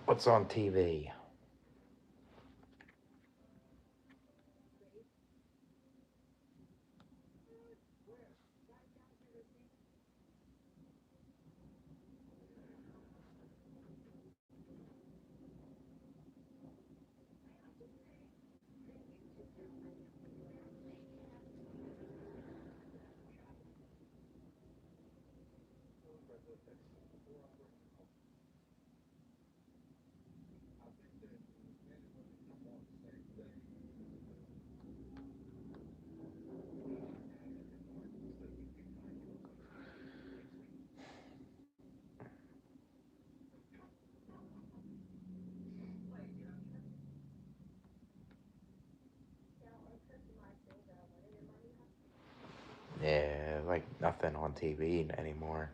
What's on TV? Yeah, like nothing on TV anymore.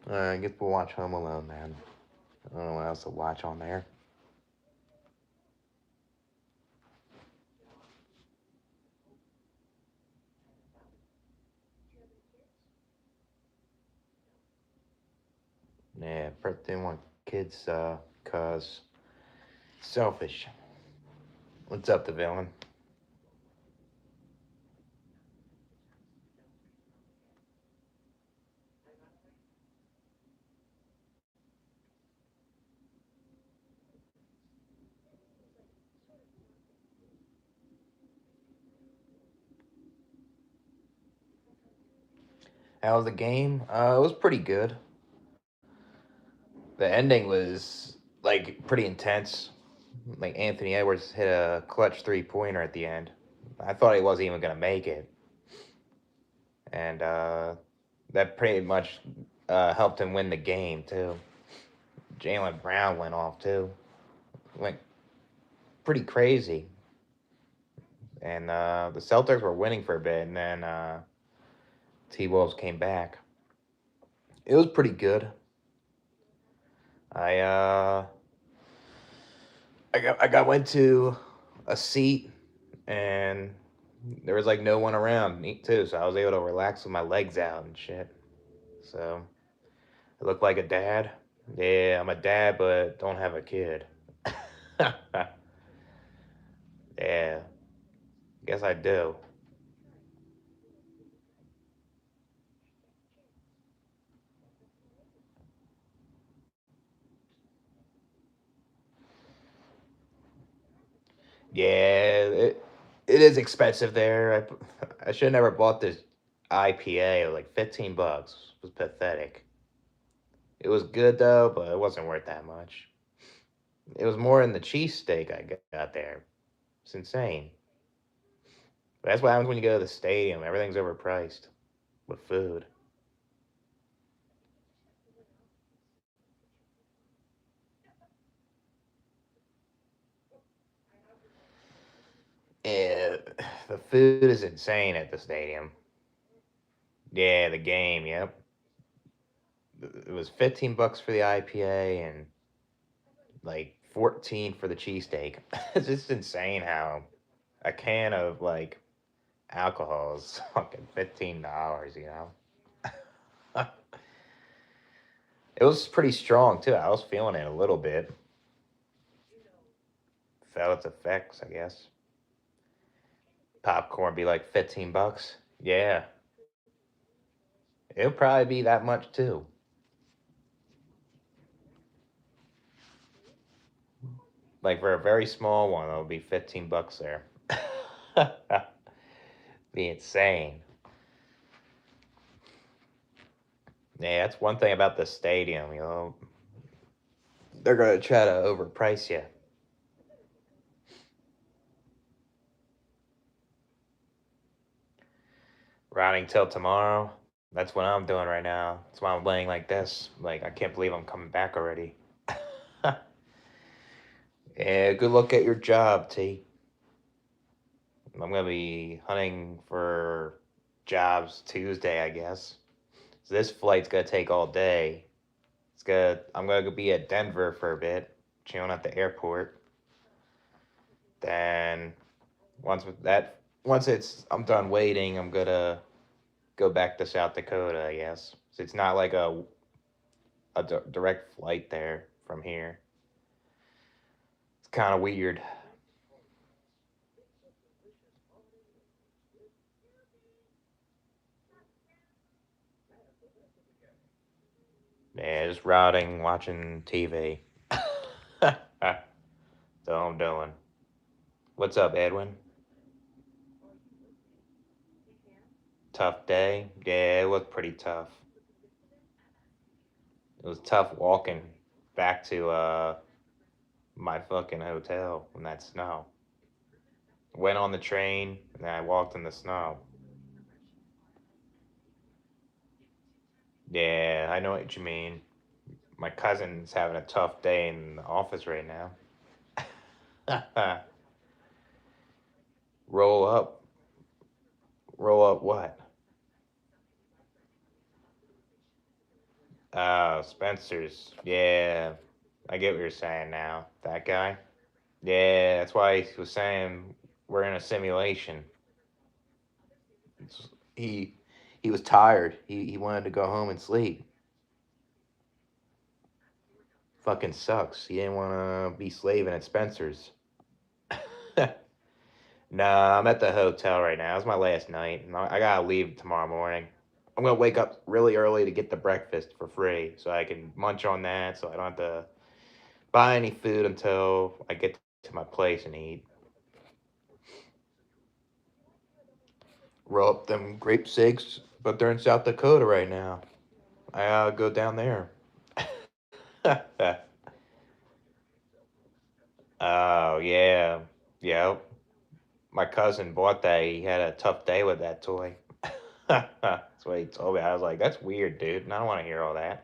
I guess we'll watch Home Alone then. I don't know what else to watch on there. Yeah, Bert didn't want kids, cause selfish. What's up, the villain? How was the game? It was pretty good. The ending was like pretty intense. Like Anthony Edwards hit a clutch 3-pointer at the end. I thought he wasn't even gonna make it, and that pretty much helped him win the game too. Jalen Brown went off too, went pretty crazy, and the Celtics were winning for a bit, and then T Wolves came back. It was pretty good. I uh, I went to a seat, and there was like no one around me too, so I was able to relax with my legs out and shit. So I look like a dad. Yeah, I'm a dad, but don't have a kid. Yeah, guess I do. Yeah, it is expensive there. I should have never bought this IPA. It was like 15 bucks. It was pathetic. It was good though, but it wasn't worth that much. It was more in the cheesesteak I got there. It's insane. But that's what happens when you go to the stadium. Everything's overpriced with food. Yeah, the food is insane at the stadium. Yeah, the game. Yep, it was 15 bucks for the IPA and like 14 for the cheesesteak. It's just insane how a can of like alcohol is fucking $15. It was pretty strong too. I was feeling it a little bit. Felt its effects, I guess. Popcorn be like 15 bucks. Yeah, it'll probably be that much too. Like for a very small one, it'll be $15 there. Be insane. Yeah, that's one thing about the stadium. They're gonna try to overprice you. Riding till tomorrow. That's what I'm doing right now. That's why I'm laying like this. Like I can't believe I'm coming back already. Yeah, good luck at your job, T. I'm gonna be hunting for jobs Tuesday, I guess. So this flight's gonna take all day. I'm gonna be at Denver for a bit, chilling at the airport. Then once I'm done waiting, I'm gonna go back to South Dakota, I guess. So it's not like a direct flight there from here. It's kind of weird. Yeah, just routing, watching TV. That's all I'm doing. What's up, Edwin? Tough day? Yeah, it was pretty tough. It was tough walking back to my fucking hotel in that snow. Went on the train and then I walked in the snow. Yeah, I know what you mean. My cousin's having a tough day in the office right now. Roll up. Roll up what? Spencer's. Yeah, I get what you're saying now. That guy. Yeah, that's why he was saying we're in a simulation. He he was tired. He wanted to go home and sleep. Fucking sucks. He didn't want to be slaving at Spencer's. Nah, I'm at the hotel right now. It's my last night. And I gotta leave tomorrow morning. I'm gonna wake up really early to get the breakfast for free, so I can munch on that. So I don't have to buy any food until I get to my place and eat. Roll up them grape sakes, but they're in South Dakota right now. I gotta go down there. Oh yeah, yeah. My cousin bought that. He had a tough day with that toy. That's what he told me. I was like, "That's weird, dude." And I don't want to hear all that.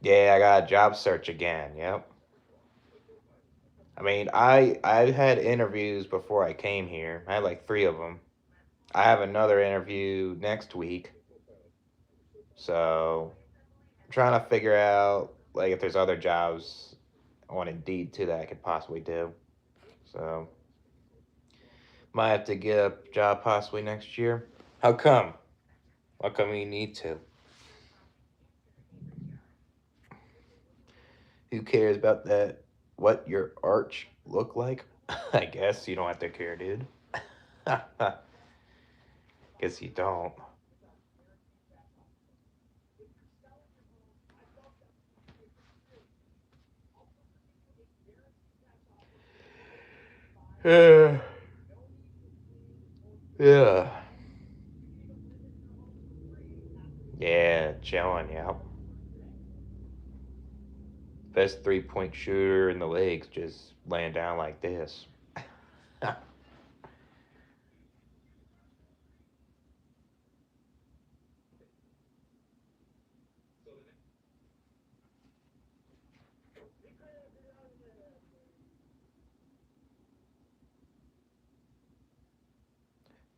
Yeah, I got a job search again. Yep. I mean, I had interviews before I came here. I had like three of them. I have another interview next week. So I'm trying to figure out like if there's other jobs on Indeed too that I could possibly do. So might have to get a job possibly next year. How come? How come you need to? Who cares about that? What your arch look like? I guess you don't have to care, dude. Guess you don't. Yeah. Yeah. Yeah, chilling, yeah. Best 3-point shooter in the leagues just laying down like this.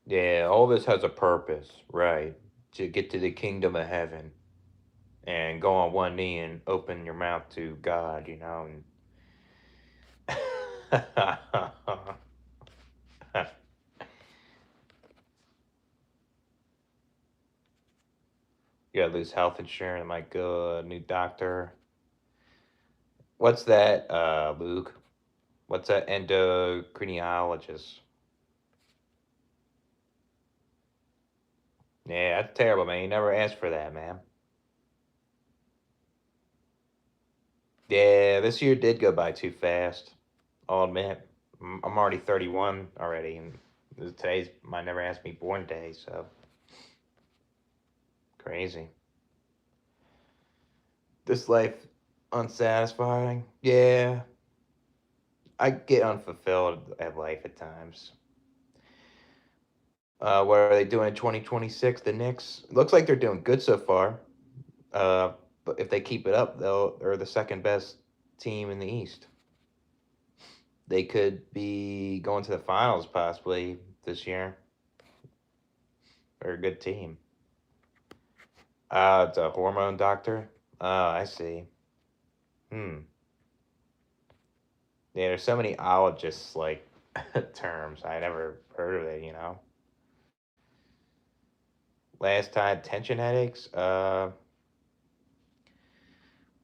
Yeah, all this has a purpose, right? To get to the kingdom of heaven and go on one knee and open your mouth to God, And you gotta lose health insurance, might go a new doctor. What's that, Luke? What's that endocrinologist? Yeah, that's terrible, man. You never asked for that, man. Yeah, this year did go by too fast. I'll admit. I'm already 31 already, and today's my never asked me born day, so crazy. This life unsatisfying. Yeah, I get unfulfilled at life at times. What are they doing in 2026? The Knicks looks like they're doing good so far. Uh, but if they keep it up, they're the second best team in the East. They could be going to the finals possibly this year. They're a good team. It's a hormone doctor. Oh, I see. Hmm. Yeah, there's so many ologists like terms. I never heard of it. Last time tension headaches.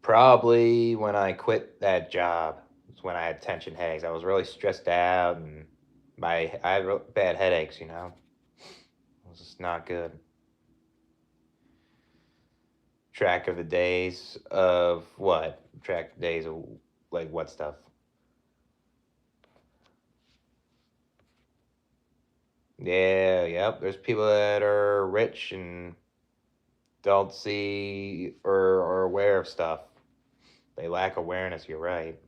Probably when I quit that job. It's when I had tension headaches. I was really stressed out and I had bad headaches. It was just not good. Track of the days of what? Track the days of like what stuff? Yeah, yep. There's people that are rich and don't see or are aware of stuff. They lack awareness. You're right.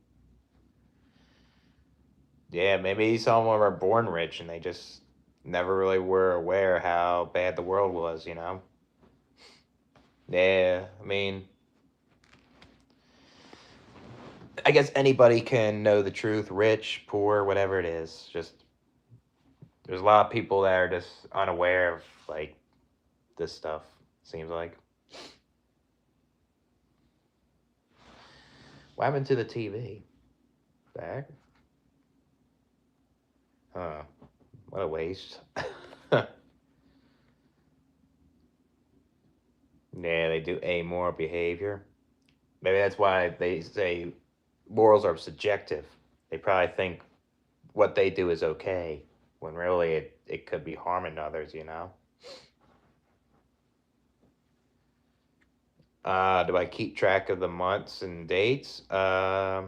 Yeah, maybe some of them are born rich and they just never really were aware how bad the world was. Yeah, I mean, I guess anybody can know the truth, rich, poor, whatever it is. Just there's a lot of people that are just unaware of like this stuff. Seems like. What happened to the TV? Back? Huh. What a waste. Yeah, they do amoral behavior. Maybe that's why they say morals are subjective. They probably think what they do is okay when really it could be harming others. Do I keep track of the months and dates? Yeah,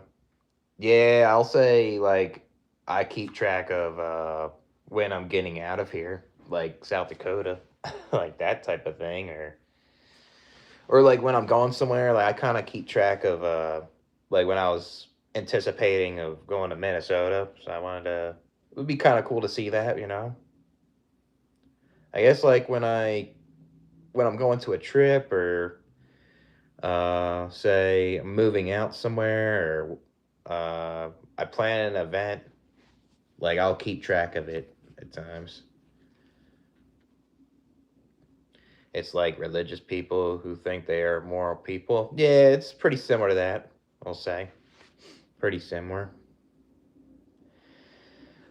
I'll say like I keep track of when I'm getting out of here, like South Dakota, like that type of thing, or like when I'm going somewhere, like I kind of keep track of like when I was anticipating of going to Minnesota, so I wanted to. It would be kind of cool to see that. I guess like when I'm going to a trip or say I'm moving out somewhere or I plan an event, like I'll keep track of it at times. It's like religious people who think they are moral people. Yeah, it's pretty similar to that, I'll say. Pretty similar.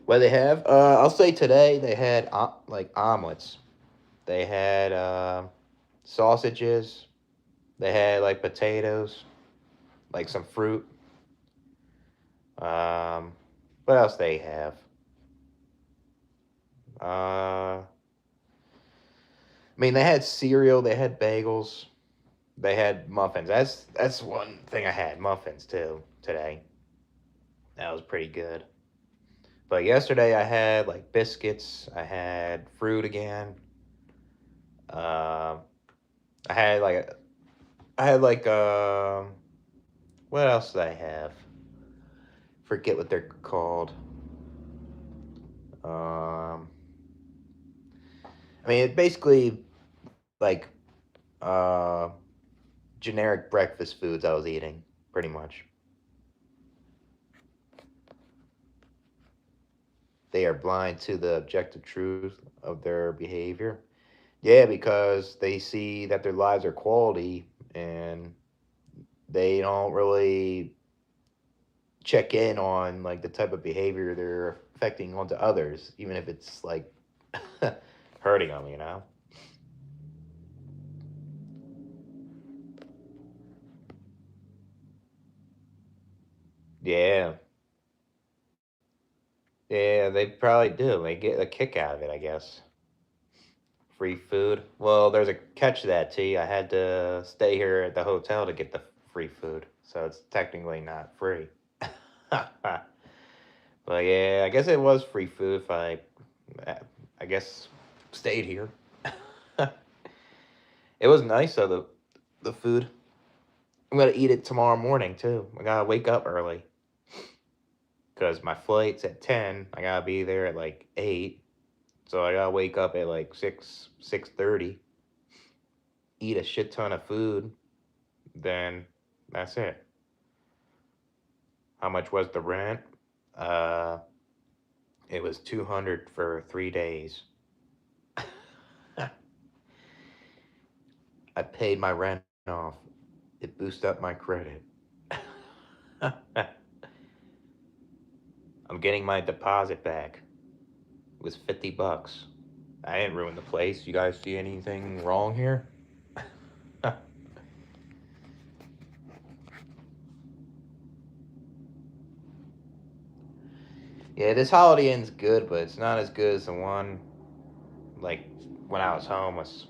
What they have? I'll say today they had like omelets. They had sausages. They had like potatoes, like some fruit. Um, what else they have? I mean, they had cereal. They had bagels. They had muffins. That's one thing I had muffins too today. That was pretty good. But yesterday I had like biscuits. I had fruit again. Uh, I had like what else did I have? Forget what they're called. Um, I mean, it basically like uh generic breakfast foods I was eating, pretty much. They are blind to the objective truth of their behavior. Yeah, because they see that their lives are quality and they don't really check in on like the type of behavior they're affecting onto others, even if it's like hurting them. Yeah, yeah, they probably do. They get a kick out of it, I guess. Free food. Well, there's a catch to that, T. I had to stay here at the hotel to get the free food, so it's technically not free. But yeah, I guess it was free food if I guess, stayed here. It was nice though, the food. I'm gonna eat it tomorrow morning too. I gotta wake up early because my flight's at 10. I gotta be there at like 8, so I gotta wake up at like 6:30. Eat a shit ton of food. Then that's it. How much was the rent? Uh, it was 200 for 3 days. I paid my rent off. It boosted up my credit. I'm getting my deposit back. It was $50. I didn't ruin the place. You guys see anything wrong here? Yeah, this Holiday Inn's good, but it's not as good as the one like when I was homeless.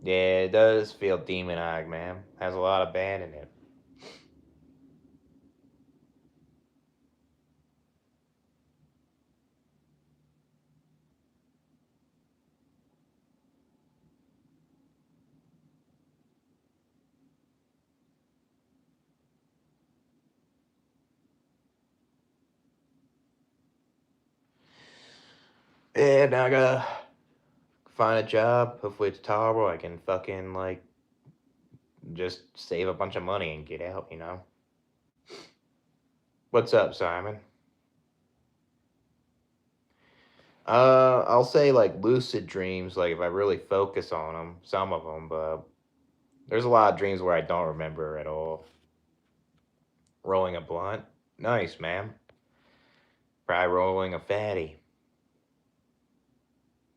Yeah, it does feel demonized, man. Has a lot of band in it. Yeah, now I gotta find a job. Hopefully it's tolerable. I can fucking like just save a bunch of money and get out, you know? What's up, Simon? I'll say like lucid dreams, like if I really focus on them, some of them, but there's a lot of dreams where I don't remember at all. Rolling a blunt? Nice, man. Probably rolling a fatty.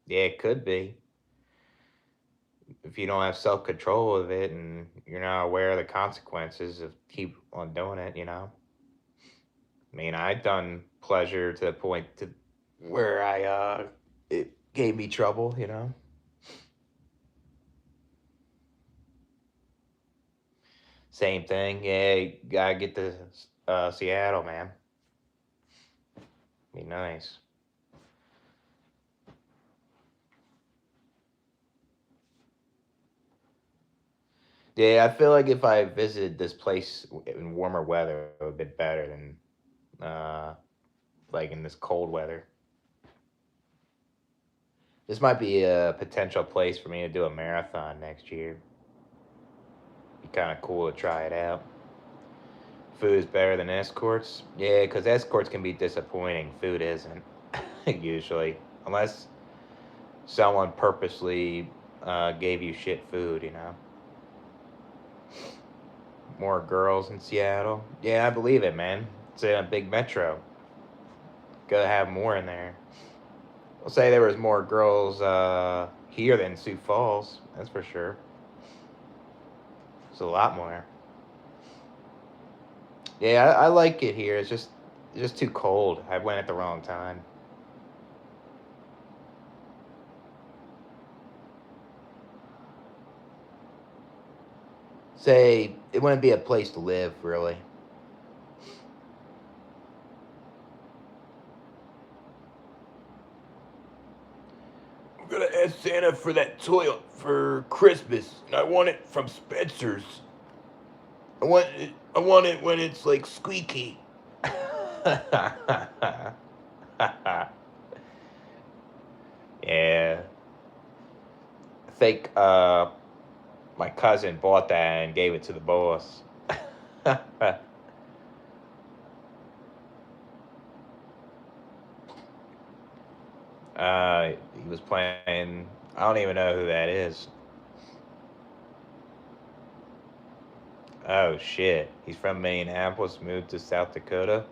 Yeah, it could be. If you don't have self control of it and you're not aware of the consequences of keep on doing it, you know? I mean, I've done pleasure to the point to where it gave me trouble, you know? Same thing. Yeah, you gotta get to Seattle, man. Be nice. Yeah, I feel like if I visited this place in warmer weather, it would be better than uh, like in this cold weather. This might be a potential place for me to do a marathon next year. Be kind of cool to try it out. Food is better than escorts. Yeah, because escorts can be disappointing. Food isn't usually, unless someone purposely gave you shit food. You know, more girls in Seattle. Yeah, I believe it, man. It's in a big metro. Gotta have more in there. I'll say there was more girls here than Sioux Falls. That's for sure. It's a lot more. Yeah, I like it here. It's just too cold. I went at the wrong time. Say it wouldn't be a place to live, really. I'm gonna ask Santa for that toy for Christmas, and I want it from Spencer's. I want it when it's like squeaky. Yeah, I think my cousin bought that and gave it to the boss. He was playing. I don't even know who that is. Oh shit, he's from Minneapolis, moved to South Dakota.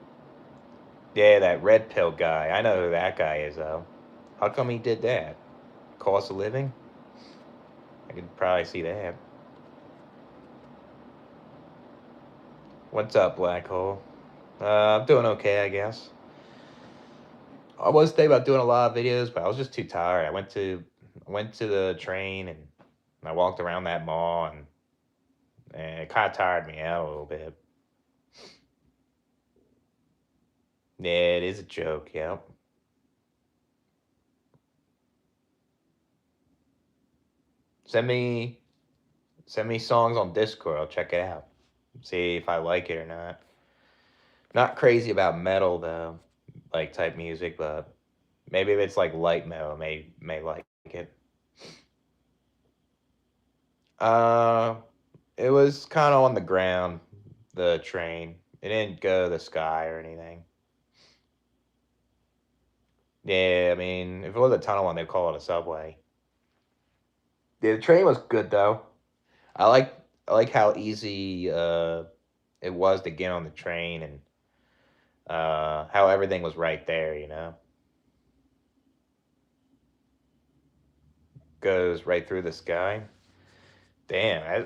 Yeah, that red pill guy. I know who that guy is though. How come he did that? Cost of living? I could probably see that. What's up, Black Hole? I'm doing okay, I guess. I was thinking about doing a lot of videos, but I was just too tired. I went to the train and And I walked around that mall, and it kind of tired me out a little bit. Yeah, it is a joke. Yep. Send me send me songs on Discord. I'll check it out. See if I like it or not. Not crazy about metal though, like type music, but maybe if it's like light metal, may like it. Uh, it was kind of on the ground, the train. It didn't go to the sky or anything. Yeah, I mean, if it was a tunnel one, they'd call it a subway. Yeah, the train was good though. I like I like how easy it was to get on the train and how everything was right there. Goes right through the sky. Damn,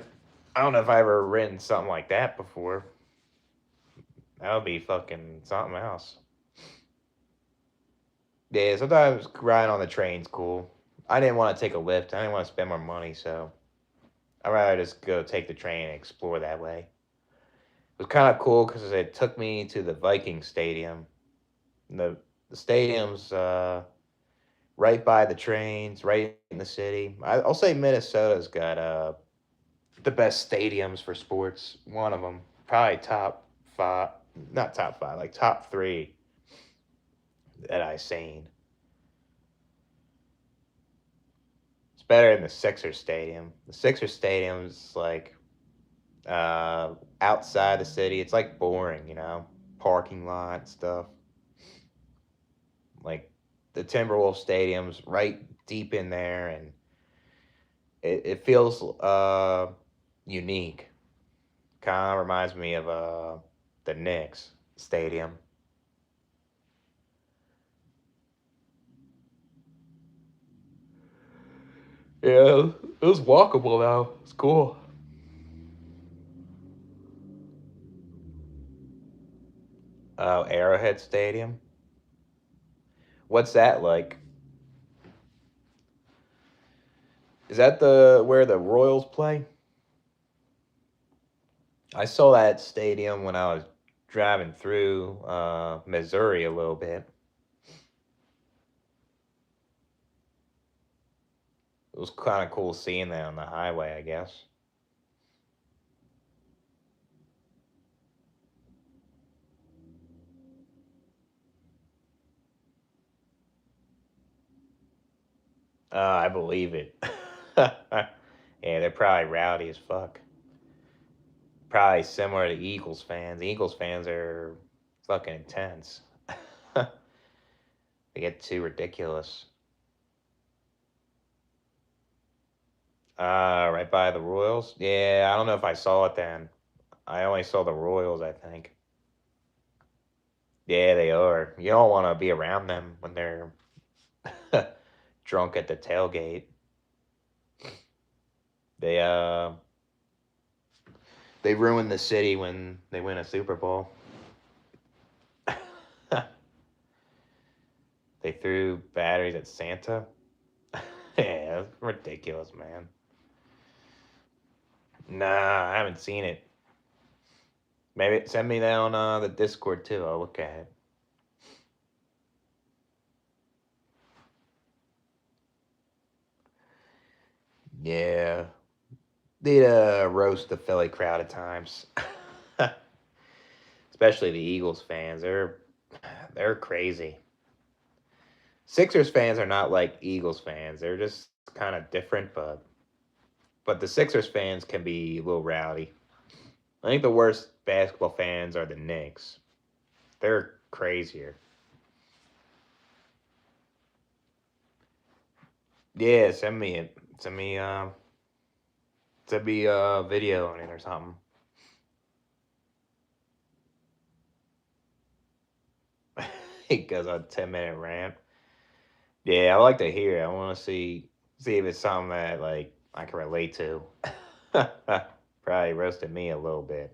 I don't know if I ever written something like that before. That would be fucking something else. Yeah, sometimes riding on the train's cool. I didn't want to take a lift. I didn't want to spend more money, so I'd rather just go take the train and explore that way. It was kind of cool because it took me to the Viking Stadium. The stadium's right by the trains, right in the city. I'll say Minnesota's got the best stadiums for sports. One of them, probably top five, not top five, like top three that I've seen. It's better than the Sixers Stadium. The Sixers Stadium's like outside the city. It's like boring. Parking lot stuff. Like the Timberwolves Stadium's right deep in there, and it feels unique. Kind of reminds me of the Knicks Stadium. Yeah, it was walkable though. It's cool. Oh, Arrowhead Stadium. What's that like? Is that the where the Royals play? I saw that stadium when I was driving through Missouri a little bit. It was kind of cool seeing that on the highway, I guess. I believe it. Yeah, they're probably rowdy as fuck. Probably similar to Eagles fans. Eagles fans are fucking intense. They get too ridiculous. Right by the Royals. Yeah, I don't know if I saw it then. I only saw the Royals, I think. Yeah, they are. You don't want to be around them when they're drunk at the tailgate. They uh they ruin the city when they win a Super Bowl. They threw batteries at Santa. Yeah, that's ridiculous, man. Nah, I haven't seen it. Maybe send me that on the Discord too. I'll look at it. Yeah, they roast the Philly crowd at times, especially the Eagles fans. They're crazy. Sixers fans are not like Eagles fans. They're just kind of different, but the Sixers fans can be a little rowdy. I think the worst basketball fans are the Knicks. They're crazier. Yeah, send me a video on it or something. It goes on 10-minute rant. Yeah, I like to hear it. I want to see if it's something that like I can relate to. Probably roasted me a little bit.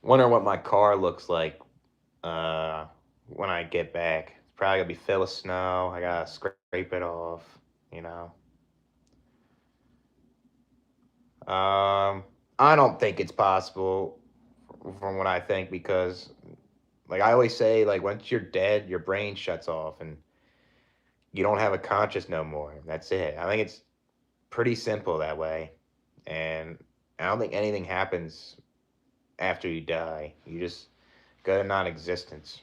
Wonder what my car looks like uh when I get back. Probably gonna be filled with snow. I gotta scrape it off. You know. Um, I don't think it's possible from what I think because, like I always say, like once you're dead, your brain shuts off and you don't have a conscious no more. That's it. I think it's pretty simple that way, and I don't think anything happens after you die. You just go to non-existence.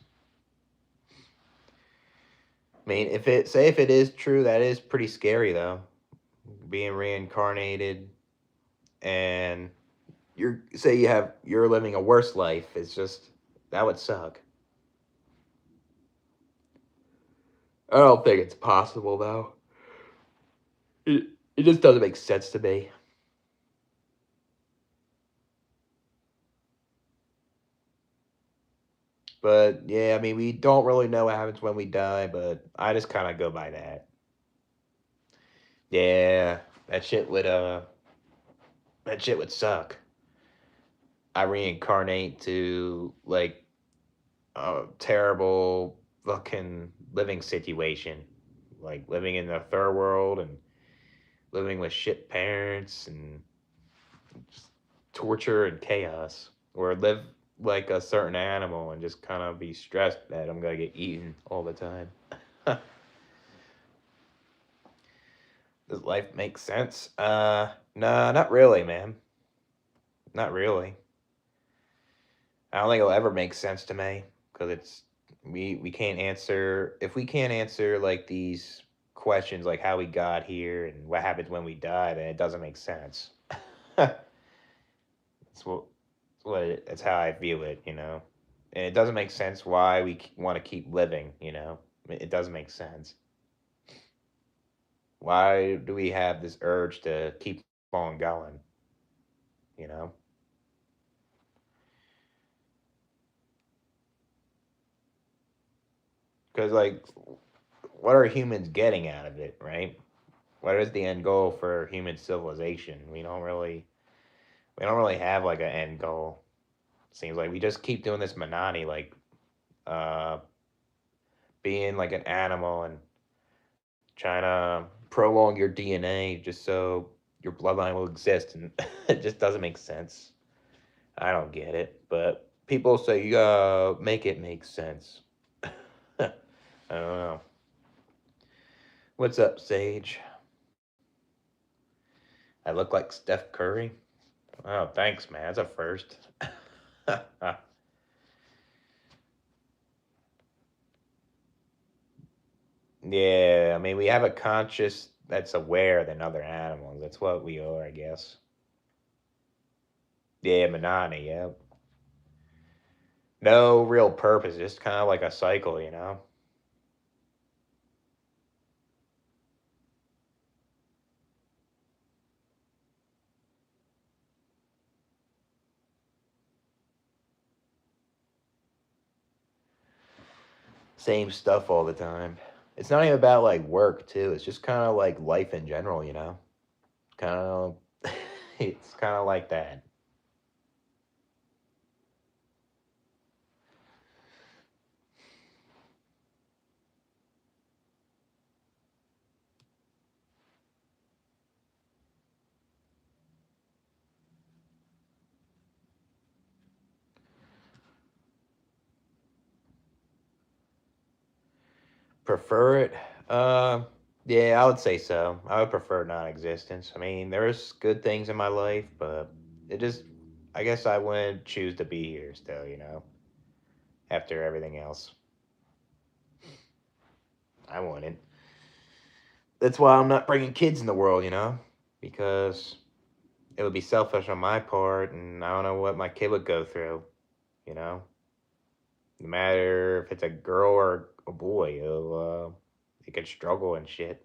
I mean, if it is true, that is pretty scary though. Being reincarnated and you're living a worse life. It's just that would suck. I don't think it's possible though. It it just doesn't make sense to me. But yeah, I mean, we don't really know what happens when we die, but I just kind of go by that. Yeah, that shit would that shit would suck. I reincarnate to like a terrible fucking living situation, like living in the third world and living with shit parents and just torture and chaos, or live like a certain animal and just kind of be stressed that I'm gonna get eaten all the time. Does life make sense? Nah, not really, man. Not really. I don't think it'll ever make sense to me because we can't answer if we can't answer like these questions like how we got here and what happens when we die, then it doesn't make sense. That's what that's how I view it, you know. And it doesn't make sense why we want to keep living, you know. It doesn't make sense. Why do we have this urge to keep on going, you know? Because like, what are humans getting out of it, right? What is the end goal for human civilization? We don't really have like an end goal. Seems like we just keep doing this monotony, like uh, being like an animal and trying to prolong your DNA just so your bloodline will exist, and it just doesn't make sense. I don't get it, but people say you gotta make it make sense. I don't know. What's up, Sage? I look like Steph Curry. Oh, thanks, man. That's a first. Yeah, I mean, we have a conscious that's aware than other animals. That's what we are, I guess. Yeah, monotony, yeah. No real purpose, just kind of like a cycle, you know? Same stuff all the time. It's not even about like work, too. It's just kind of like life in general, you know? Kind of, it's kind of like that. Prefer it? Uh, yeah, I would say so. I would prefer non-existence. I mean, there's good things in my life, but it just, I guess I would choose to be here still, you know, after everything else. I wouldn't. That's why I'm not bringing kids in the world, you know, because it would be selfish on my part, and I don't know what my kid would go through, you know. No matter if it's a girl or a boy, it could struggle and shit.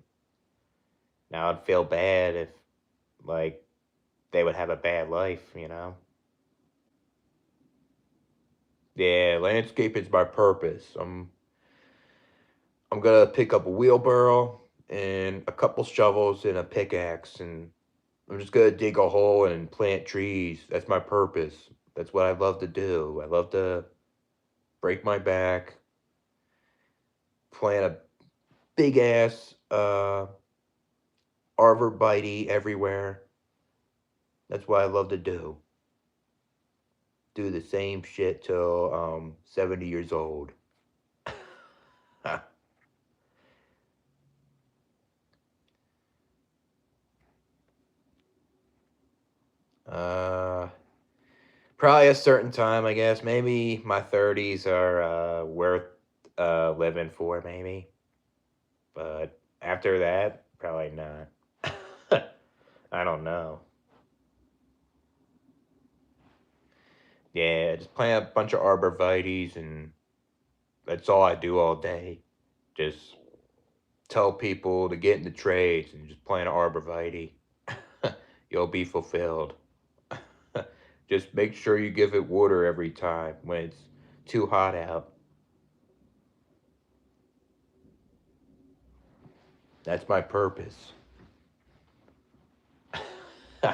Now I'd feel bad if like they would have a bad life, you know. Yeah, landscape is my purpose. I'm gonna pick up a wheelbarrow and a couple shovels and a pickaxe, and I'm just gonna dig a hole and plant trees. That's my purpose. That's what I love to do. I love to break my back plant a big ass arborvitae everywhere. That's what I love to do. Do the same shit till 70 years old. uh, Probably a certain time, I guess. Maybe my 30s are worth living for, maybe. But after that, probably not. I don't know. Yeah, just plant a bunch of arborvitaes, and that's all I do all day. Just tell people to get into trades and just plant an arborvitae. You'll be fulfilled. Just make sure you give it water every time when it's too hot out. That's my purpose. uh,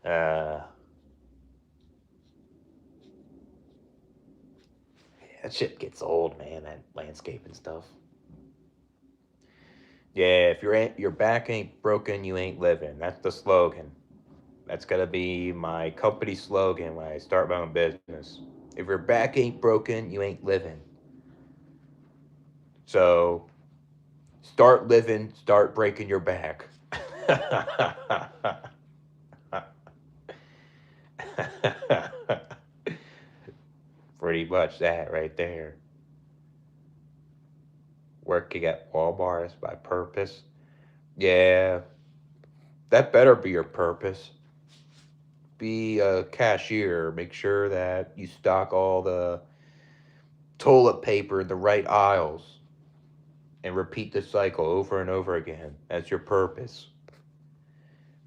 that shit gets old, man. That landscape and stuff. Yeah, if your back ain't broken, you ain't living. That's the slogan. That's gonna be my company slogan when I start my own business. If your back ain't broken, you ain't living. So start living, start breaking your back. Pretty much that right there. Working at Walmart is my purpose. Yeah, that better be your purpose. Be a cashier. Make sure that you stock all the toilet paper in the right aisles and repeat the cycle over and over again. That's your purpose.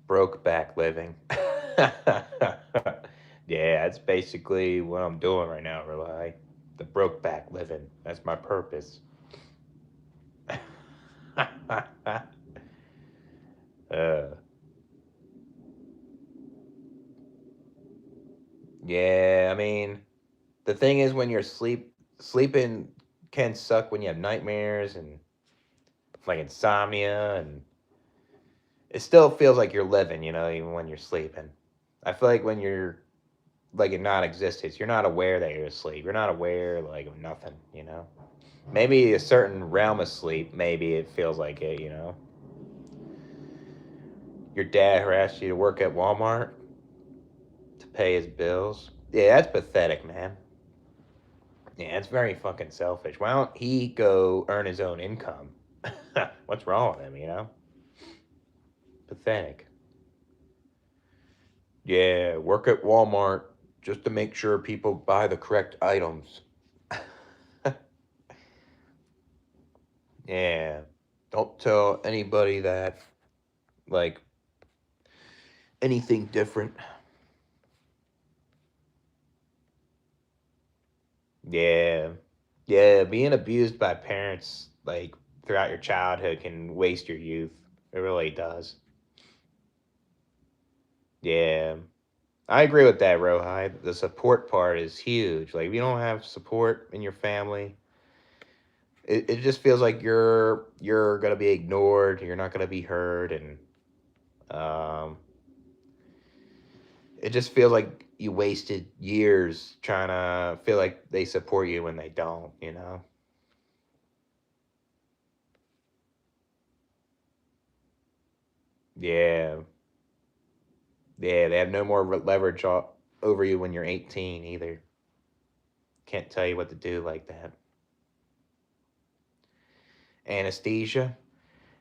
Broke back living. Yeah, that's basically what I'm doing right now, Rely. The broke back living. That's my purpose. uh, yeah, I mean, the thing is when you're sleeping can suck when you have nightmares and like insomnia, and it still feels like you're living, even when you're sleeping. I feel like when you're like in non-existence, you're not aware that you're asleep. You're not aware like of nothing. Maybe a certain realm of sleep, maybe it feels like it. Your dad harassed you to work at Walmart to pay his bills. Yeah, that's pathetic, man. Yeah, it's very fucking selfish. Why don't he go earn his own income? What's wrong with him? Pathetic. Yeah, work at Walmart just to make sure people buy the correct items. Yeah. Don't tell anybody that, like, anything different. Yeah. Yeah, being abused by parents, like, throughout your childhood can waste your youth. It really does. Yeah. I agree with that, Rohai. The support part is huge. Like, if you don't have support in your family, it just feels like you're gonna be ignored, you're not gonna be heard, and um it just feels like you wasted years trying to feel like they support you when they don't. Yeah. Yeah, they have no more leverage over you when you're 18 either. Can't tell you what to do like that. Anesthesia.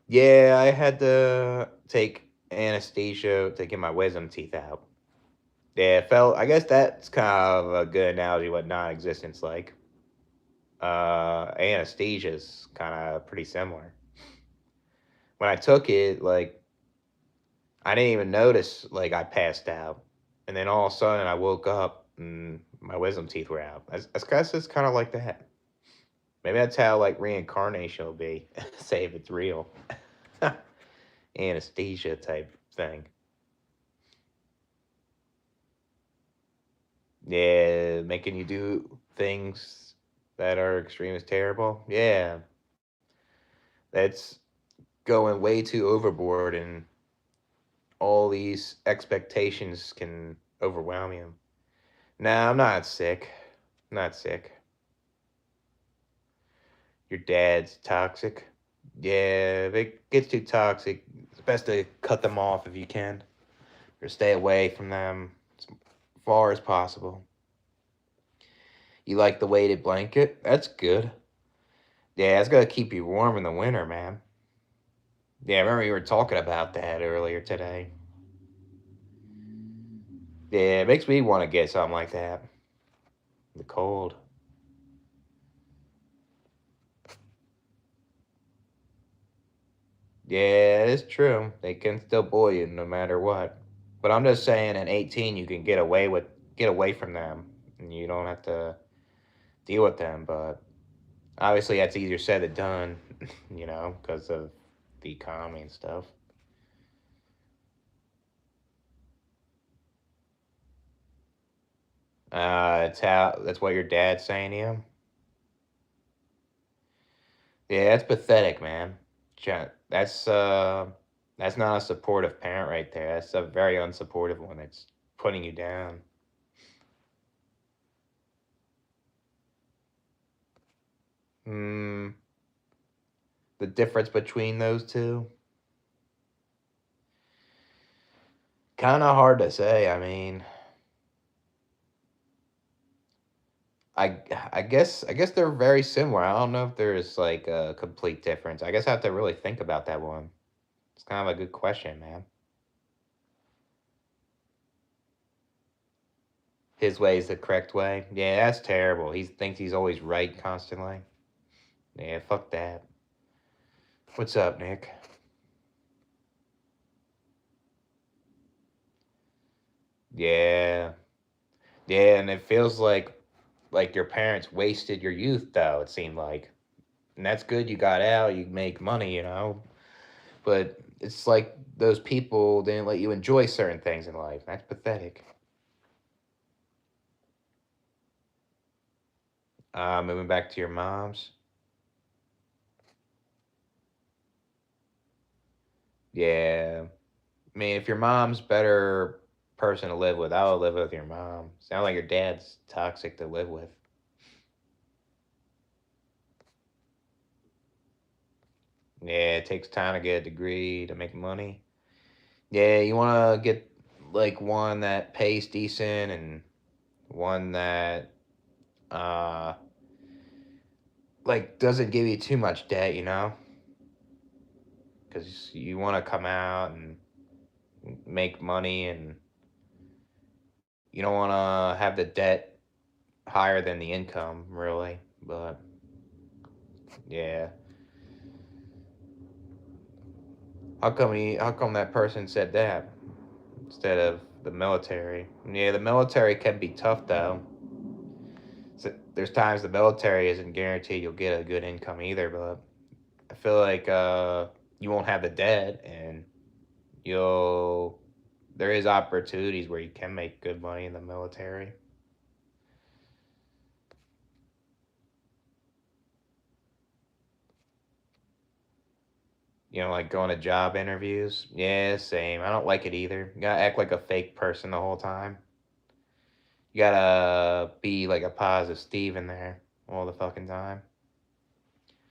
Yeah, I had to take anesthesia to get my wisdom teeth out. Yeah, it felt. I guess that's kind of a good analogy what non-existence like. Anesthesia's kind of pretty similar. When I took it, like I didn't even notice like I passed out, and then all of a sudden I woke up and my wisdom teeth were out. I guess it's kind of like that. Maybe that's how like reincarnation will be. Say if it's real. Anesthesia type thing. Yeah, making you do things. that are extreme is terrible. Yeah, that's going way too overboard, and all these expectations can overwhelm you. Nah, I'm not sick. Not sick. Your dad's toxic. Yeah, if it gets too toxic, it's best to cut them off if you can, or stay away from them as far as possible. You like the weighted blanket? That's good. Yeah, it's gonna keep you warm in the winter, man. Yeah, I remember you were talking about that earlier today. Yeah, it makes me want to get something like that. The cold. Yeah, it's true. They can still bully you no matter what. But I'm just saying, at 18, you can get away from them, and you don't have to deal with them. But obviously, that's easier said than done, because of the economy and stuff. That's what your dad's saying to you. Yeah, that's pathetic, man. That's not a supportive parent right there. That's a very unsupportive one. That's putting you down. Hmm. The difference between those two, kind of hard to say. I guess they're very similar. I don't know if there's like a complete difference. I guess I have to really think about that one. It's kind of a good question, man. His way is the correct way. Yeah, that's terrible. He thinks he's always right constantly. Yeah, fuck that. What's up, Nick? Yeah, yeah, and it feels like your parents wasted your youth, though. It seemed like, and that's good. You got out. You make money. But it's like those people didn't let you enjoy certain things in life. That's pathetic. Moving back to your mom's. Yeah. I mean, if your mom's better person to live with, I would live with your mom. Sound like your dad's toxic to live with. Yeah, it takes time to get a degree to make money. Yeah, you want to get like one that pays decent and one that uh like doesn't give you too much debt, because you want to come out and make money, and you don't want to have the debt higher than the income, really. But yeah, how come that person said that instead of the military? Yeah, the military can be tough though. So there's times the military isn't guaranteed you'll get a good income either, but I feel like you won't have the debt, and you'll there is opportunities where you can make good money in the military. Like going to job interviews. Yeah, same. I don't like it either. You gotta act like a fake person the whole time. You gotta be like a positive Steve in there all the fucking time.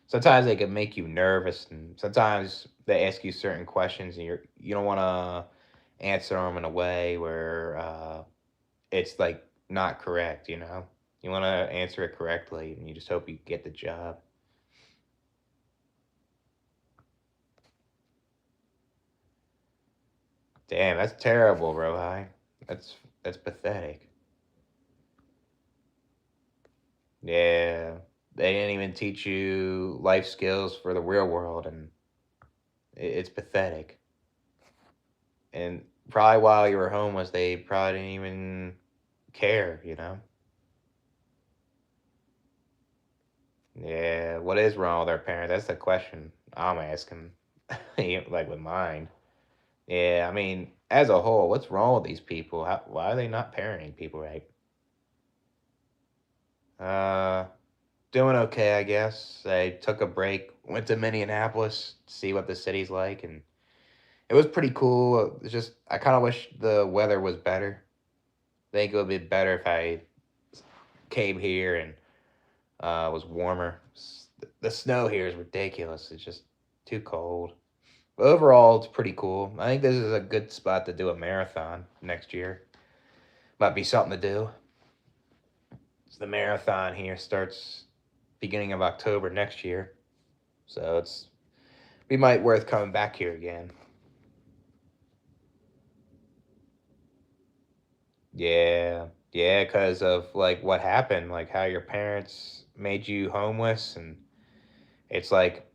Sometimes they can make you nervous, and sometimes they ask you certain questions, and you don't want to answer them in a way where it's like not correct. You want to answer it correctly, and you just hope you get the job. Damn, that's terrible, Rohi. That's pathetic. Yeah, they didn't even teach you life skills for the real world, and it's pathetic. And probably while you were homeless, they probably didn't even care. Yeah, what is wrong with our parents? That's the question I'm asking. Like with mine. Yeah, I mean, as a whole, what's wrong with these people? Why are they not parenting people right? Uh, Doing okay, I guess. I took a break, went to Minneapolis to see what the city's like, and it was pretty cool. It's just I kind of wish the weather was better. I think it would be better if I came here and was warmer. The snow here is ridiculous. It's just too cold. But overall, it's pretty cool. I think this is a good spot to do a marathon next year. Might be something to do. So the marathon here starts beginning of October next year. So it's we might worth coming back here again. Yeah, yeah, because of like what happened, like how your parents made you homeless, and it's like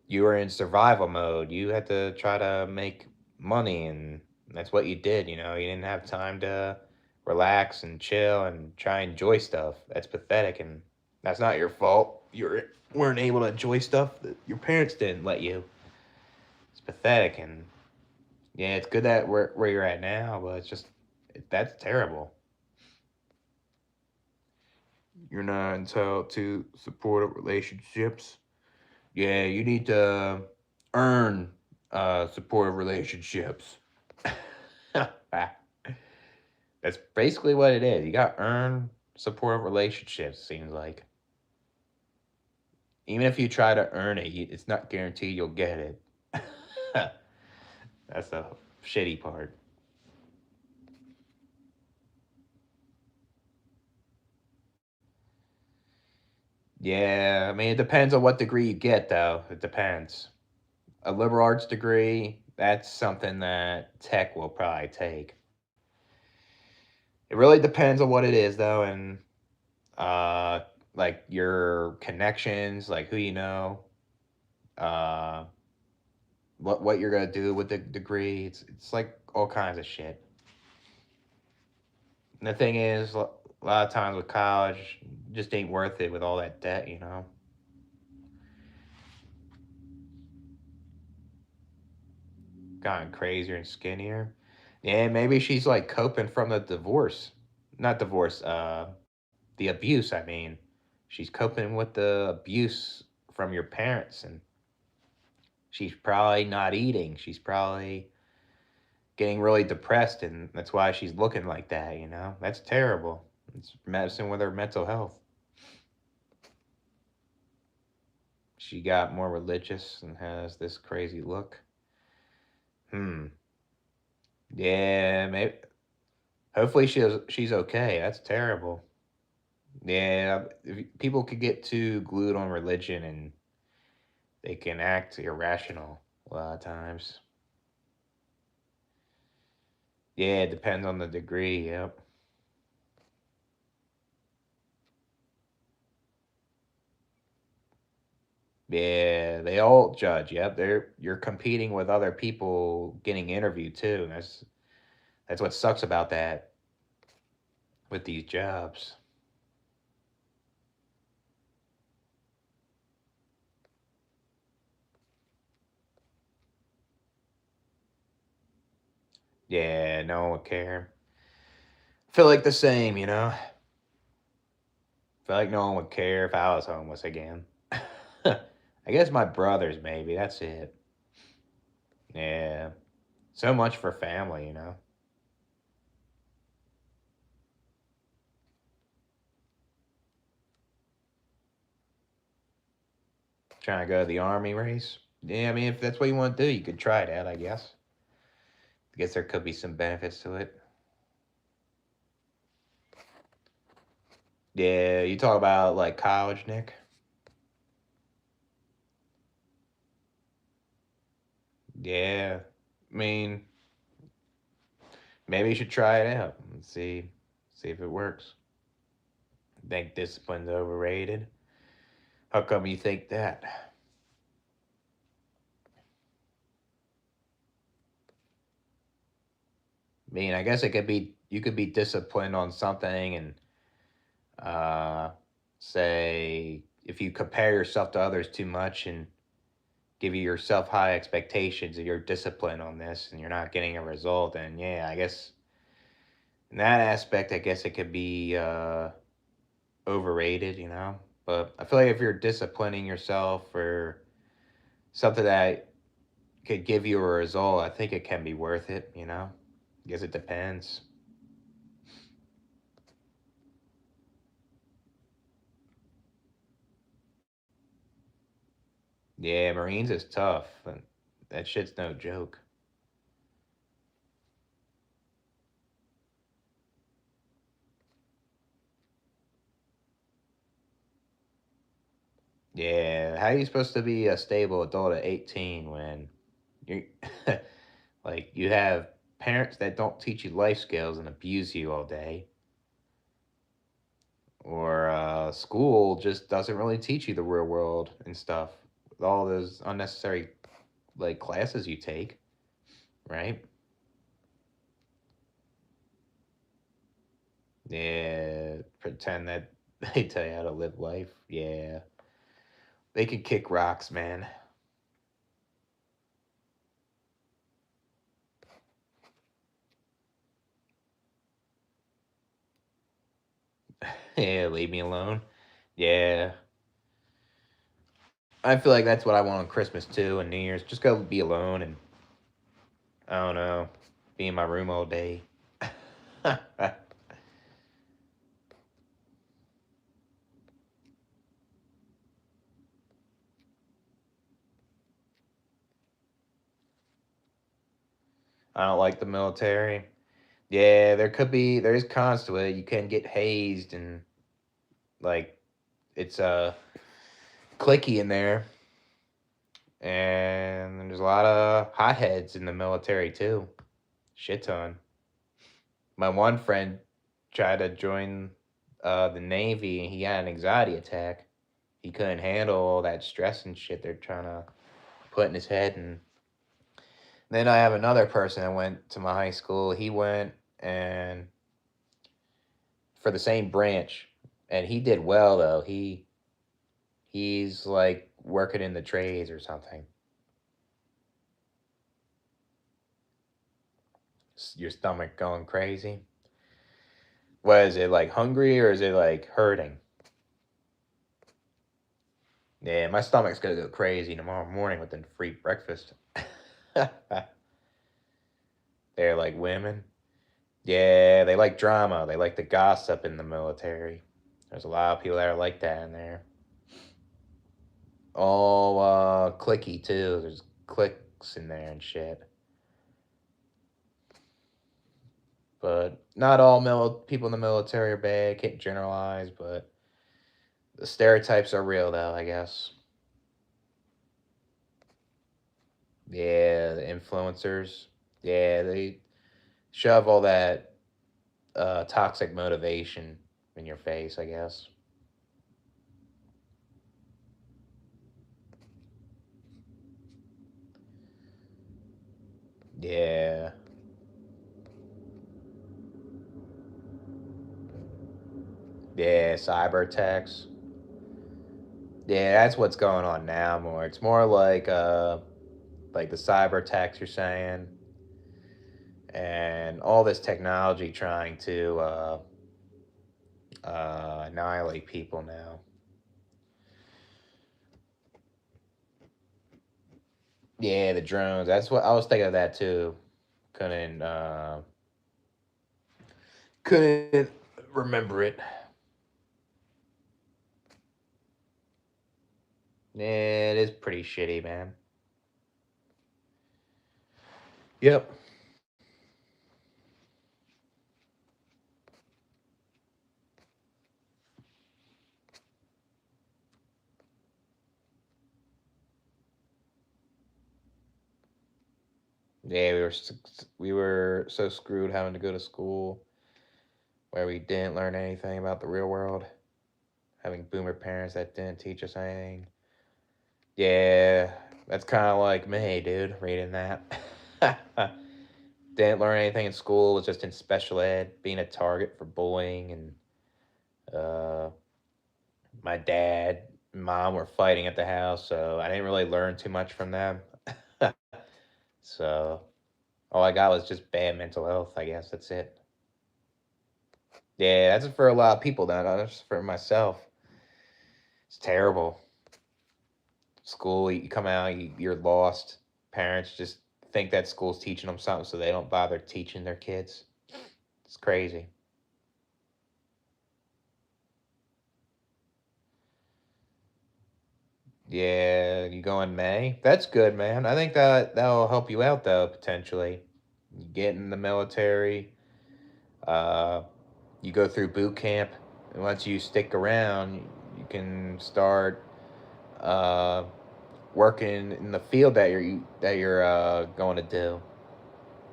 you were in survival mode. You had to try to make money, and that's what you did. You didn't have time to relax and chill and try and enjoy stuff. That's pathetic, and that's not your fault. You weren't able to enjoy stuff that your parents didn't let you. It's pathetic, and yeah, it's good that where you're at now, but it's just that's terrible. You're not entitled to supportive relationships. Yeah, you need to earn supportive relationships. That's basically what it is. You got to earn supportive relationships, seems like. Even if you try to earn it, it's not guaranteed you'll get it. That's the shitty part. Yeah, I mean, it depends on what degree you get, though. It depends. A liberal arts degree, that's something that tech will probably take. It really depends on what it is, though, and uh, like your connections, like who you know, uh, what you're gonna do with the degree. It's like all kinds of shit. And the thing is, a lot of times with college, just ain't worth it with all that debt. Gotten crazier and skinnier. Yeah, maybe she's like coping from the divorce, not divorce, the abuse. I mean, she's coping with the abuse from your parents, and she's probably not eating. She's probably getting really depressed, and that's why she's looking like that. That's terrible. It's messing with her mental health. She got more religious and has this crazy look. Hmm. Yeah, maybe. Hopefully she's okay. That's terrible. Yeah, if people could get too glued on religion and they can act irrational a lot of times. Yeah, it depends on the degree. Yep. Yeah, they all judge. Yep, you're competing with other people getting interviewed too. And that's what sucks about that with these jobs. Yeah, no one would care. Feel like the same. Feel like no one would care if I was homeless again. I guess my brothers maybe. That's it. Yeah. So much for family. Trying to go to the army race. Yeah, I mean, if that's what you want to do, you could try that, I guess. I guess there could be some benefits to it. Yeah, you talk about like college, Nick. Yeah, I mean, maybe you should try it out and see if it works. Think discipline's overrated? How come you think that? I mean, I guess it could be you could be disciplined on something and uh, say if you compare yourself to others too much and give you yourself high expectations of your discipline on this and you're not getting a result, and yeah, I guess in that aspect, I guess it could be overrated. But I feel like if you're disciplining yourself for something that could give you a result, I think it can be worth it, you know? I guess it depends. Yeah, Marines is tough. And that shit's no joke. Yeah, how are you supposed to be a stable adult at 18 when you like you have parents that don't teach you life skills and abuse you all day, or school just doesn't really teach you the real world and stuff with all those unnecessary like classes you take, right? Yeah, pretend that they tell you how to live life. Yeah, they can kick rocks, man. Yeah, leave me alone. Yeah, I feel like that's what I want on Christmas too and New Year's. Just go be alone and I don't know, be in my room all day. I don't like the military. Yeah, there's cons to it. You can get hazed and like it's clicky in there, and there's a lot of hotheads in the military too. Shit ton. My one friend tried to join the Navy and he had an anxiety attack. He couldn't handle all that stress and shit they're trying to put in his head. And then I have another person that went to my high school. He went and for the same branch, and he did well though. He's like working in the trades or something. Your stomach going crazy. What is it like hungry or is it like hurting? Yeah, my stomach's gonna go crazy tomorrow morning with the free breakfast. They're like women. Yeah, they like drama. They like the gossip in the military. There's a lot of people that are like that in there. All clicky too. There's cliques in there and shit. But not all people in the military are bad. Can't generalize, but the stereotypes are real though, I guess. Yeah, the influencers. Yeah, they shove all that toxic motivation in your face, I guess. Yeah. Yeah, cyber attacks. Yeah, that's what's going on now more. It's more like the cyber attacks you're saying and all this technology trying to annihilate people now. Yeah, the drones. That's what I was thinking of that too. Couldn't couldn't remember it. Yeah, it is pretty shitty, man. Yep. Yeah, we were so screwed having to go to school where we didn't learn anything about the real world. Having boomer parents that didn't teach us anything. Yeah, that's kind of like me, dude. Reading that. Didn't learn anything in school. Was just in special ed, being a target for bullying, and uh, my dad, and mom were fighting at the house, so I didn't really learn too much from them. So all I got was just bad mental health. I guess that's it. Yeah, that's for a lot of people. Not just for myself. It's terrible. School, you come out, you're lost. Parents just think that school's teaching them something, so they don't bother teaching their kids. It's crazy. Yeah, you go in May. That's good, man. I think that'll help you out though, potentially. You get in the military, uh, you go through boot camp, and once you stick around, you can start uh, working in the field that you're going to do.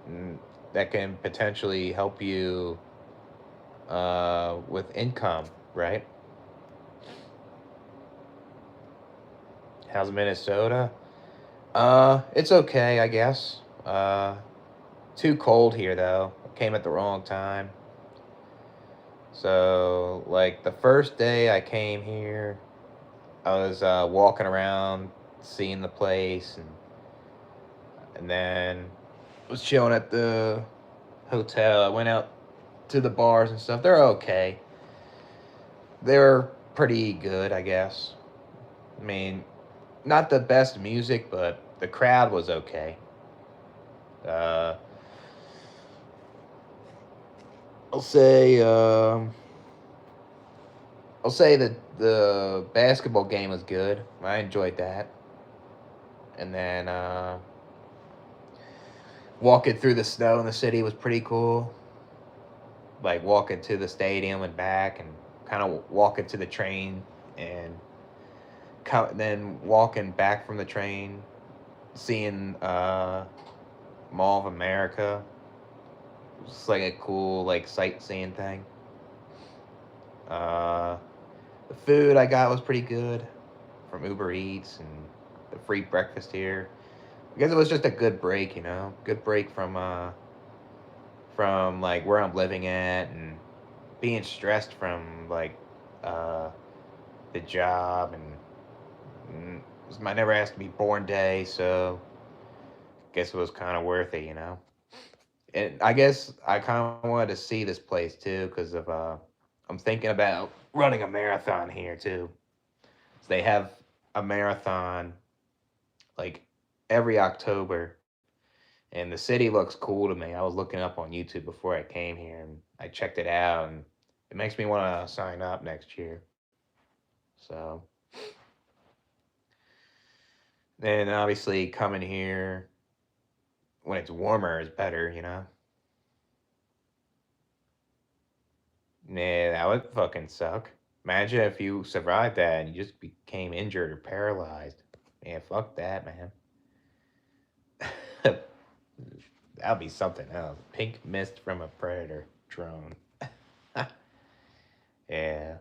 And that can potentially help you with income, right? How's Minnesota? It's okay, I guess. Too cold here though. Came at the wrong time. So, like the first day I came here, I was walking around, seeing the place, and then was chilling at the hotel. I went out to the bars and stuff. They're okay. They're pretty good, I guess. I mean, not the best music, but the crowd was okay. Uh, I'll say I'll say that the basketball game was good. I enjoyed that. And then walking through the snow in the city was pretty cool. Like walking to the stadium and back, and kind of walking to the train, and then walking back from the train, seeing Mall of America. It's like a cool like sightseeing thing. Uh, the food I got was pretty good from Uber Eats and the free breakfast here. I guess it was just a good break, good break from like where I'm living at and being stressed from like uh, the job and it was my never asked to be born day, so I guess it was kind of worth it. And I guess I kind of wanted to see this place too because of I'm thinking about running a marathon here too. So they have a marathon like every October, and the city looks cool to me. I was looking up on YouTube before I came here, and I checked it out, and it makes me want to sign up next year. So then, obviously, coming here when it's warmer is better. Nah, that would fucking suck. Imagine if you survived that and you just became injured or paralyzed. Man, fuck that, man. That'll be something else. Pink mist from a predator drone. Yeah.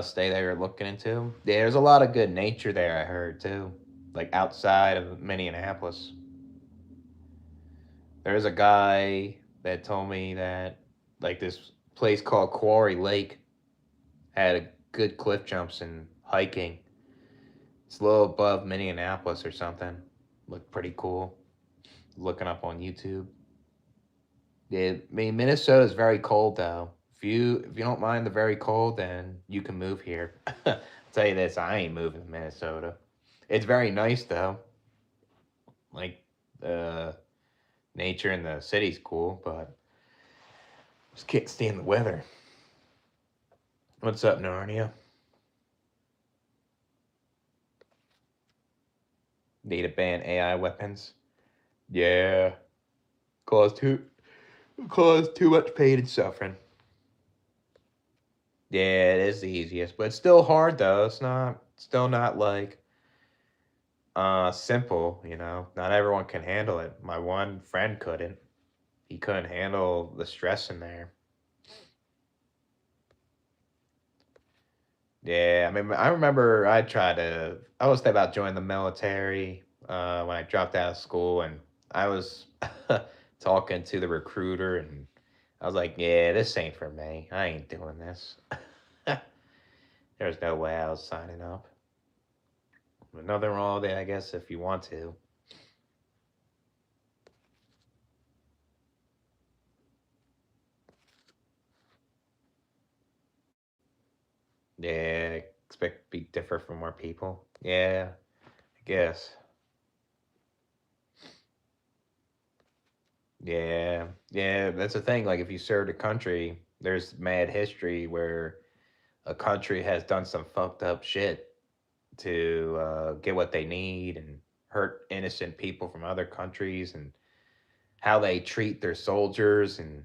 Stay there looking into. Yeah, there's a lot of good nature there, I heard too. Like outside of Minneapolis. There's a guy that told me that like this place called Quarry Lake had a good cliff jumps and hiking. It's a little above Minneapolis or something. Looked pretty cool. Looking up on YouTube. Yeah, I mean Minnesota's very cold though. If you don't mind the very cold, then you can move here. I'll tell you this, I ain't moving to Minnesota. It's very nice though. Like the nature in the city's cool, but just can't stand the weather. What's up, Narnia? Need to ban AI weapons? Yeah. Cause too cause too much pain and suffering. Yeah, it is the easiest, but it's still hard though. It's not still not like simple. Not everyone can handle it. My one friend couldn't. He couldn't handle the stress in there. Yeah, I mean, I remember I was thinking about joining the military when I dropped out of school, and I was talking to the recruiter, and I was like, yeah, this ain't for me. I ain't doing this. There's no way I was signing up. But nothing wrong with it, I guess, if you want to. Yeah, expect to be different from more people. Yeah, I guess. Yeah, yeah, that's the thing. Like, if you served a country, there's mad history where a country has done some fucked up shit to get what they need and hurt innocent people from other countries and how they treat their soldiers and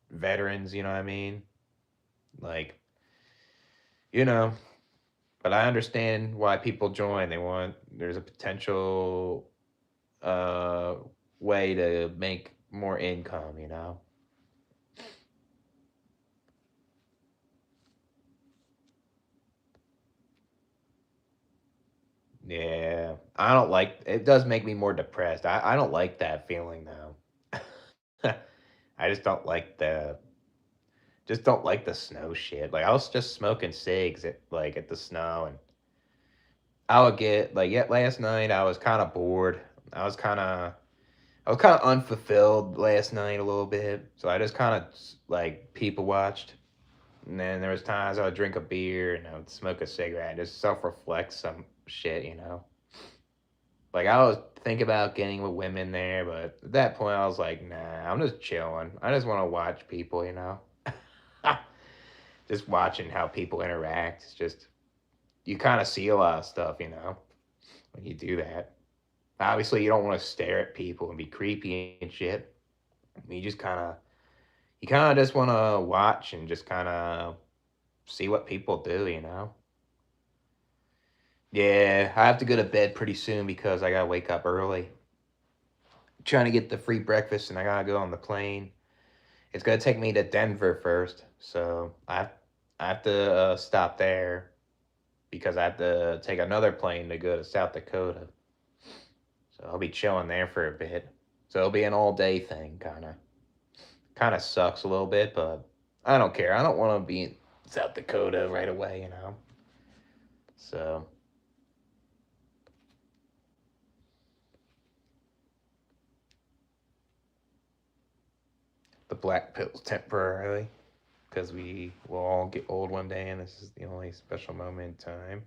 veterans. You know what I mean? Like, you know, but I understand why people join. They want there's a potential uh, way to make more income. You know? Yeah, I don't like. It does make me more depressed. I don't like that feeling though. I just don't like the snow shit. Like I was just smoking cigs at the snow, and I would get like yet last night I was kind of bored. I was kind of I was kind of unfulfilled last night a little bit, so I just kind of like people watched. And then there was times I would drink a beer and I would smoke a cigarette and just self reflect some shit, you know. Like I was thinking about getting with women there, but at that point I was like, nah, I'm just chilling. I just want to watch people, you know. Just watching how people interact. It's just you kind of see a lot of stuff, you know, when you do that. Obviously, you don't want to stare at people and be creepy and shit. You just kind of just want to watch and just kind of see what people do, you know. Yeah, I have to go to bed pretty soon because I gotta wake up early. Trying to get the free breakfast and I gotta go on the plane. It's gonna take me to Denver first, so I have to stop there because I have to take another plane to go to South Dakota. So I'll be chilling there for a bit. So it'll be an all day thing, kind of sucks a little bit, but I don't care. I don't want to be in South Dakota right away, you know. So the black pills temporarily because we will all get old one day, and this is the only special moment in time.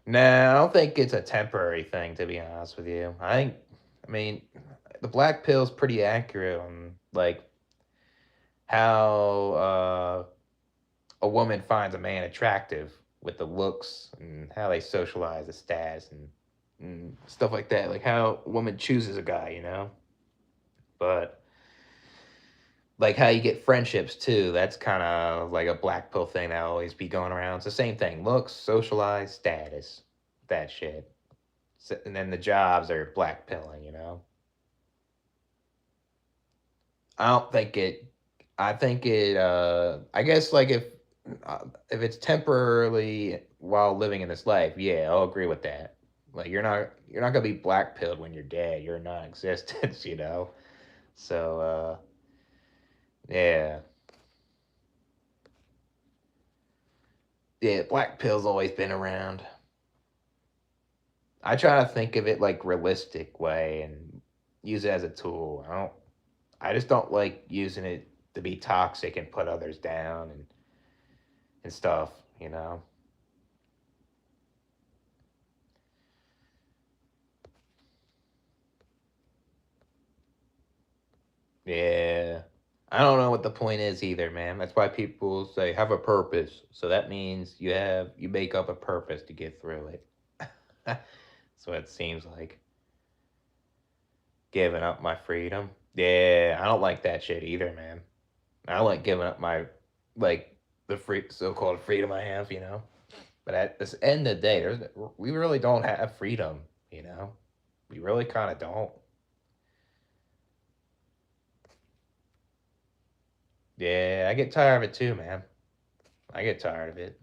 Nah, I don't think it's a temporary thing, to be honest with you. I mean, the black pill's pretty accurate on like how a woman finds a man attractive with the looks and how they socialize the status and stuff like that. Like how a woman chooses a guy, you know. But like how you get friendships too. That's kind of like a black pill thing that always be going around. It's the same thing: looks, socialize, status, that shit. So, and then the jobs are black pilling, you know. I don't think it. I think it. I guess like if it's temporarily while living in this life, yeah, I'll agree with that. Like you're not gonna be black pilled when you're dead. You're non-existence, you know. So yeah, yeah, black pill's always been around. I try to think of it like realistic way and use it as a tool. I just don't like using it to be toxic and put others down and stuff, you know. Yeah. I don't know what the point is either, man. That's why people say have a purpose. So that means you make up a purpose to get through it. That's what it seems like. Giving up my freedom. Yeah, I don't like that shit either, man. I don't like giving up my like the free so-called freedom I have, you know. But at the end of the day, we really don't have freedom, you know. We really kind of don't. Yeah, I get tired of it too, man. I get tired of it.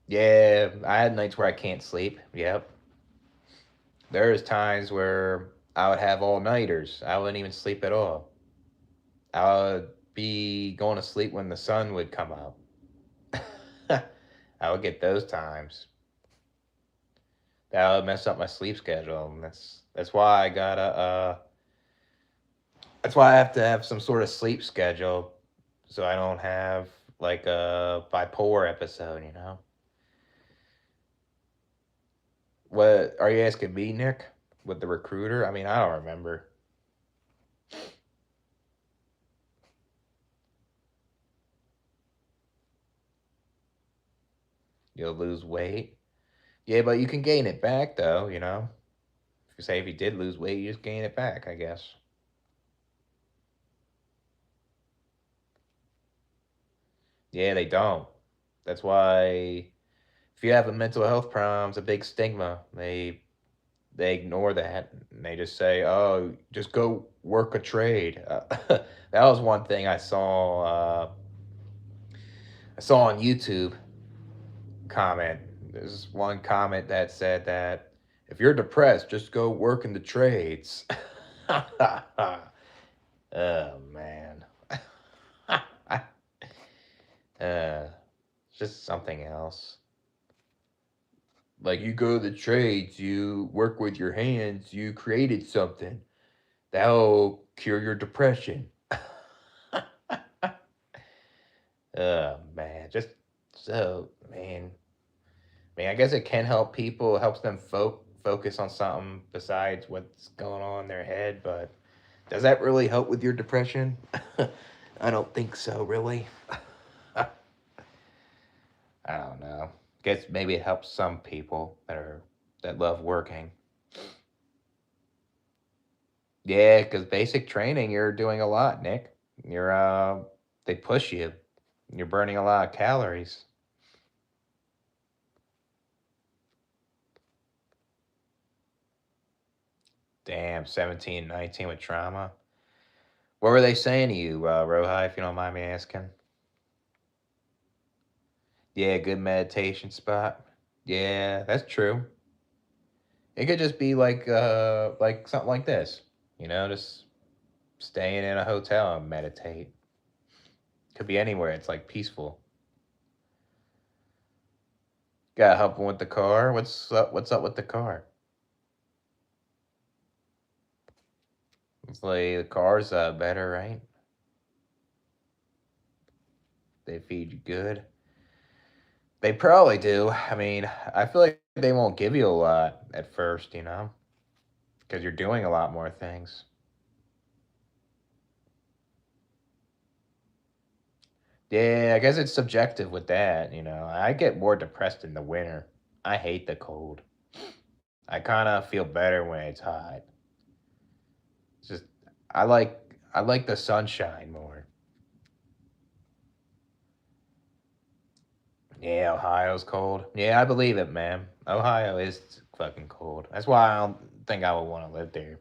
Yeah, I had nights where I can't sleep. Yep. There's times where I would have all nighters. I wouldn't even sleep at all. I would be going to sleep when the sun would come up. I would get those times. That would mess up my sleep schedule, and that's why I gotta. That's why I have to have some sort of sleep schedule, so I don't have like a bipolar episode. You know. What are you asking me, Nick? With the recruiter? I mean, I don't remember. You'll lose weight. Yeah, but you can gain it back though. You know. If you say if you did lose weight, you just gain it back. I guess. Yeah, they don't. That's why if you have a mental health problem, it's a big stigma. They ignore that. And they just say, "Oh, just go work a trade." That was one thing I saw. I saw on YouTube comment. There's one comment that said that if you're depressed, just go work in the trades. Oh man, uh, just something else. Like you go to the trades, you work with your hands, you created something that'll cure your depression. Oh man, just so man. I guess it can help people. It helps them focus on something besides what's going on in their head. But does that really help with your depression? I don't think so, really. I don't know. Guess maybe it helps some people that love working. Yeah, because basic training, you're doing a lot, Nick. They push you. You're burning a lot of calories. Damn, 17, 19 with trauma. What were they saying to you, Rohi, if you don't mind me asking? Yeah, good meditation spot. Yeah, that's true. It could just be like something like this. Just staying in a hotel and meditate. Could be anywhere. It's like peaceful. Got helping with the car. What's up with the car? It's like the car's better, right? They feed you good. They probably do. I mean, I feel like they won't give you a lot at first, because you're doing a lot more things. Yeah, I guess it's subjective with that. I get more depressed in the winter. I hate the cold. I kind of feel better when it's hot. It's just I like I like the sunshine more. Yeah, Ohio's cold. Yeah, I believe it, man. Ohio is fucking cold. That's why I don't think I would want to live there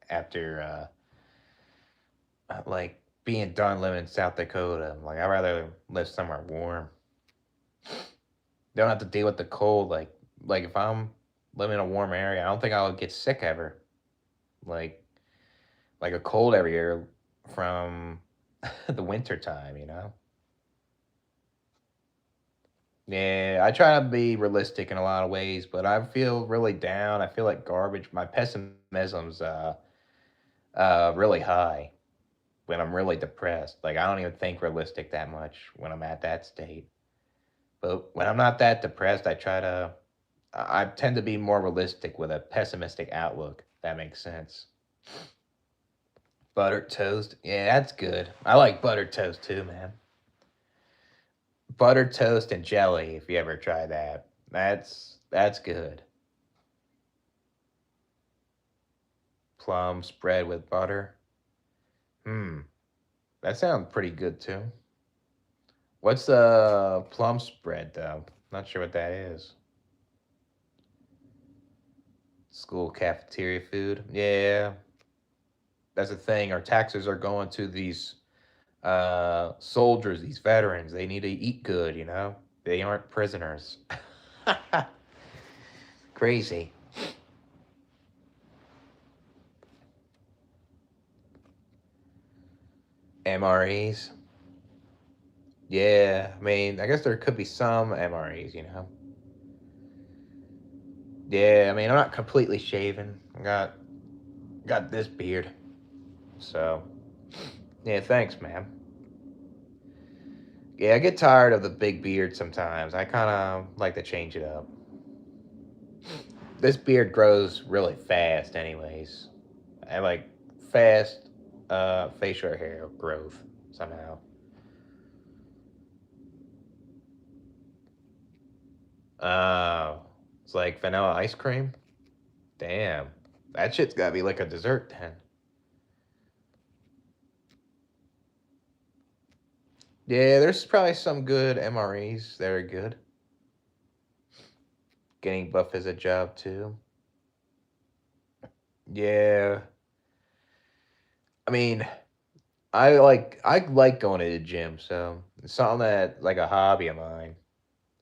after like being done living in South Dakota. Like I'd rather live somewhere warm. Don't have to deal with the cold. Like if I'm living in a warm area, I don't think I would get sick ever. Like like a cold every year from the winter time. Yeah, I try to be realistic in a lot of ways, but I feel really down. I feel like garbage. My pessimism's really high when I'm really depressed. Like I don't even think realistic that much when I'm at that state. But when I'm not that depressed, I tend to be more realistic with a pessimistic outlook. If that makes sense. Buttered toast. Yeah, that's good. I like buttered toast too, man. Buttered toast and jelly, if you ever try that. That's good. Plum spread with butter. Hmm. That sounds pretty good too. What's the plum spread though? Not sure what that is. School cafeteria food. Yeah, that's the thing. Our taxes are going to these soldiers, these veterans. They need to eat good. They aren't prisoners. Crazy. MREs. Yeah, I mean, I guess there could be some MREs, you know. Yeah, I mean, I'm not completely shaven. I got this beard, so yeah. Thanks, man. Yeah, I get tired of the big beard sometimes. I kind of like to change it up. This beard grows really fast, anyways. I like fast facial hair growth somehow. Oh, it's like vanilla ice cream. Damn, that shit's gotta be like a dessert then. Yeah, there's probably some good MREs that are good. Getting buff is a job too. Yeah, I mean, I like going to the gym, so it's something that like a hobby of mine.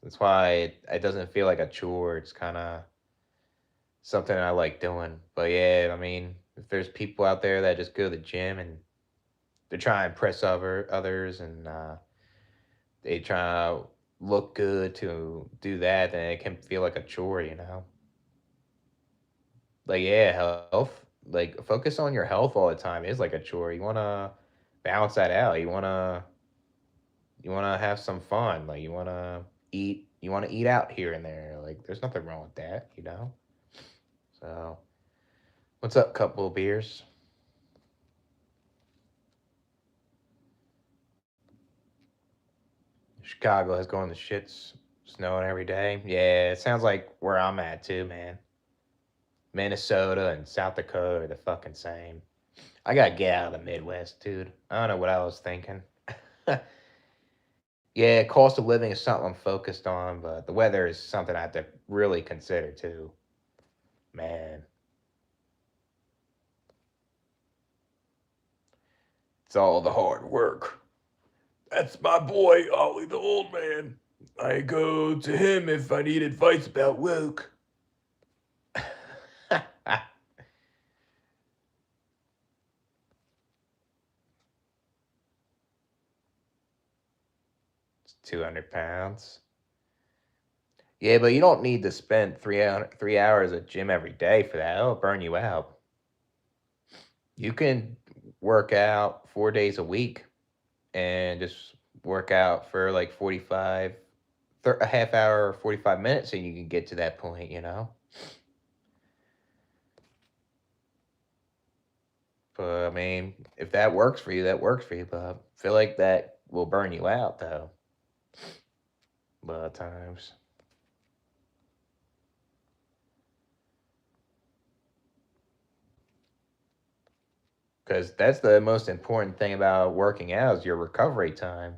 That's why it doesn't feel like a chore. It's kind of something I like doing. But yeah, I mean, if there's people out there that just go to the gym and they try and impress others and they try to look good to do that, then it can feel like a chore, you know? Like, yeah, health, like, focus on your health all the time is like a chore. You want to balance that out. You want to have some fun. Like, you want to eat out here and there. Like, there's nothing wrong with that, you know? So, what's up, couple of beers? Chicago is going to shits, snowing every day. Yeah, it sounds like where I'm at too, man. Minnesota and South Dakota are the fucking same. I gotta get out of the Midwest, dude. I don't know what I was thinking. Yeah, cost of living is something I'm focused on, but the weather is something I have to really consider too. Man, it's all the hard work. That's my boy, Ollie the old man. I go to him if I need advice about woke. It's 200 pounds. Yeah, but you don't need to spend 3 hours at gym every day for that. It'll burn you out. You can work out 4 days a week and just work out for like a half hour or 45 minutes, and you can get to that point, you know? But I mean, if that works for you, that works for you. But I feel like that will burn you out, though, a lot of times. Because that's the most important thing about working out is your recovery time.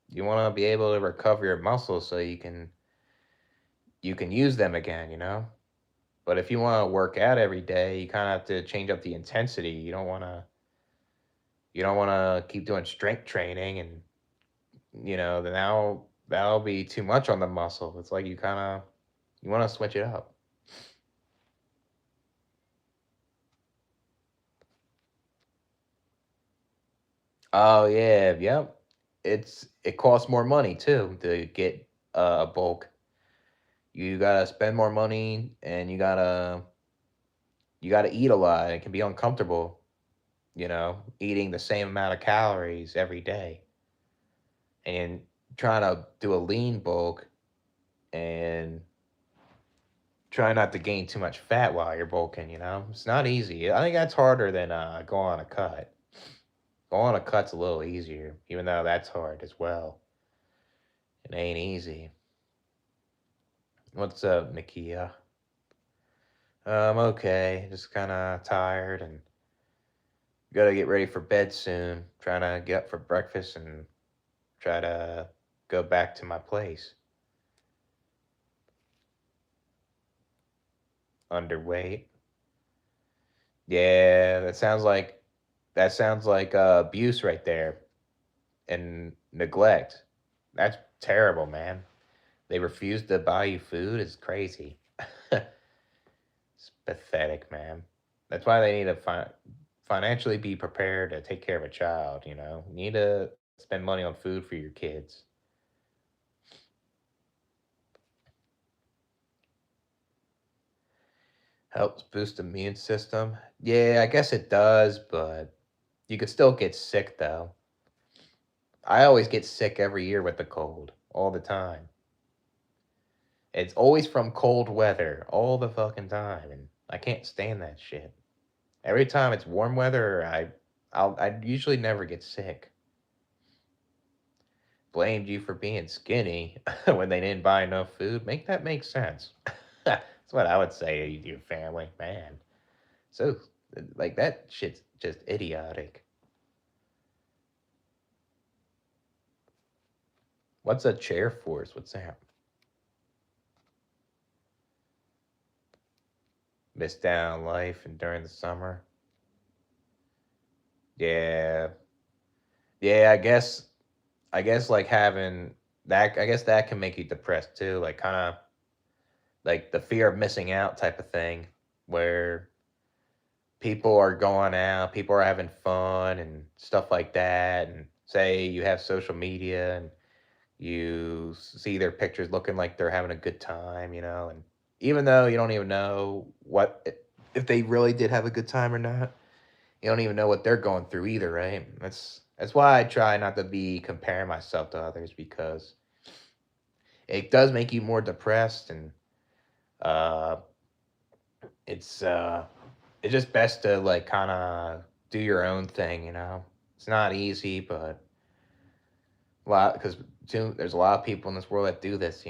You want to be able to recover your muscles so you can use them again, you know? But if you want to work out every day, you kind of have to change up the intensity. You don't want to keep doing strength training and then that'll be too much on the muscle. It's like you want to switch it up. Oh yeah, yep. It costs more money too to get a bulk. You gotta spend more money and you gotta eat a lot. It can be uncomfortable, eating the same amount of calories every day and trying to do a lean bulk and try not to gain too much fat while you're bulking, It's not easy. I think that's harder than going on a cut. Going on a cut's a little easier, even though that's hard as well. It ain't easy. What's up, Nakia? I'm okay. Just kind of tired and gotta get ready for bed soon. Trying to get up for breakfast and try to go back to my place. Underweight. Yeah, that sounds like abuse right there and neglect. That's terrible, man. They refuse to buy you food. It's crazy. It's pathetic, man. That's why they need to financially be prepared to take care of a child. You need to spend money on food for your kids. Helps boost the immune system. Yeah, I guess it does, but you could still get sick though. I always get sick every year with the cold, all the time. It's always from cold weather, all the fucking time, and I can't stand that shit. Every time it's warm weather, I usually never get sick. Blamed you for being skinny when they didn't buy enough food. Make that make sense. That's what I would say to your family, man. So, like that shit's just idiotic. What's a chair force? What's that? Missed out on life and during the summer. Yeah, yeah. I guess like having that. I guess that can make you depressed too. Like kind of like the fear of missing out type of thing, where people are going out, people are having fun and stuff like that. And say you have social media and you see their pictures looking like they're having a good time, and even though you don't even know what if they really did have a good time or not, you don't even know what they're going through either, right? That's why I try not to be comparing myself to others because it does make you more depressed and uh it's it's just best to like kind of do your own thing. It's not easy, but a lot because there's a lot of people in this world that do this.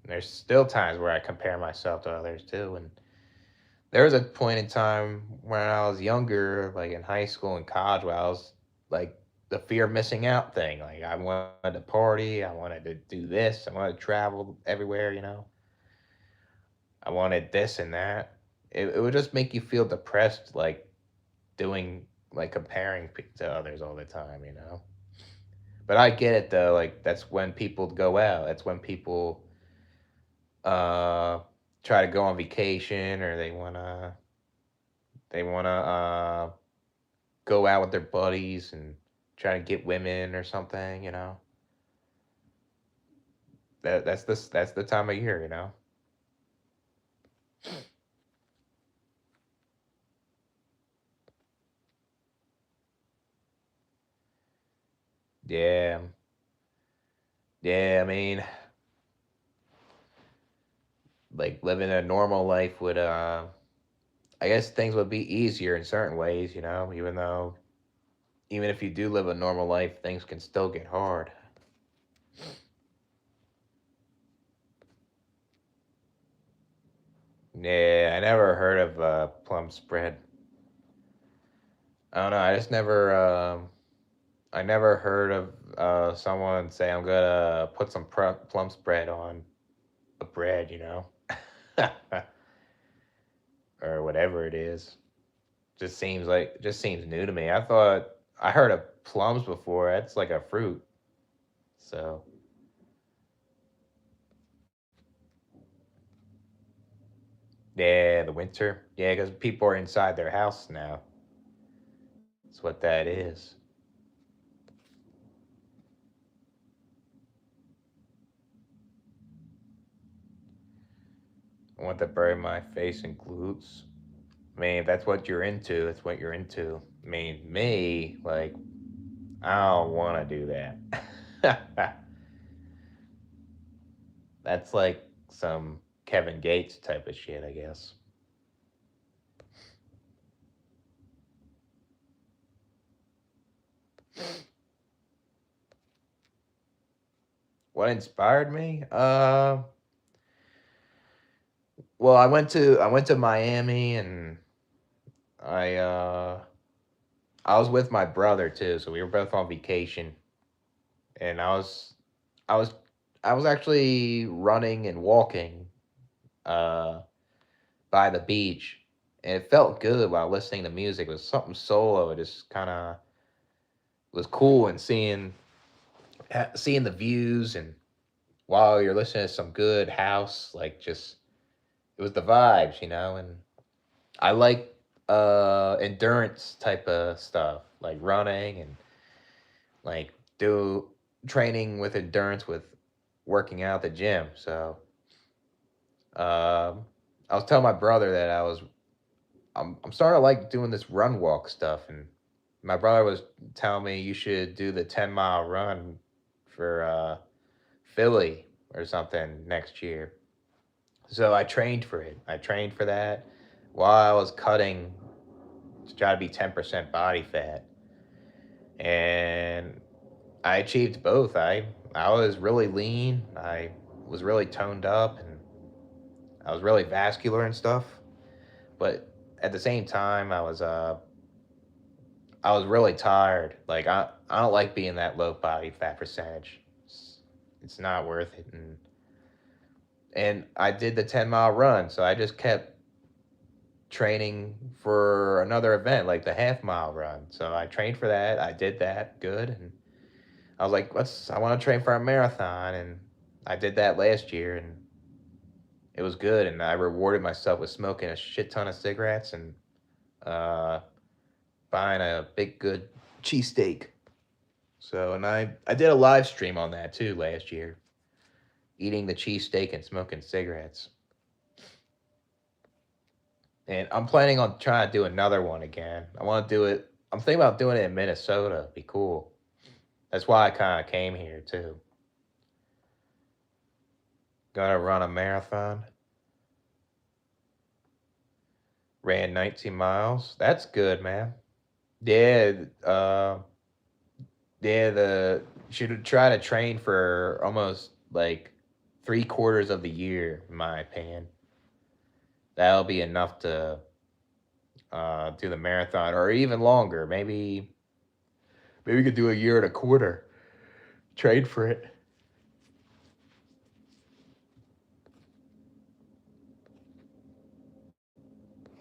There's still times where I compare myself to others too, and there was a point in time when I was younger, like in high school and college, where I was like the fear of missing out thing. Like I wanted to party, I wanted to do this, I wanted to travel everywhere. I wanted this and that. It would just make you feel depressed, like doing like comparing to others all the time. But I get it though. Like that's when people go out. That's when people uh try to go on vacation or they wanna go out with their buddies and try to get women or something. That's the time of year. Yeah. Yeah, I mean, like living a normal life would I guess things would be easier in certain ways, even if you do live a normal life, things can still get hard. Yeah, I never heard of plum spread. I don't know. I never heard of someone say I'm gonna put some plum spread on a bread, or whatever it is. Just seems new to me. I thought I heard of plums before. That's like a fruit. So yeah, the winter. Yeah, because people are inside their house now. That's what that is. I want to bury my face in glutes. I mean, if that's what you're into, that's what you're into. I mean, me, like, I don't want to do that. That's like some Kevin Gates type of shit, I guess. What inspired me? Well, I went to Miami and I uh I was with my brother too, so we were both on vacation and I was I was actually running and walking uh by the beach and it felt good while listening to music. It was something solo. It just kind of was cool and seeing the views and while you're listening to some good house, like just it was the vibes, and I like endurance type of stuff, like running and like do training with endurance with working out at the gym. So I was telling my brother that I'm starting to like doing this run walk stuff, and my brother was telling me you should do the 10-mile run for Philly or something next year. So I trained for it. I trained for that while I was cutting to try to be 10% body fat, and I achieved both. I was really lean. I was really toned up, and I was really vascular and stuff. But at the same time, I was really tired. Like I don't like being that low body fat percentage. It's not worth it. And I did the 10-mile run, so I just kept training for another event like the half-mile run. So I trained for that. I did that good, and I was like, let's. I want to train for a marathon, and I did that last year, and it was good. And I rewarded myself with smoking a shit ton of cigarettes and uh, buying a big good cheesesteak. So, and I did a live stream on that too last year, eating the cheesesteak and smoking cigarettes. And I'm planning on trying to do another one again. I want to do it. I'm thinking about doing it in Minnesota. It'd be cool. That's why I kind of came here too. Gonna run a marathon. Ran 19 miles. That's good, man. Yeah, yeah. The should try to train for almost like 3/4 of the year, in my opinion. That'll be enough to do the marathon, or even longer. Maybe we could do a year and a quarter. Trade for it.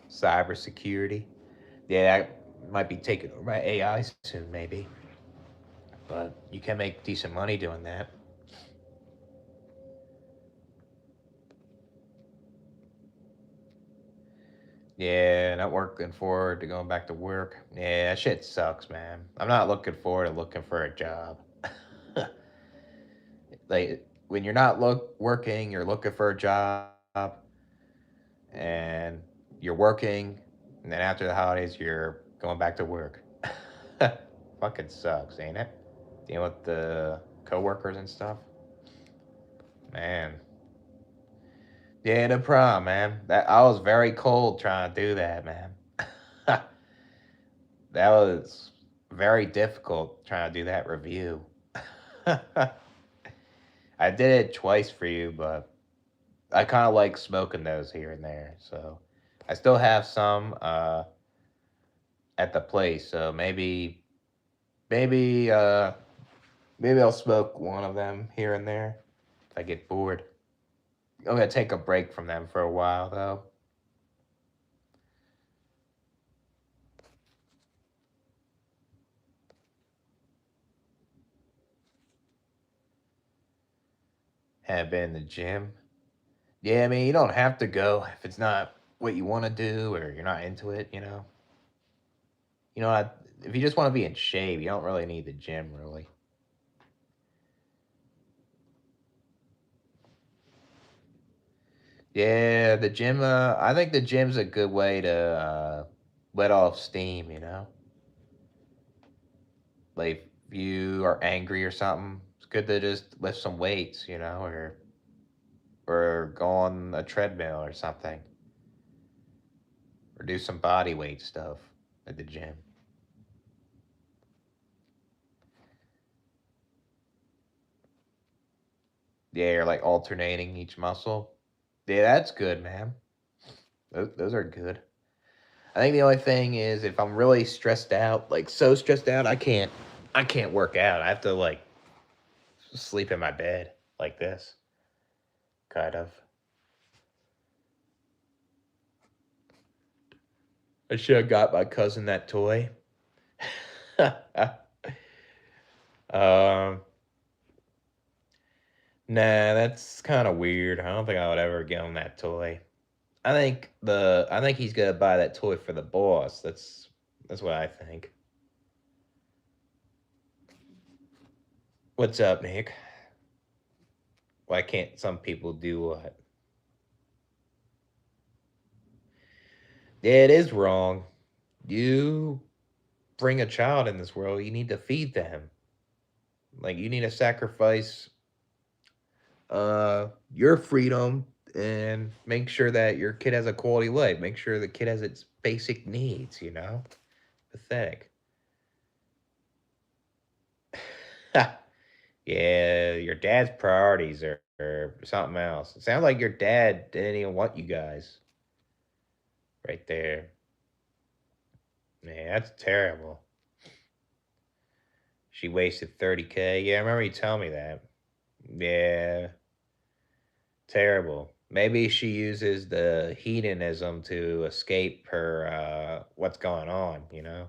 Cybersecurity. Yeah, that might be taken over by AI soon, maybe. But you can make decent money doing that. Yeah, not looking forward to going back to work. Yeah, that shit sucks, man. I'm not looking forward to looking for a job. Like when you're not working, you're looking for a job, and you're working, and then after the holidays, you're going back to work. Fucking sucks, ain't it? Dealing with the coworkers and stuff. Man, yeah, no problem, man. That I was very cold trying to do that, man. That was very difficult trying to do that review. I did it twice for you, but I kind of like smoking those here and there. So I still have some at the place. So maybe, maybe I'll smoke one of them here and there if I get bored. I'm gonna take a break from them for a while though. Have been in the gym. Yeah, I mean you don't have to go if it's not what you want to do or you're not into it. You know, if you just want to be in shape, you don't really need the gym, really. Yeah, the gym. I think the gym's a good way to let off steam. Like if you are angry or something, it's good to just lift some weights. Or go on a treadmill or something, or do some body weight stuff at the gym. Yeah, you're like alternating each muscle. Yeah, that's good, man. Those are good. I think the only thing is if I'm really stressed out, like so stressed out, I can't work out. I have to like sleep in my bed like this, kind of. I should have got my cousin that toy. um, nah, that's kind of weird. I don't think I would ever give him that toy. I think he's gonna buy that toy for the boss. That's what I think. What's up, Nick? Why can't some people do what? Yeah, it is wrong. You bring a child in this world, you need to feed them. Like you need to sacrifice your freedom and make sure that your kid has a quality life. Make sure the kid has its basic needs, you know? Pathetic. Yeah, your dad's priorities are something else. It sounds like your dad didn't even want you guys right there. Man, that's terrible. She wasted 30K. Yeah, I remember you telling me that. Yeah, terrible. Maybe she uses the hedonism to escape her what's going on, you know?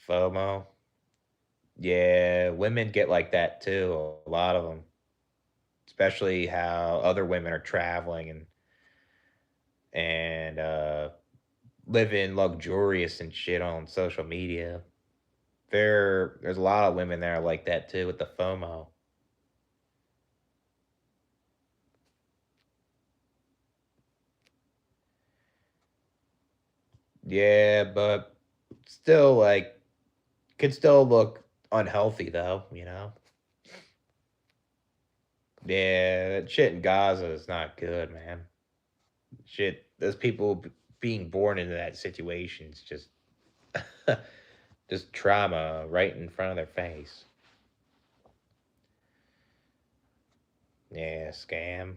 FOMO. Yeah, women get like that too, a lot of them. Especially how other women are traveling and living luxurious and shit on social media. There's a lot of women that are like that too with the FOMO. Yeah, but still like could still look unhealthy though, you know? Yeah, that shit in Gaza is not good, man. Shit, those people being born into that situation is just just trauma right in front of their face. Yeah, scam.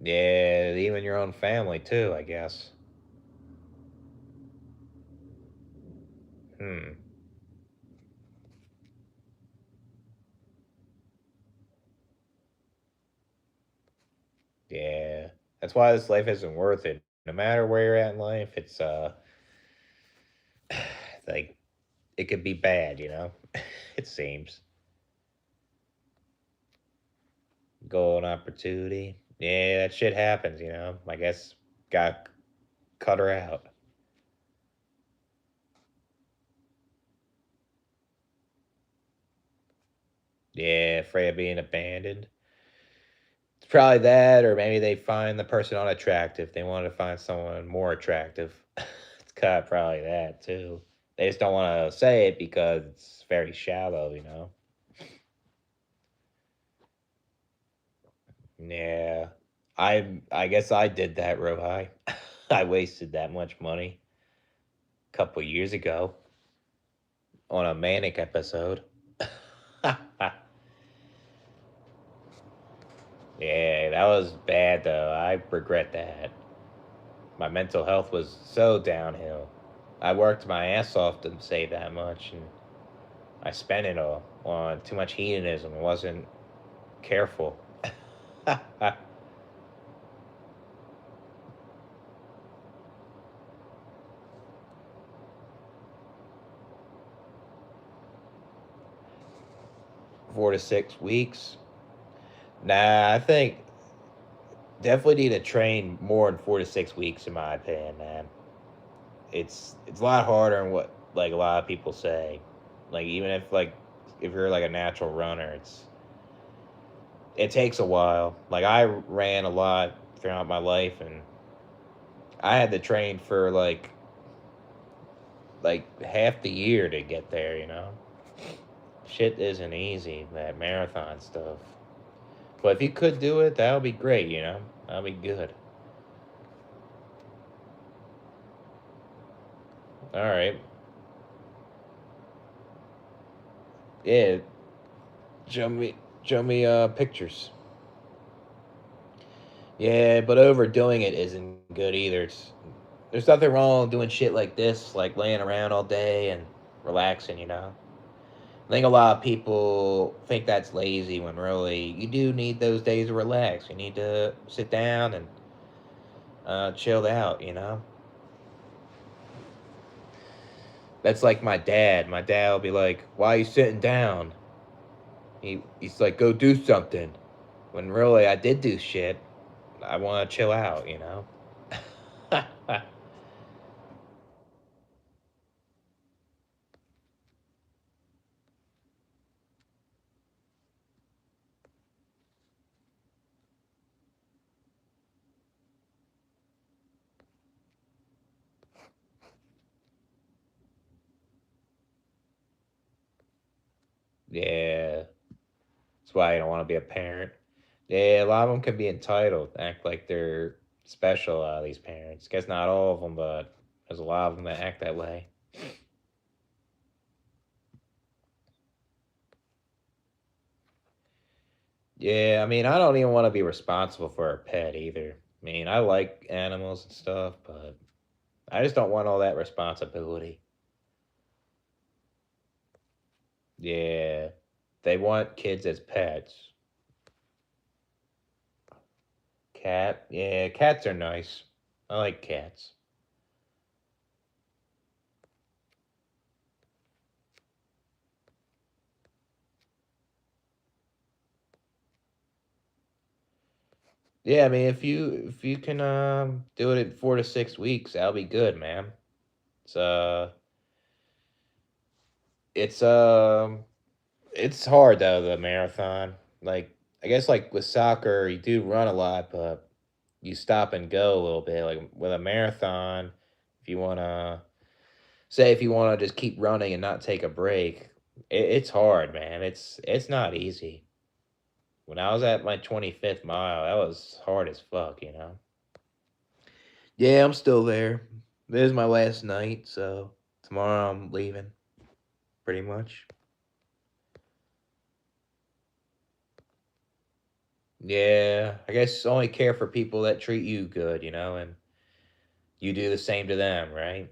Yeah, even your own family too, I guess. Hmm. Yeah. That's why this life isn't worth it. No matter where you're at in life, it's like it could be bad, you know? It seems. Golden opportunity. Yeah, that shit happens, you know. I guess got cut her out. Yeah, afraid of being abandoned. It's probably that, or maybe they find the person unattractive. They want to find someone more attractive. It's kind of probably that too. They just don't want to say it because it's very shallow, you know. Yeah, I guess I did that, Rohi. I wasted that much money a couple years ago on a manic episode. Yeah, that was bad though. I regret that. My mental health was so downhill. I worked my ass off to save that much, and I spent it all on too much hedonism. I wasn't careful. 4 to 6 weeks. Nah, I think definitely need to train more than 4 to 6 weeks, in my opinion, man. It's a lot harder than what like a lot of people say. Like even if you're like a natural runner, it takes a while. Like I ran a lot throughout my life, and I had to train for like half the year to get there. You know, shit isn't easy. That marathon stuff. But if you could do it, that would be great. You know, that would be good. All right. Yeah. Show me pictures. Yeah, but overdoing it isn't good either. There's nothing wrong with doing shit like this, like laying around all day and relaxing, you know? I think a lot of people think that's lazy when really you do need those days to relax. You need to sit down and chill out, you know? That's like my dad. My dad will be like, "Why are you sitting down?" He's like, "Go do something." When really I did do shit. I want to chill out, you know? Yeah, that's why I don't want to be a parent. Yeah, a lot of them can be entitled, act like they're special. These parents, guess not all of them, but there's a lot of them that act that way. Yeah, I mean, I don't even want to be responsible for a pet either. I mean, I like animals and stuff, but I just don't want all that responsibility. Yeah, they want kids as pets. Cat, yeah, cats are nice. I like cats. Yeah, I mean, if you can do it in 4 to 6 weeks, that'll be good, man. It's it's it's hard though, the marathon. Like I guess like with soccer, you do run a lot, but you stop and go a little bit. Like with a marathon, if you wanna say if you wanna just keep running and not take a break, it's hard, man. It's not easy. When I was at my 25th mile, that was hard as fuck, you know. Yeah, I'm still there. This is my last night, so tomorrow I'm leaving, pretty much. Yeah, I guess only care for people that treat you good, and you do the same to them, right?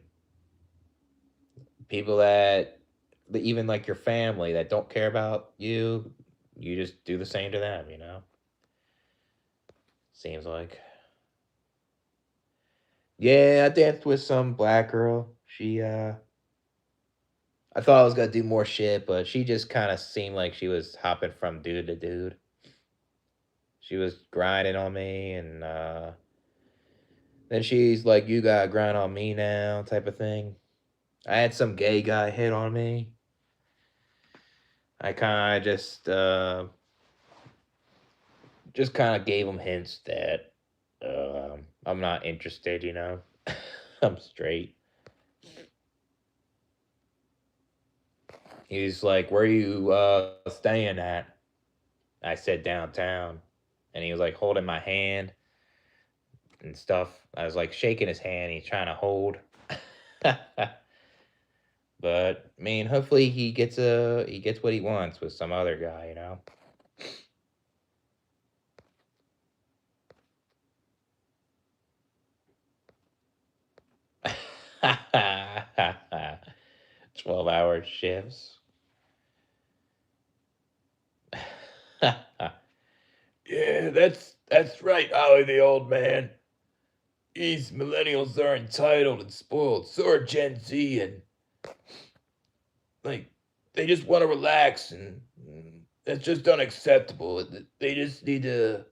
People that even like your family that don't care about you, you just do the same to them. Seems like. Yeah, I danced with some black girl. I thought I was gonna do more shit, but she just kind of seemed like she was hopping from dude to dude. She was grinding on me, and then she's like, "You gotta grind on me now," type of thing. I had some gay guy hit on me. I kind of just kind of gave him hints that I'm not interested. I'm straight. He's like, "Where you staying at?" I said downtown, and he was like holding my hand and stuff. I was like shaking his hand. He's trying to hold. But I mean, hopefully he gets what he wants with some other guy. You know. 12-hour shifts. Yeah, that's right, Ollie the old man. These millennials are entitled and spoiled. So are Gen Z, and like they just want to relax, and that's just unacceptable. They just need to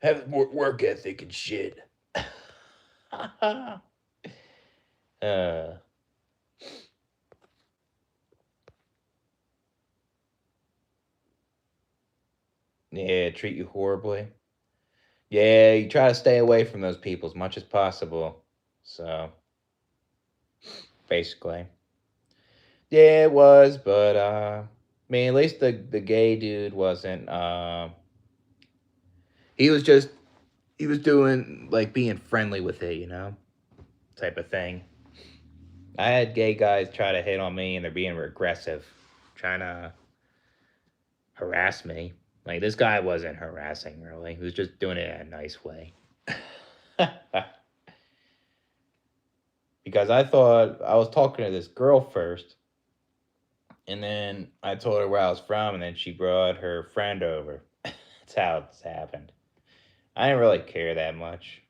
have more work ethic and shit. uh, yeah, treat you horribly. Yeah, you try to stay away from those people as much as possible. So basically, yeah, it was, but I mean, at least the gay dude wasn't. He was just he was doing like being friendly with it, type of thing. I had gay guys try to hit on me, and they're being aggressive, trying to harass me. Like this guy wasn't harassing really; he was just doing it in a nice way. Because I thought I was talking to this girl first, and then I told her where I was from, and then she brought her friend over. That's how it's happened. I didn't really care that much.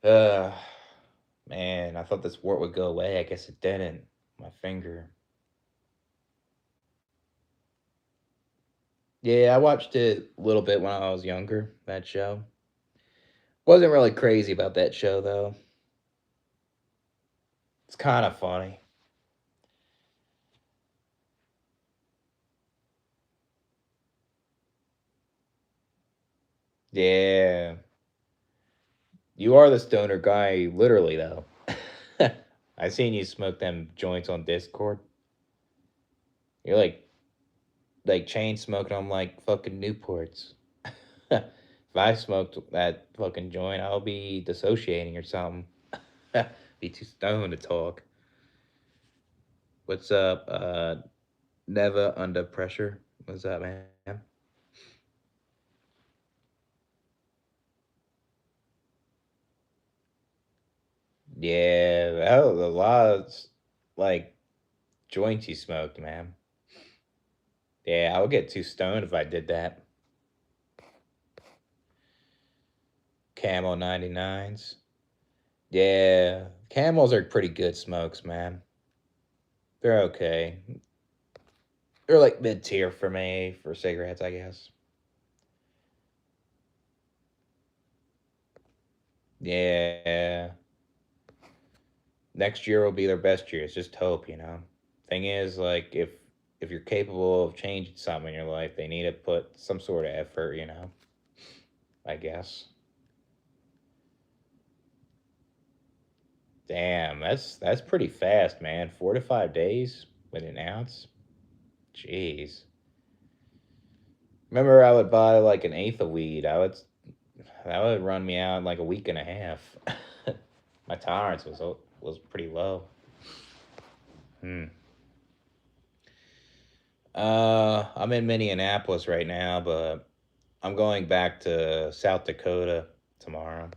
Uh, man, I thought this wart would go away. I guess it didn't. My finger. Yeah, I watched it a little bit when I was younger. That show wasn't really crazy about that show though. It's kind of funny. Yeah. You are the stoner guy, literally, though. I seen you smoke them joints on Discord. You're like chain smoking them like fucking Newports. If I smoked that fucking joint, I'll be dissociating or something. Be too stoned to talk. What's up? Never under pressure. What's up, man? Yeah, that was a lot of like joints you smoked, man. Yeah, I would get too stoned if I did that. Camel 99s. Yeah, camels are pretty good smokes, man. They're okay. They're like mid tier for me for cigarettes, I guess. Yeah. Next year will be their best year. It's just hope, you know. Thing is, like, if you're capable of changing something in your life, they need to put some sort of effort, you know. I guess. Damn, that's pretty fast, man. 4 to 5 days with an ounce. Jeez. Remember, I would buy like an eighth of weed. That would run me out in like a week and a half. My tolerance was pretty low. Hmm. I'm in Minneapolis right now, but I'm going back to South Dakota tomorrow.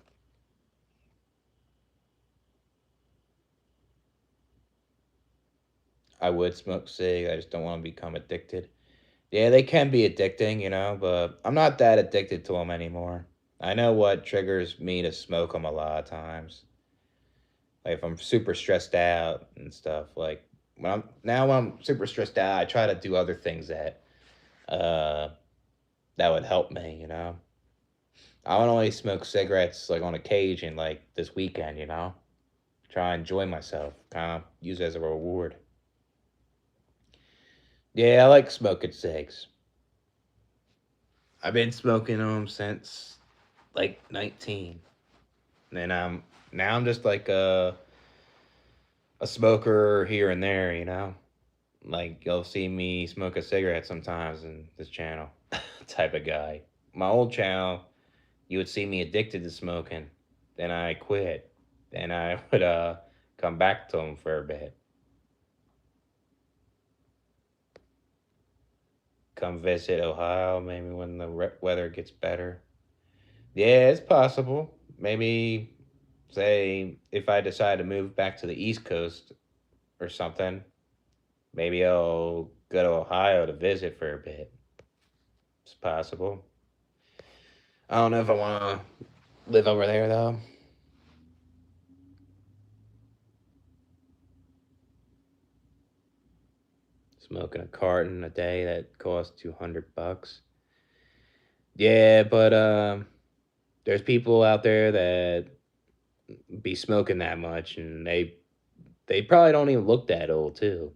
I would smoke cig. I just don't want to become addicted. Yeah, they can be addicting, you know, but I'm not that addicted to them anymore. I know what triggers me to smoke them a lot of times. Like if I'm super stressed out and stuff. Like when I'm super stressed out, I try to do other things uh that would help me, you know. I would only smoke cigarettes like on occasion, like this weekend, you know. Try and enjoy myself, kind of use it as a reward. Yeah, I like smoking cigs. I've been smoking them since like 19. And now I'm just like a smoker here and there, you know. Like you'll see me smoke a cigarette sometimes in this channel, type of guy. My old channel, you would see me addicted to smoking. Then I quit. Then I would come back to them for a bit. Come visit Ohio, maybe when the weather gets better. Yeah, it's possible. Maybe say if I decide to move back to the East Coast or something, maybe I'll go to Ohio to visit for a bit. It's possible. I don't know if I want to live over there though. Smoking a carton a day that costs $200. Yeah, but there's people out there that be smoking that much, and they probably don't even look that old too.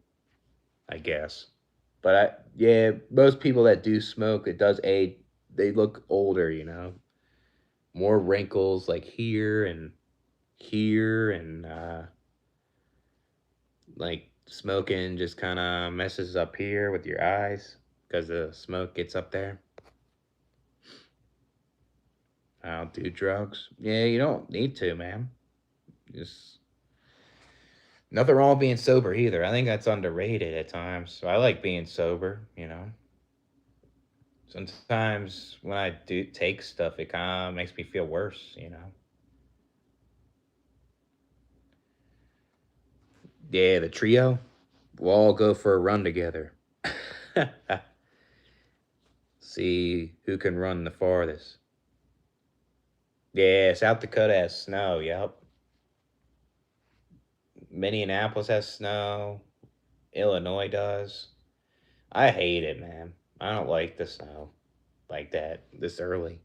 I guess. But yeah, most people that do smoke, it does age. They look older, you know, more wrinkles like here, and like smoking just kind of messes up here with your eyes because the smoke gets up there. I don't do drugs. Yeah, you don't need to, man. Just nothing wrong with being sober either. I think that's underrated at times. So I like being sober, you know. Sometimes when I do take stuff, it kind of makes me feel worse, you know. Yeah, the trio, we'll all go for a run together. See who can run the farthest. Yeah, South Dakota has snow, yep. Minneapolis has snow. Illinois does. I hate it, man. I don't like the snow like that this early.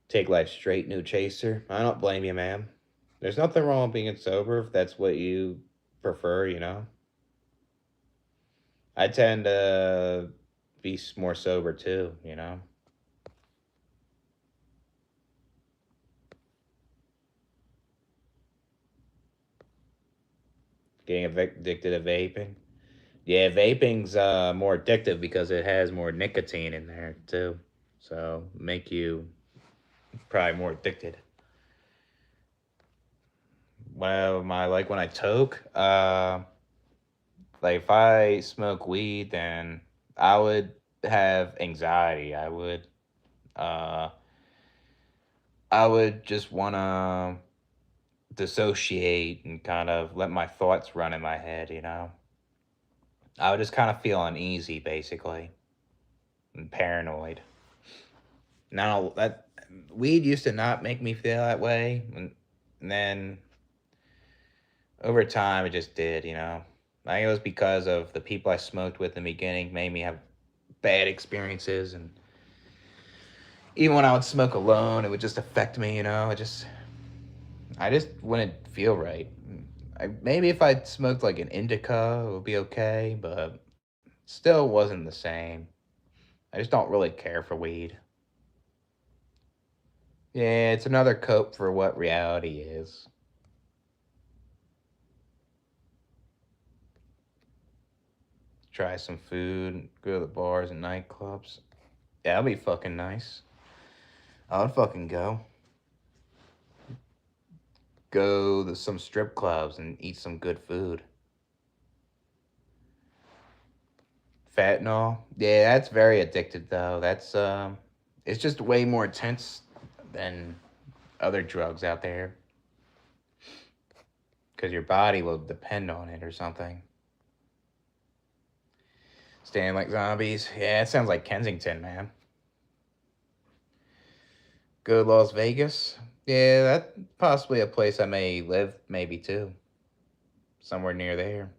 Take life straight, new chaser. I don't blame you, man. There's nothing wrong with being sober if that's what you prefer, you know. I tend to be more sober too. Getting addicted to vaping. Yeah, vaping's more addictive because it has more nicotine in there too. So make you probably more addicted. Well, my like when I toke, like if I smoke weed, then I would have anxiety. Uh, I would just wanna dissociate and kind of let my thoughts run in my head. I would just kind of feel uneasy, basically, and paranoid. Now that weed used to not make me feel that way, and then over time it just did. I think it was because of the people I smoked with in the beginning made me have bad experiences, and even when I would smoke alone, it would just affect me. I just wouldn't feel right. Maybe if I smoked like an indica, it would be okay, but still wasn't the same. I just don't really care for weed. Yeah, it's another cope for what reality is. Try some food, go to the bars and nightclubs. Yeah, that'd be fucking nice. I would fucking go. Go to some strip clubs and eat some good food. Fentanyl. Yeah, that's very addictive though. It's just way more intense than other drugs out there because your body will depend on it or something. Staying like zombies. Yeah, it sounds like Kensington, man. Go to Las Vegas. Yeah, that possibly a place I may live, maybe too. Somewhere near there.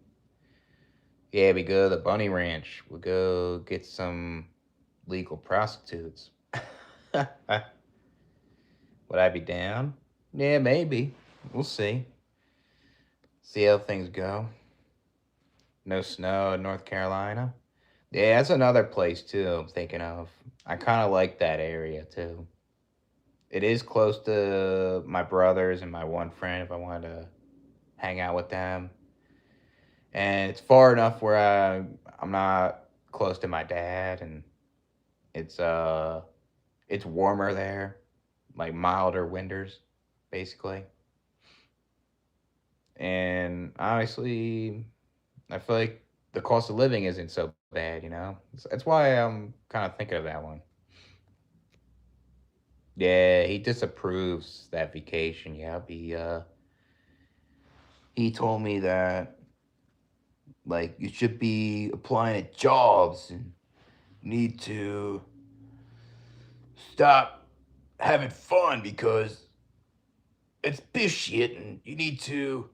Yeah, we go to the Bunny Ranch. We'll go get some legal prostitutes. Would I be down? Yeah, maybe. We'll see. See how things go. No snow in North Carolina. Yeah, that's another place too I'm thinking of. I kind of like that area too. It is close to my brothers and my one friend if I wanted to hang out with them. And it's far enough where I'm not close to my dad, and it's uh it's warmer there, like milder winters, basically. And honestly, I feel like the cost of living isn't so bad. That's why I'm kind of thinking of that one. Yeah, he disapproves that vacation. Yeah, he told me that like you should be applying at jobs and need to stop having fun because it's this shit and you need to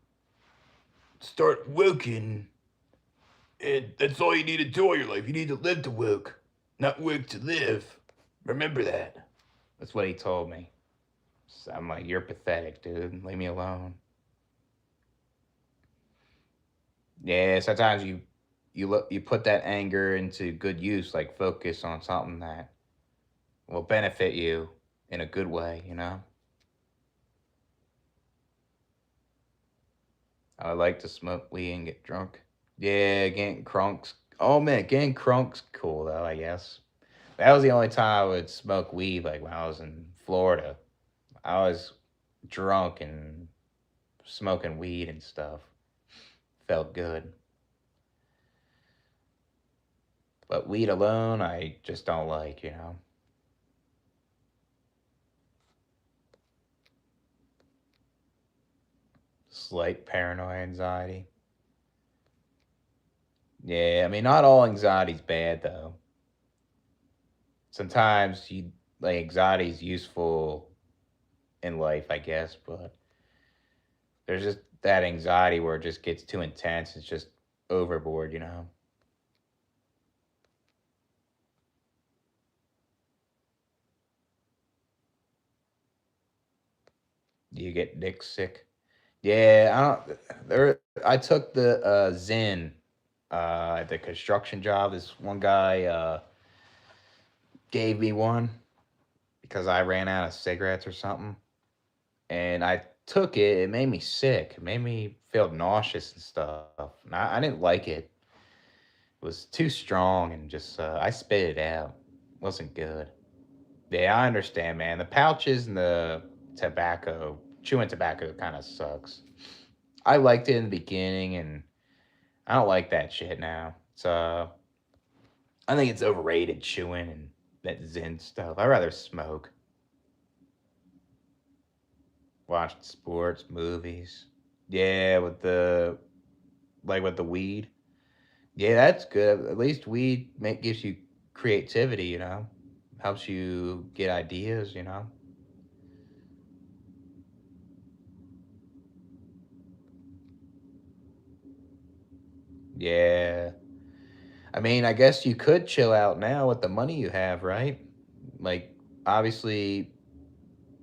start working, and that's all you need to do all your life. You need to live to work, not work to live. Remember that. That's what he told me. So I'm like, you're pathetic, dude. Leave me alone. Yeah, sometimes you put that anger into good use, like focus on something that will benefit you in a good way. I like to smoke weed and get drunk. Yeah, getting crunk's. Oh man, getting crunk's cool though. I guess that was the only time I would smoke weed. Like when I was in Florida, I was drunk and smoking weed and stuff. Felt good, but weed alone, I just don't like. Slight paranoid anxiety. Yeah, I mean, not all anxiety's bad though. Sometimes you like anxiety's useful in life, I guess, but there's just that anxiety where it just gets too intense. It's just overboard. You get dick sick. Yeah, I don't. There, I took the Zen at the construction job. This one guy. gave me one because I ran out of cigarettes or something, and I took it. It made me sick. It made me feel nauseous and stuff. And I didn't like it. It was too strong, and just I spit it out. Wasn't good. Yeah, I understand, man. The pouches and the tobacco, chewing tobacco, kind of sucks. I liked it in the beginning, and I don't like that shit now. I think it's overrated chewing and that Zen stuff. I rather smoke, watch sports, movies. Yeah, with the weed. Yeah, that's good. At least gives you creativity. Helps you get ideas. Yeah. I mean, I guess you could chill out now with the money you have, right? Like, obviously,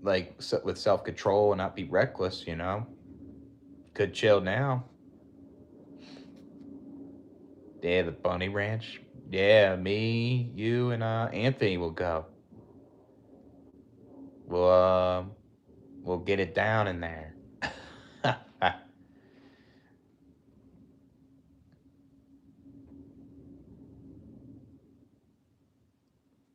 with self control and not be reckless. Could chill now. Yeah, the Bunny Ranch. Yeah, me, you, and Anthony will go. We'll we'll get it down in there.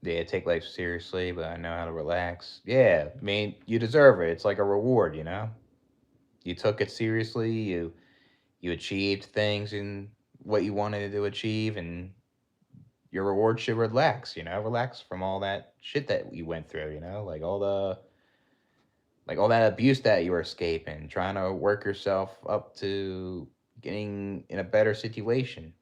Yeah, take life seriously, but I know how to relax. Yeah, I mean, you deserve it. It's like a reward. You took it seriously. You achieved things in what you wanted to achieve, and your reward should relax from all that shit that you went through. Like all that abuse that you were escaping, trying to work yourself up to getting in a better situation.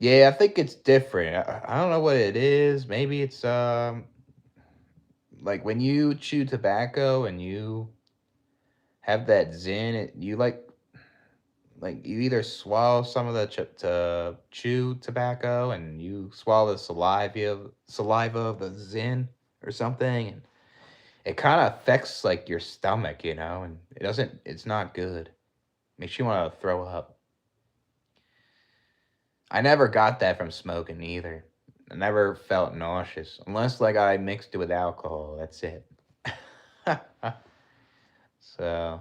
Yeah, I think it's different. I don't know what it is. Maybe it's like when you chew tobacco and you have that zen, you like you either swallow some of the to chew tobacco and you swallow the saliva of the zen or something, and it kind of affects like your stomach, and it's not good. Makes you want to throw up. I never got that from smoking either. I never felt nauseous unless like I mixed it with alcohol. That's it. So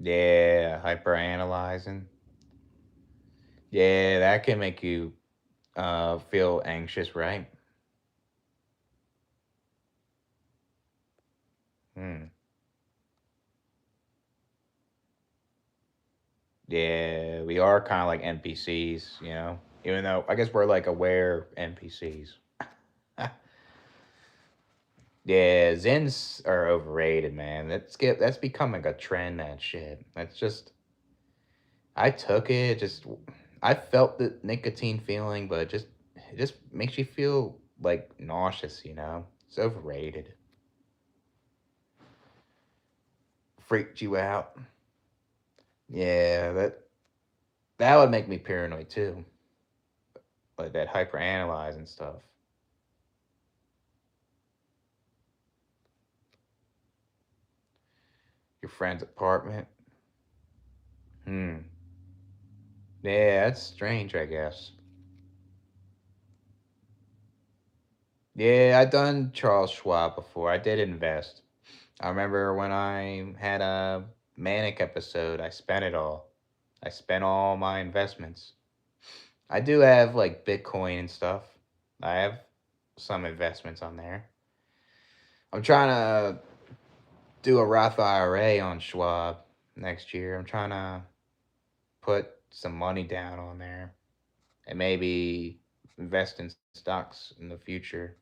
yeah, hyper analyzing. Yeah, that can make you feel anxious, right? Hmm. Yeah, we are kind of like NPCs. Even though I guess we're like aware NPCs. Yeah, Zens are overrated, man. That's becoming a trend. That shit. That's just I took it. Just I felt the nicotine feeling, but it just makes you feel like nauseous. It's overrated. Freaked you out. Yeah, that would make me paranoid too. Like that hyper analyzing stuff. Your friend's apartment. Hmm. Yeah, that's strange, I guess. Yeah, I done Charles Schwab before. I did invest. I remember when I had a manic episode, I spent it all. I spent all my investments. I do have like Bitcoin and stuff. I have some investments on there. I'm trying to do a Roth IRA on Schwab next year. I'm trying to put some money down on there and maybe invest in stocks in the future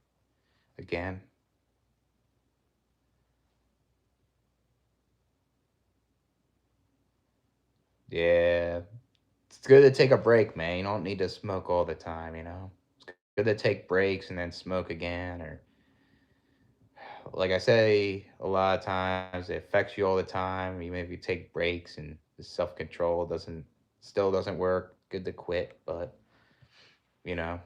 again. Yeah, it's good to take a break, man. You don't need to smoke all the time. It's good to take breaks and then smoke again. Or, like I say, a lot of times it affects you all the time. You maybe take breaks and the self control still doesn't work. good to quit, but you know,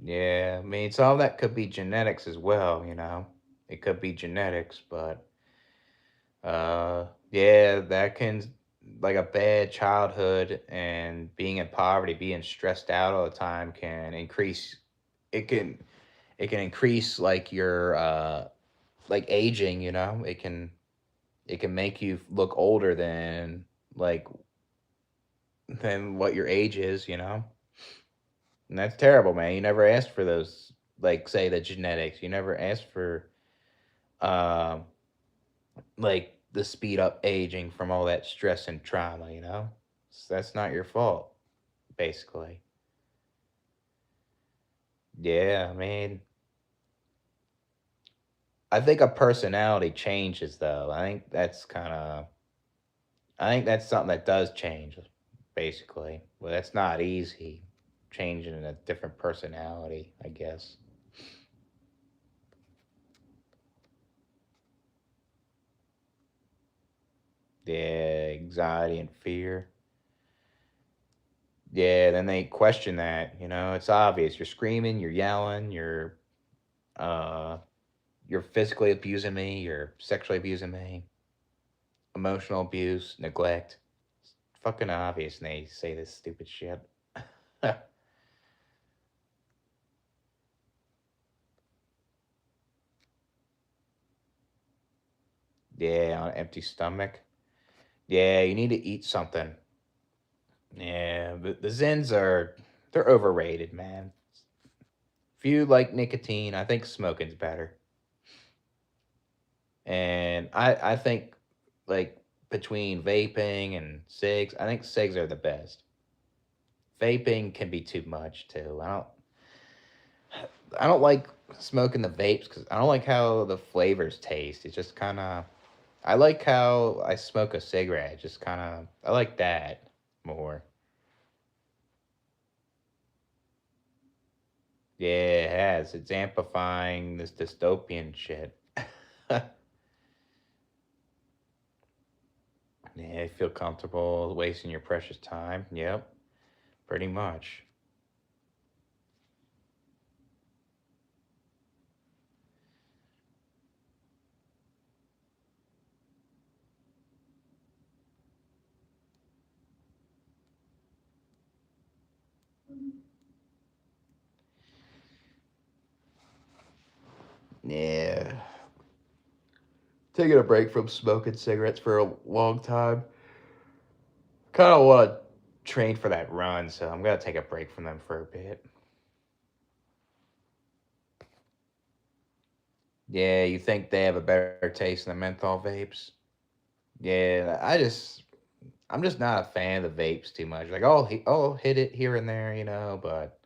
yeah, I mean, some of that could be genetics as well, you know. It could be genetics, but yeah, that can like a bad childhood and being in poverty, being stressed out all the time can increase it can it can increase like your like aging, you know. It can make you look older like than what your age is, you know. And that's terrible, man. You never asked for those, like say the genetics. You never asked for um like the speed up aging from all that stress and trauma, you know? So that's not your fault, basically. Yeah, I mean, I think a personality changes though. I think that's something that does change, basically. But that's not easy, changing a different personality, I guess. Yeah, anxiety and fear. Yeah, then they question that, you know, it's obvious. You're screaming, you're yelling, uh you're physically abusing me, you're sexually abusing me, emotional abuse, neglect. It's fucking obvious and they say this stupid shit. Yeah, on an empty stomach. Yeah, you need to eat something. Yeah, but the Zens they're overrated, man. If you like nicotine, I think smoking's better. And I think like between vaping and cigs, I think cigs are the best. Vaping can be too much too. I don't like smoking the vapes because I don't like how the flavors taste. It's just kind of. I like how I smoke a cigarette. Just kind of. I like that more. Yeah, it has. It's amplifying this dystopian shit. Yeah, I feel comfortable wasting your precious time. Yep, pretty much. Yeah. Taking a break from smoking cigarettes for a long time. Kind of want to train for that run, so I'm gonna take a break from them for a bit. Yeah, you think they have a better taste than the menthol vapes? Yeah, I'm just not a fan of the vapes too much. Like I'll hit it here and there, you know, but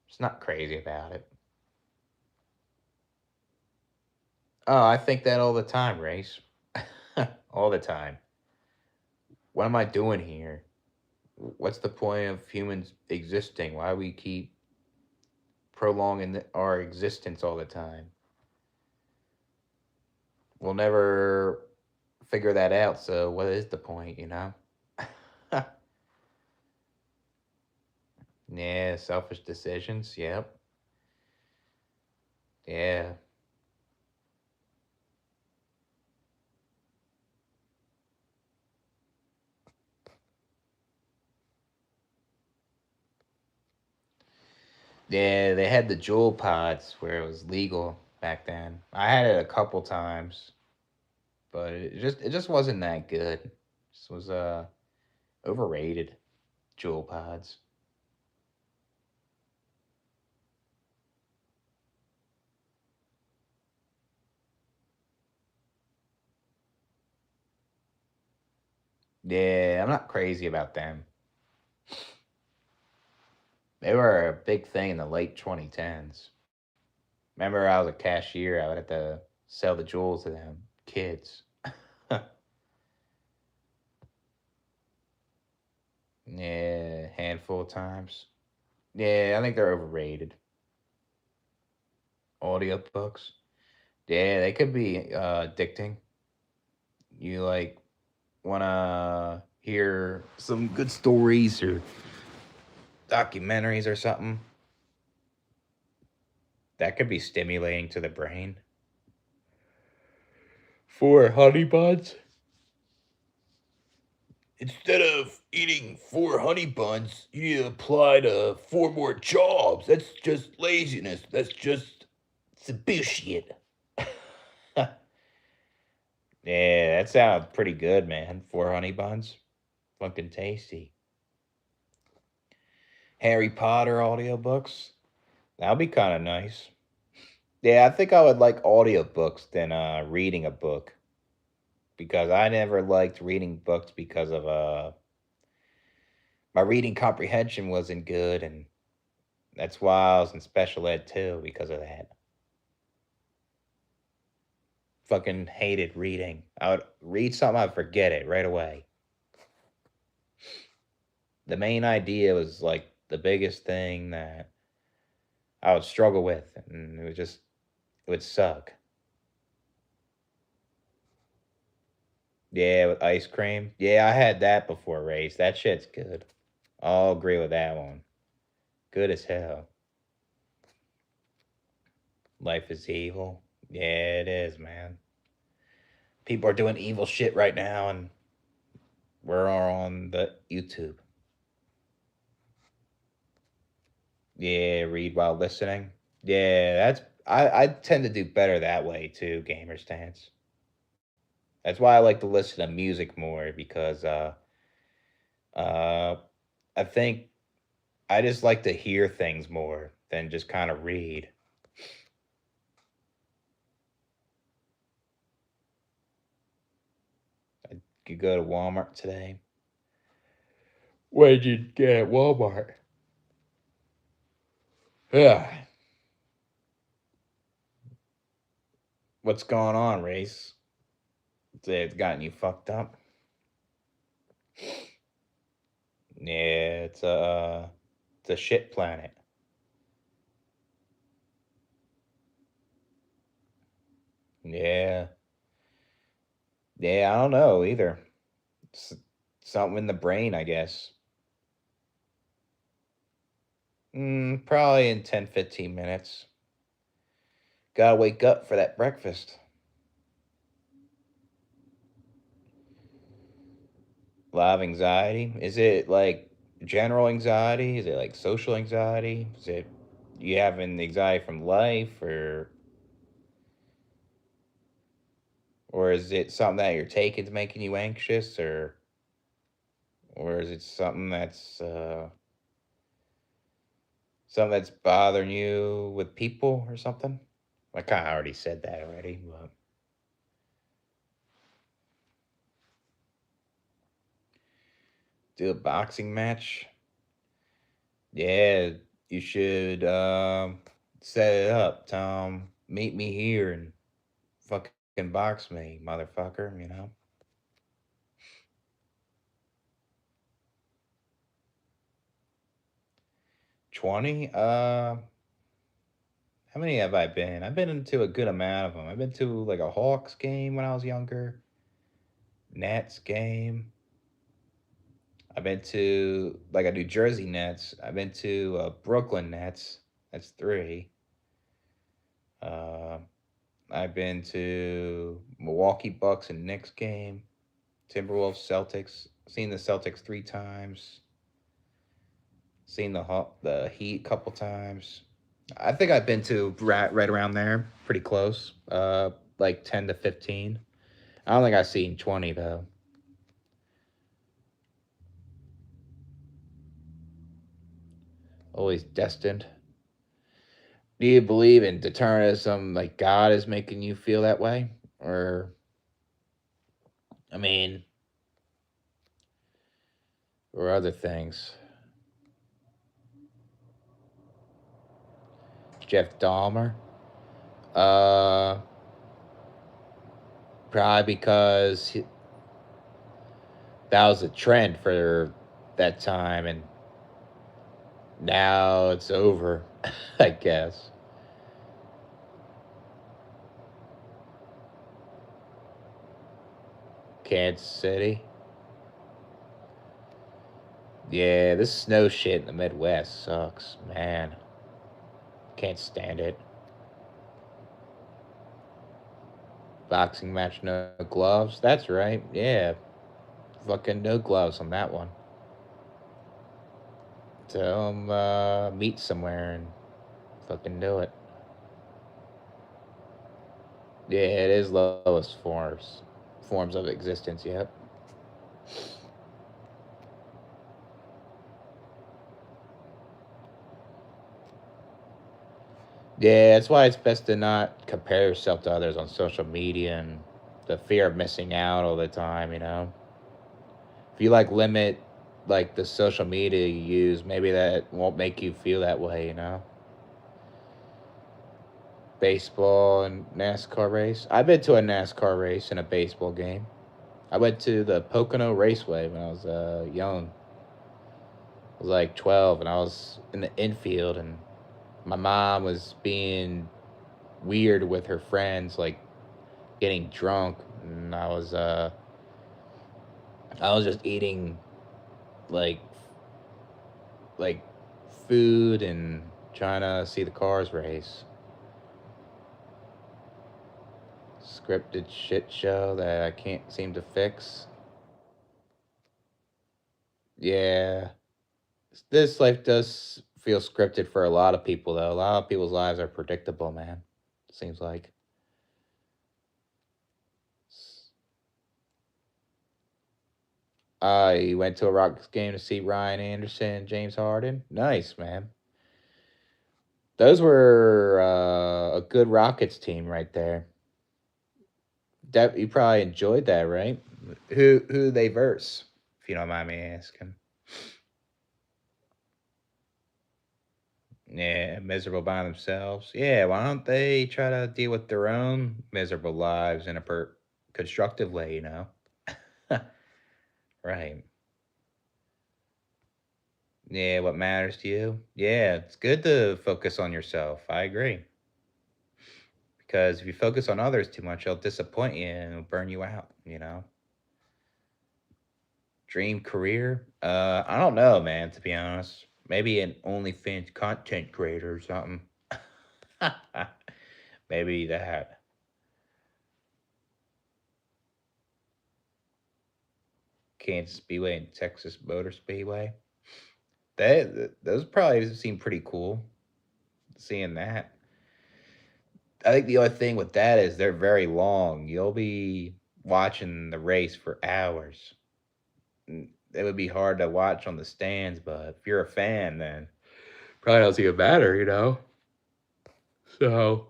it's not crazy about it. Oh, I think that all the time, Race. All the time. What am I doing here? What's the point of humans existing? Why we keep prolonging our existence all the time? We'll never figure that out. So what is the point, you know? Yeah, selfish decisions. Yep. Yeah. Yeah, they had the jewel pods where it was legal back then. I had it a couple times, but it just wasn't that good. This was overrated jewel pods. Yeah, I'm not crazy about them. They were a big thing in the late 2010s. Remember, I was a cashier. I would have to sell the jewels to them kids. Yeah, handful of times. Yeah, I think they're overrated. Audiobooks. Yeah, they could be addicting. You like want to hear some good stories or documentaries or something, that could be stimulating to the brain. Four honey buns? Instead of eating four honey buns, you need to apply to four more jobs. That's just laziness. That's just some bullshit. Yeah, that sounds pretty good, man. Four honey buns. Fucking tasty. Harry Potter audiobooks. That'll be kind of nice. Yeah, I think I would like audiobooks than reading a book because I never liked reading books because of my reading comprehension wasn't good, and that's why I was in special ed too because of that. Fucking hated reading. I would read something, I'd forget it right away. The main idea was like the biggest thing that I would struggle with, and it would suck. Yeah, with ice cream. Yeah, I had that before race. That shit's good. I'll agree with that one. Good as hell. Life is evil. Yeah, it is, man. People are doing evil shit right now, and we're all on the YouTube. Yeah, read while listening. Yeah, I tend to do better that way too, gamer stance. That's why I like to listen to music more because uh I think I just like to hear things more than just kind of read. I could go to Walmart today. What did you get at Walmart? Yeah. What's going on, Race? It's gotten you fucked up. Yeah, it's a shit planet. Yeah. Yeah, I don't know either. S- Something in the brain, I guess. Probably in 10, 15 minutes. Gotta wake up for that breakfast. A lot of anxiety. Is it like general anxiety? Is it like social anxiety? Is it you having anxiety from life, or is it something that you're taking to making you anxious, or is it something that's bothering you with people or something? I kind of already said that already, but do a boxing match. Yeah, you should set it up. Tom, meet me here and fucking box me, motherfucker. 20. How many have I been? I've been into a good amount of them. I've been to like a Hawks game when I was younger, Nets game. I've been to like a New Jersey Nets. I've been to Brooklyn Nets. That's three. Uh, I've been to Milwaukee Bucks and Knicks game. Timberwolves Celtics. Seen the Celtics three times. Seen the Heat a couple times. I think I've been to right around there, pretty close. Like 10 to 15. I don't think I've seen 20 though. Always destined. Do you believe in determinism? Like God is making you feel that way, or I mean, or other things? Jeff Dahmer. Uh, Probably because that was a trend for that time, and now it's over. I guess. Kansas City. Yeah, this snow shit in the Midwest sucks, man. Can't stand it. Boxing match, no gloves. That's right. Yeah, fucking no gloves on that one. Tell 'em meet somewhere and fucking do it. Yeah, it is lowest forms of existence. Yep. Yeah, that's why it's best to not compare yourself to others on social media and the fear of missing out all the time. If you like limit like the social media you use, maybe that won't make you feel that way. Baseball and NASCAR race. I've been to a NASCAR race and a baseball game. I went to the Pocono Raceway when I was young. I was like 12 and I was in the infield and my mom was being weird with her friends, like getting drunk, and I was just eating like like food and trying to see the cars race. Scripted shit show that I can't seem to fix. Yeah, this life does feel scripted for a lot of people, though. A lot of people's lives are predictable, man. Seems like. I went to a Rockets game to see Ryan Anderson and James Harden. Nice, man. Those were a good Rockets team right there. That you probably enjoyed that, right? Who they verse, if you don't mind me asking. Yeah, miserable by themselves. Yeah, why don't they try to deal with their own miserable lives in a constructive way? Right. Yeah, what matters to you? Yeah, it's good to focus on yourself. I agree. Because if you focus on others too much, they'll disappoint you and it'll burn you out. Dream career? I don't know, man, to be honest. Maybe an OnlyFans content creator or something. Maybe that. Kansas Speedway and Texas Motor Speedway. Those probably seem pretty cool. Seeing that. I think the only thing with that is they're very long. You'll be watching the race for hours. It would be hard to watch on the stands, but if you're a fan, then probably doesn't even matter. So,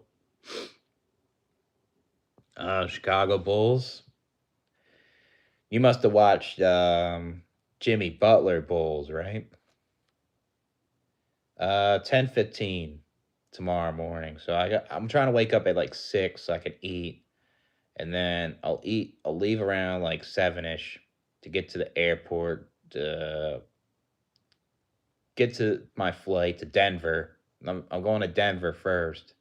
Chicago Bulls. You must have watched Jimmy Butler Bulls, right? 10:15 tomorrow morning. So I'm trying to wake up at like 6 so I can eat, and then I'll eat. I'll leave around like 7ish to get to the airport to get to my flight to Denver. I'm going to Denver first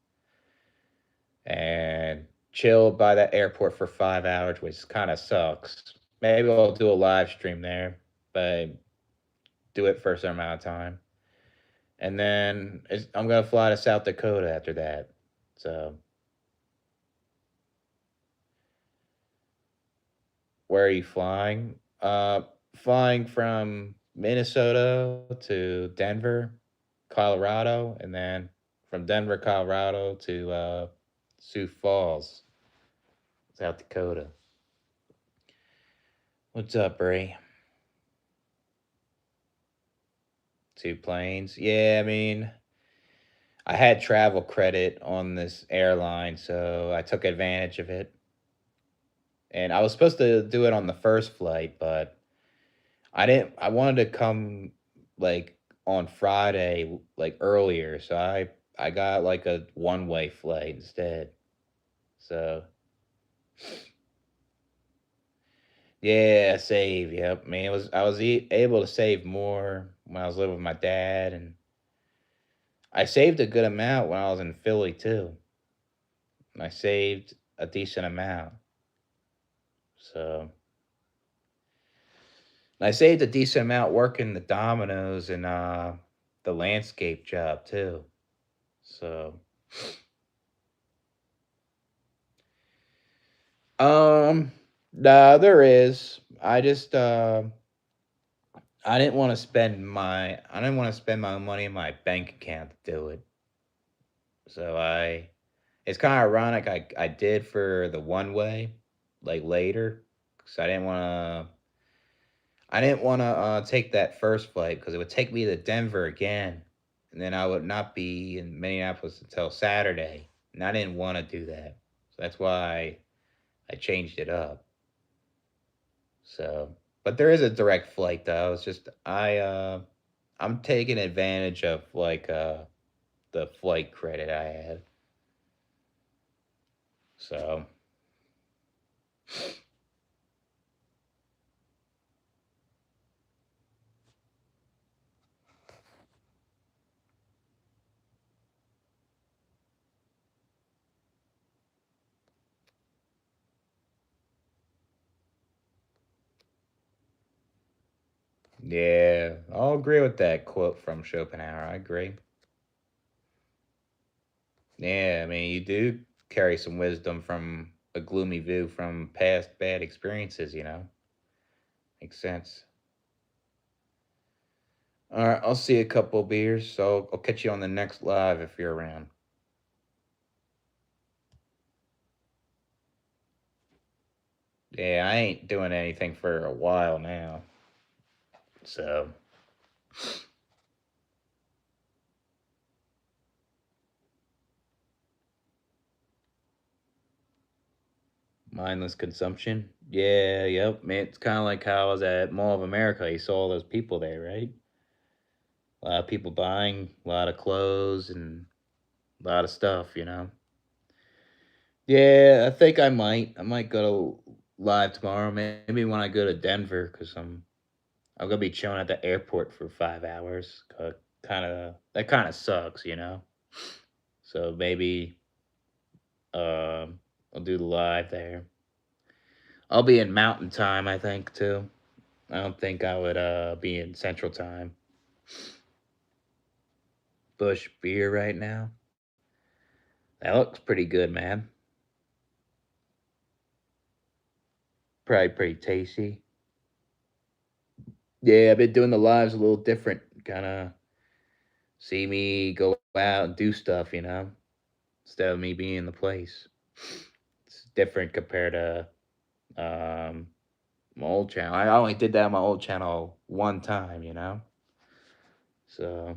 and chill by that airport for 5 hours, which kind of sucks. Maybe I'll do a live stream there, but do it for a certain amount of time. And then I'm gonna fly to South Dakota after that. So where are you flying? Flying from Minnesota to Denver, Colorado, and then from Denver, Colorado to Sioux Falls, South Dakota. What's up, Bray? Two planes. Yeah, I mean, I had travel credit on this airline, so I took advantage of it. And I was supposed to do it on the first flight, but I didn't. I wanted to come like on Friday, like earlier, so I got like a one-way flight instead. So yeah, save. Yep, man. I was able to save more when I was living with my dad, and I saved a good amount when I was in Philly too. I saved a decent amount. So I saved a decent amount working the dominoes and the landscape job too. So, um, nah, there is. I didn't want to spend my money in my bank account to do it. So it's kind of ironic. I did for the one way, like later, because I didn't want to take that first flight because it would take me to Denver again, and then I would not be in Minneapolis until Saturday, and I didn't want to do that. So that's why I changed it up. So, but there is a direct flight though. It's just I'm taking advantage of like the flight credit I had. So, yeah, I'll agree with that quote from Schopenhauer. I agree. Yeah, I mean, you do carry some wisdom from a gloomy view from past bad experiences, you know? Makes sense. All right, I'll see a couple beers, so I'll catch you on the next live if you're around. Yeah, I ain't doing anything for a while now. So, mindless consumption. Yeah, yep. Man, it's kind of like how I was at Mall of America. You saw all those people there, right? A lot of people buying, a lot of clothes, and a lot of stuff, you know? Yeah, I think I might. I might go live tomorrow. Maybe when I go to Denver, because I'm gonna be chilling at the airport for 5 hours. Kind of that kind of sucks, you know. So maybe I'll do the live there. I'll be in Mountain Time, I think too. I don't think I would be in Central Time. Bush beer right now. That looks pretty good, man. Probably pretty tasty. Yeah, I've been doing the lives a little different. Kind of see me go out and do stuff, you know, instead of me being in the place. It's different compared to um, my old channel. I only did that on my old channel one time, you know. So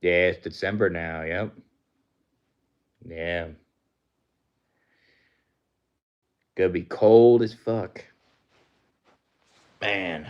yeah, it's December now. Yep. Yeah, gonna be cold as fuck, man.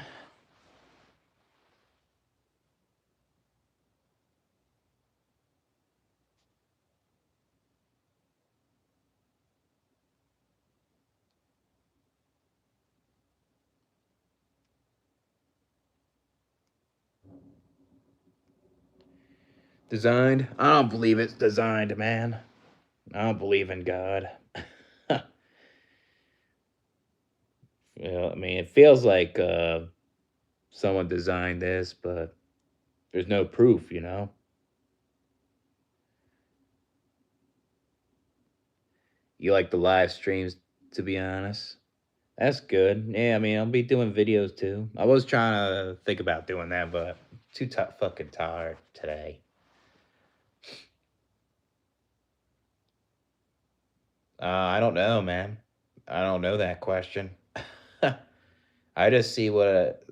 Designed? I don't believe it's designed, man. I don't believe in God. Well, I mean, it feels like someone designed this, but there's no proof, you know. You like the live streams, to be honest. That's good. Yeah, I mean, I'll be doing videos too. I was trying to think about doing that, but too fucking tired today. I don't know, man. I don't know that question. I just see what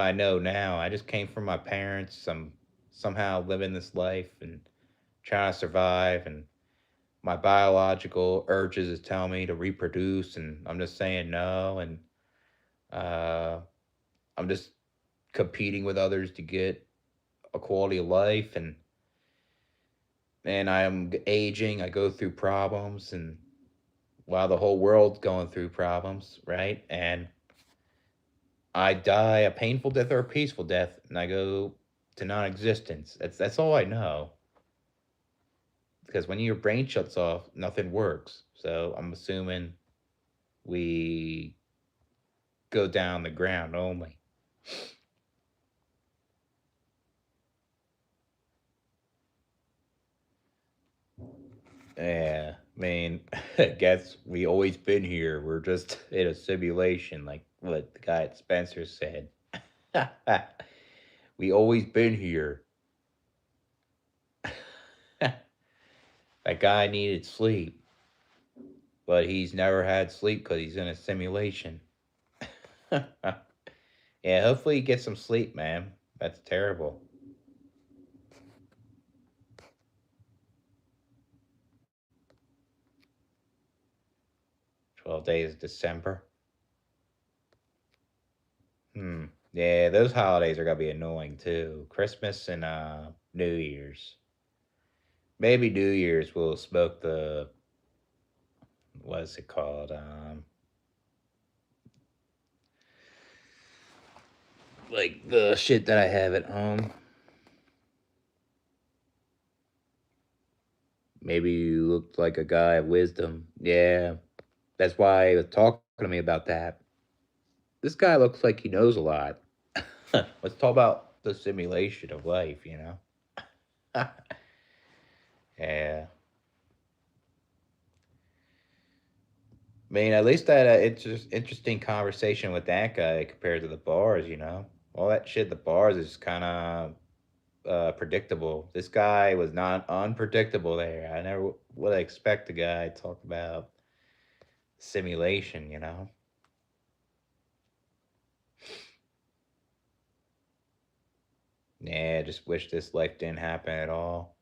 I know now. I just came from my parents. I'm somehow living this life and trying to survive, and my biological urges is telling me to reproduce, and I'm just saying no, and uh, I'm just competing with others to get a quality of life, and I'm aging. I go through problems, and while the whole world's going through problems, right? And I die a painful death or a peaceful death, and I go to non-existence. That's all I know. Because when your brain shuts off, nothing works. So I'm assuming we go down the ground only. Yeah, I mean, I guess we always been here. We're just in a simulation, like what the guy at Spencer said. We always been here. That guy needed sleep, but he's never had sleep because he's in a simulation. Yeah, hopefully you get some sleep, man. That's terrible. 12 days of December. Hmm. Yeah, those holidays are gonna be annoying too. Christmas and New Year's. Maybe New Year's we'll smoke the what is it called? Like the shit that I have at home. Maybe you looked like a guy of wisdom. Yeah, that's why he was talking to me about that. This guy looks like he knows a lot. Let's talk about the simulation of life, you know? Yeah. I mean, at least I had an interesting conversation with that guy compared to the bars, you know? All that shit, the bars is kind of predictable. This guy was not unpredictable there. I never would expect a guy to talk about simulation, you know? Yeah, just wish this life didn't happen at all.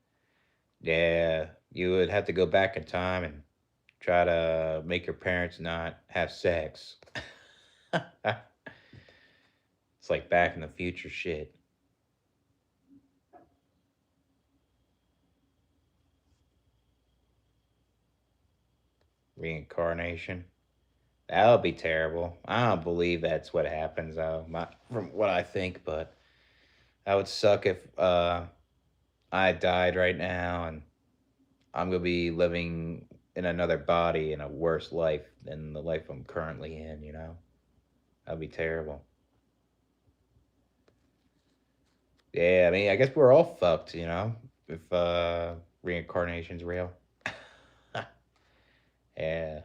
Yeah, you would have to go back in time and try to make your parents not have sex. It's like back in the future shit. Reincarnation. That would be terrible. I don't believe that's what happens, though, from what I think, but that would suck if I died right now and I'm going to be living in another body in a worse life than the life I'm currently in, you know? That'd be terrible. Yeah, I mean, I guess we're all fucked, you know, if reincarnation's real. Yeah,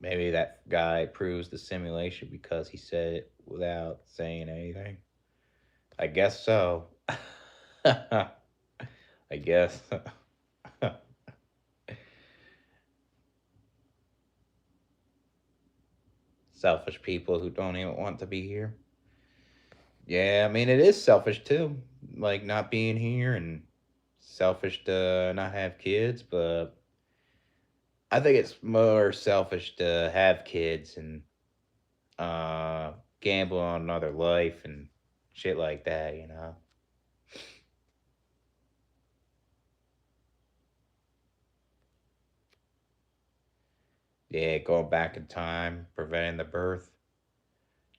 maybe that guy proves the simulation because he said it without saying anything. I guess so. I guess. Selfish people who don't even want to be here. Yeah, I mean, it is selfish too, like not being here and selfish to not have kids, but I think it's more selfish to have kids and uh, gamble on another life and shit like that, you know? Yeah, going back in time, preventing the birth.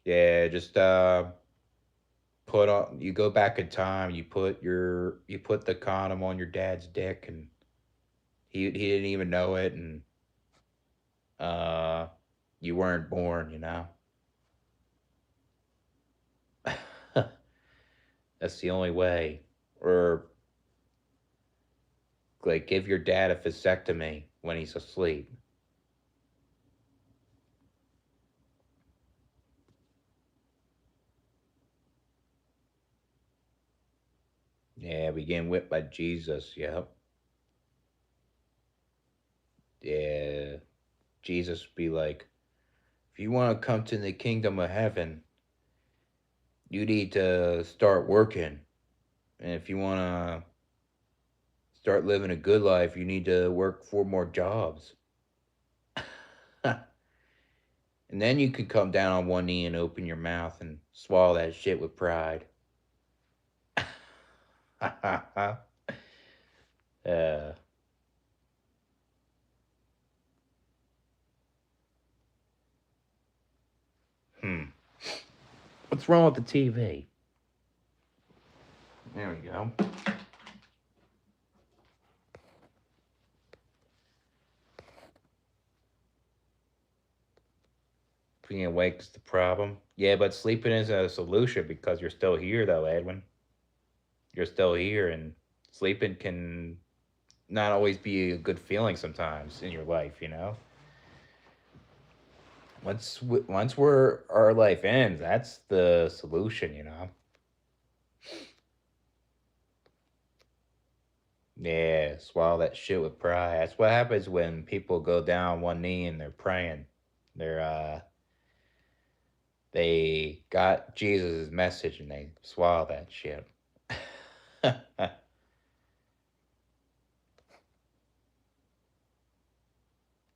Yeah, just put on you go back in time, you put the condom on your dad's dick and he didn't even know it and uh you weren't born, you know. That's the only way. Or like give your dad a vasectomy when he's asleep. Yeah, we getting whipped by Jesus, yep. Yeah. Jesus be like, if you want to come to the kingdom of heaven, you need to start working. And if you want to start living a good life, you need to work 4 more jobs. And then you can come down on one knee and open your mouth and swallow that shit with pride. uh, hmm. What's wrong with the TV? There we go. Being awake is the problem. Yeah, but sleeping is a solution because you're still here, though, Edwin. You're still here, and sleeping can not always be a good feeling sometimes in your life. Once our life ends, that's the solution. Yeah, swallow that shit with pride. That's what happens when people go down one knee and they're praying. They got Jesus' message and they swallow that shit.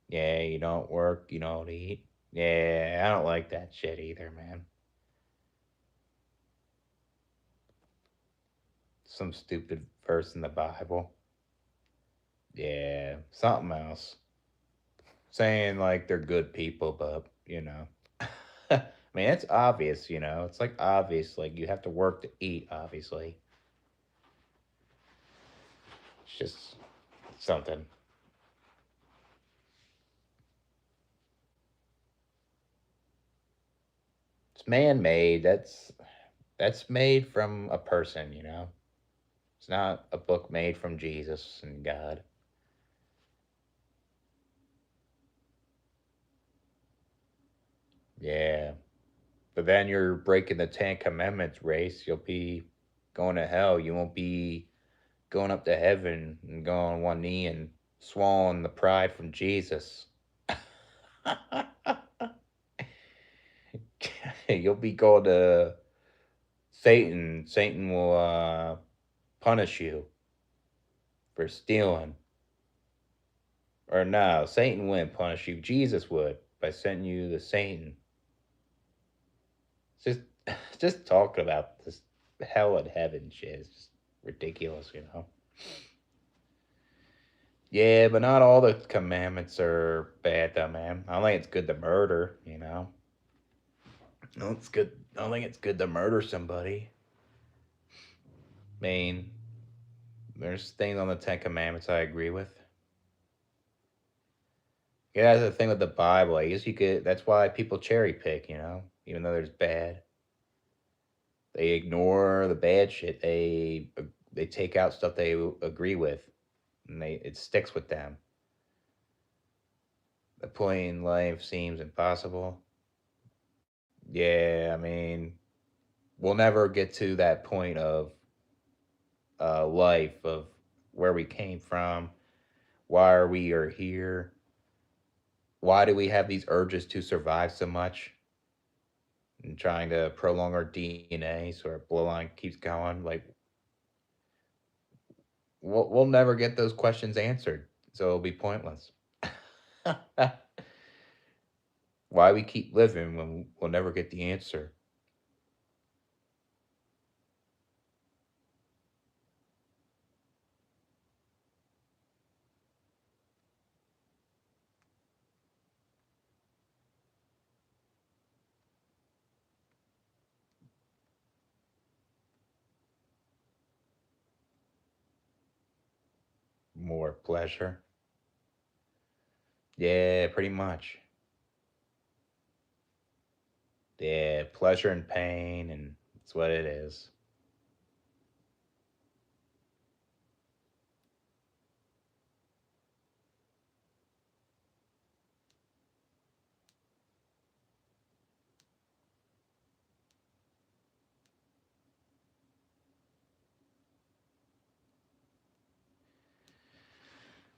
Yeah, you don't work, you don't eat. Yeah, I don't like that shit either, man. Some stupid verse in the Bible. Yeah, something else. Saying like they're good people, but. I mean, it's obvious. It's like obvious. Like you have to work to eat, obviously. It's just something. It's man made. That's made from a person. It's not a book made from Jesus and God. Yeah. But then you're breaking the Ten Commandments, race. You'll be going to hell. You won't be going up to heaven and going on one knee and swallowing the pride from Jesus. You'll be going to Satan. Satan will punish you for stealing. Or no, Satan wouldn't punish you. Jesus would by sending you to Satan. Just just talking about this hell and heaven shit is just ridiculous. Yeah, but not all the commandments are bad though, man. I don't think it's good to murder. No, it's good. I don't think it's good to murder somebody. I mean, there's things on the Ten Commandments I agree with. Yeah, that's the thing with the Bible. I guess you could. That's why people cherry pick. Even though there's bad, they ignore the bad shit. They take out stuff they agree with, and it sticks with them. The point in life seems impossible. Yeah, I mean, we'll never get to that point of life of where we came from, why are we are here, why do we have these urges to survive so much, and trying to prolong our DNA so our bloodline keeps going. Like we'll never get those questions answered, so it'll be pointless. Why we keep living when we'll never get the answer? More pleasure. Yeah, pretty much. Yeah, pleasure and pain, and that's what it is.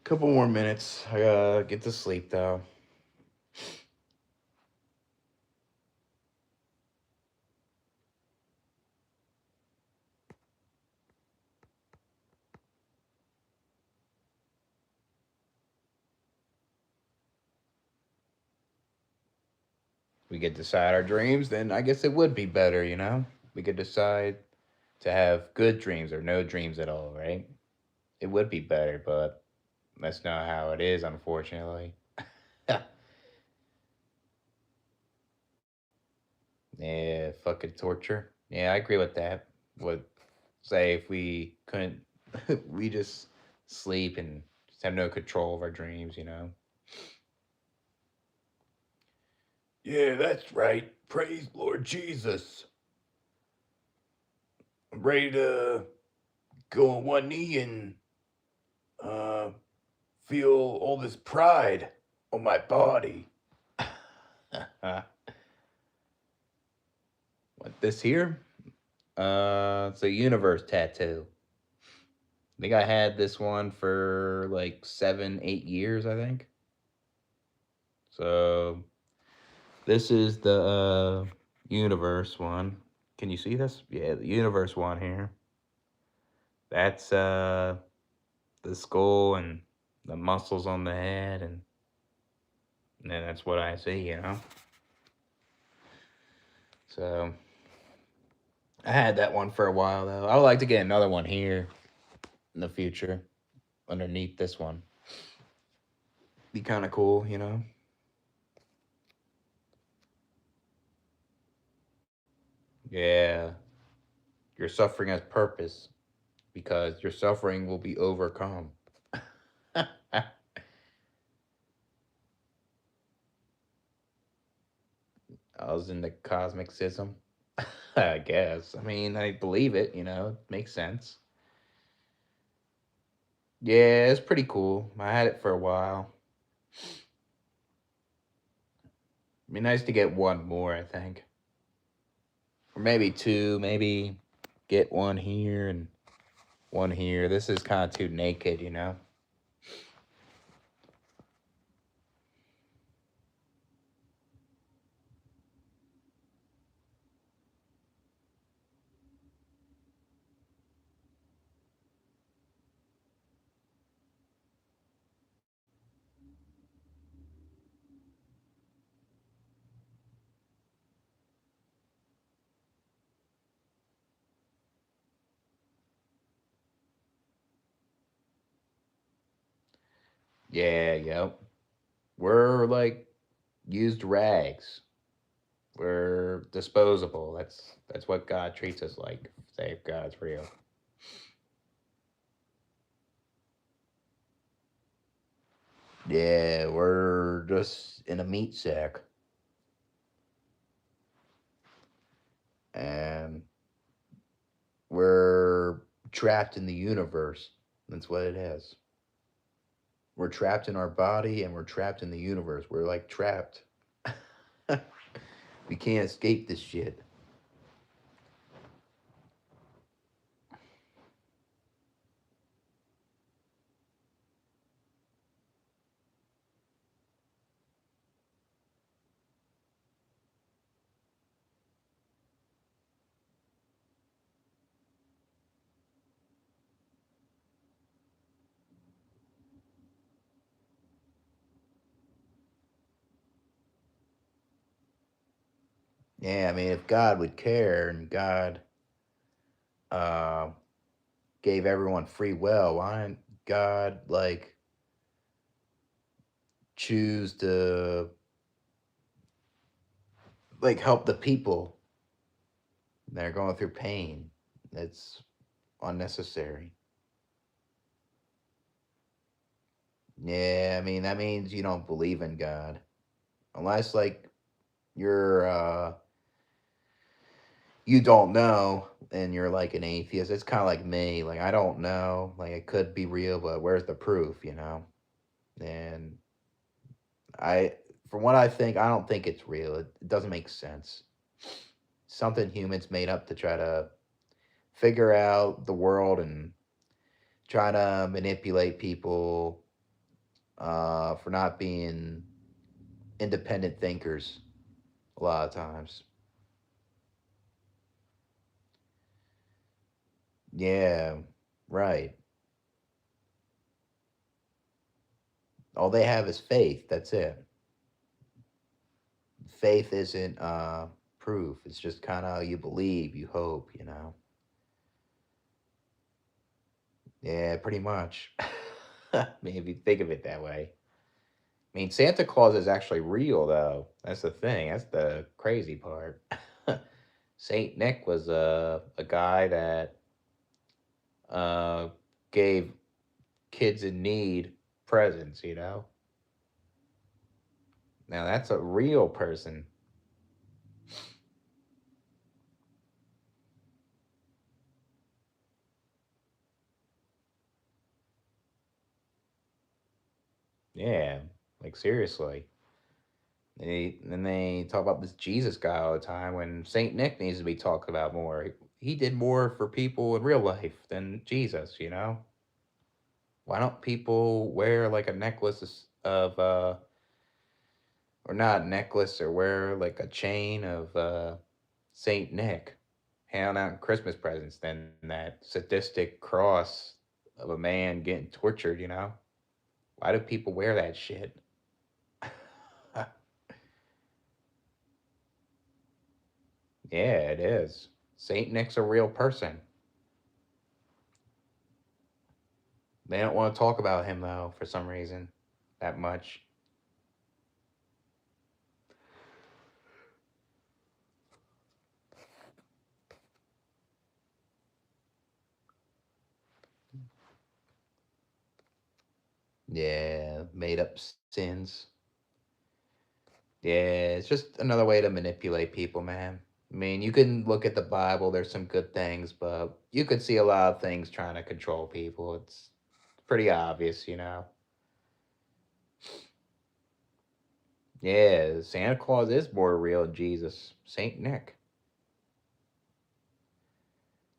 Couple more minutes. I gotta get to sleep though. We could decide our dreams, then I guess it would be better. We could decide to have good dreams or no dreams at all, right? It would be better, but that's not how it is, unfortunately. Yeah, fucking torture. Yeah, I agree with that. Would say if we couldn't, we just sleep and just have no control of our dreams. Yeah, that's right. Praise Lord Jesus. I'm ready to go on one knee and uh, feel all this pride on my body. What, this here? It's a universe tattoo. I think I had this one for like 7, 8 years, I think. So this is the universe one. Can you see this? Yeah, the universe one here. That's the skull and the muscles on the head, and then that's what I see, you know. So I had that one for a while though. I would like to get another one here in the future underneath this one. Be kind of cool, you know. Yeah, your suffering has purpose because your suffering will be overcome. I was in the cosmic schism. I guess. I mean, I believe it, you know, it makes sense. Yeah, it's pretty cool. I had it for a while. It'd be nice to get one more, I think. Or maybe two, maybe get one here and one here. This is kind of too naked, you know? Yeah, yep. We're like used rags. We're disposable. That's what God treats us like. Say if God's real. Yeah, we're just in a meat sack. And we're trapped in the universe. That's what it is. We're trapped in our body and we're trapped in the universe. We're like trapped. We can't escape this shit. Yeah, I mean, if God would care and God uh, gave everyone free will, why didn't God like choose to like help the people that are going through pain? That's unnecessary. Yeah, I mean that means you don't believe in God, unless like you're you don't know and you're like an atheist. It's kind of like me. Like I don't know. Like it could be real, but where's the proof? You know. And I, from what I think, I don't think it's real. It doesn't make sense. Something humans made up to try to figure out the world and try to manipulate people for not being independent thinkers a lot of times. Yeah, right. All they have is faith. That's it. Faith isn't proof. It's just kind of you believe, you hope, you know. Yeah, pretty much. I mean, if you think of it that way. I mean, Santa Claus is actually real, though. That's the thing. That's the crazy part. Saint Nick was a guy that uh, gave kids in need presents. You know. Now that's a real person. Yeah, like seriously. They talk about this Jesus guy all the time when Saint Nick needs to be talked about more. He did more for people in real life than Jesus, you know? Why don't people wear like a necklace of or not a necklace, or wear like a chain of Saint Nick handing out Christmas presents than that sadistic cross of a man getting tortured, you know? Why do people wear that shit? Yeah, it is. Saint Nick's a real person. They don't want to talk about him though for some reason that much. Yeah, made up sins. Yeah, it's just another way to manipulate people, man. I mean, you can look at the Bible, there's some good things, but you could see a lot of things trying to control people. It's pretty obvious, you know. Yeah, Santa Claus is more real than Jesus. Saint Nick.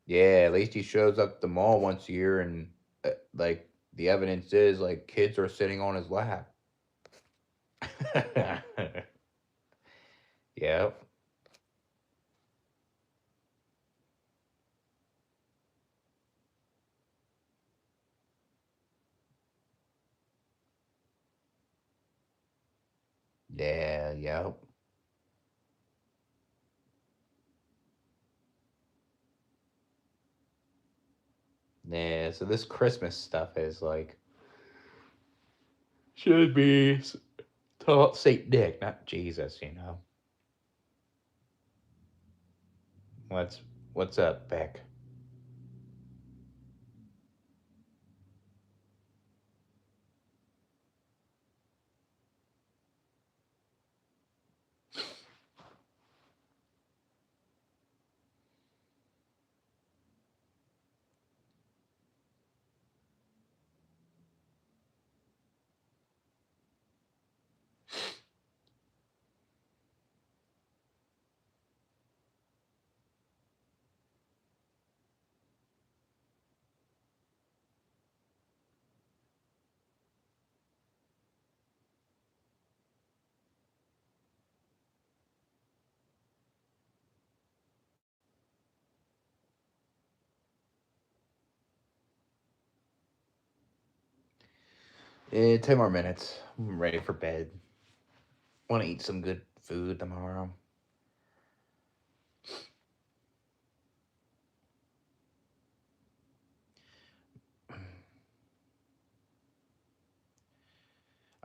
Yeah, at least he shows up at the mall once a year, and like the evidence is like kids are sitting on his lap. Yep. Yeah, yep. Yeah, so this Christmas stuff is like should be taught Saint Nick, not Jesus, you know. What's what's up, Beck? Yeah, 10 more minutes. I'm ready for bed. Want to eat some good food tomorrow.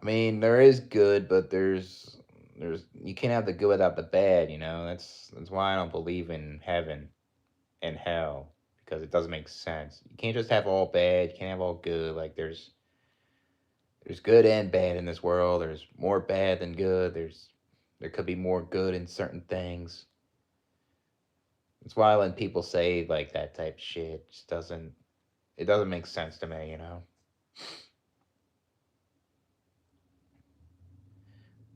I mean, there is good, but there's you can't have the good without the bad. You know, that's why I don't believe in heaven and hell because it doesn't make sense. You can't just have all bad. You can't have all good. Like there's good and bad in this world. There's more bad than good. There could be more good in certain things. That's why when people say like that type shit, it doesn't make sense to me. You know.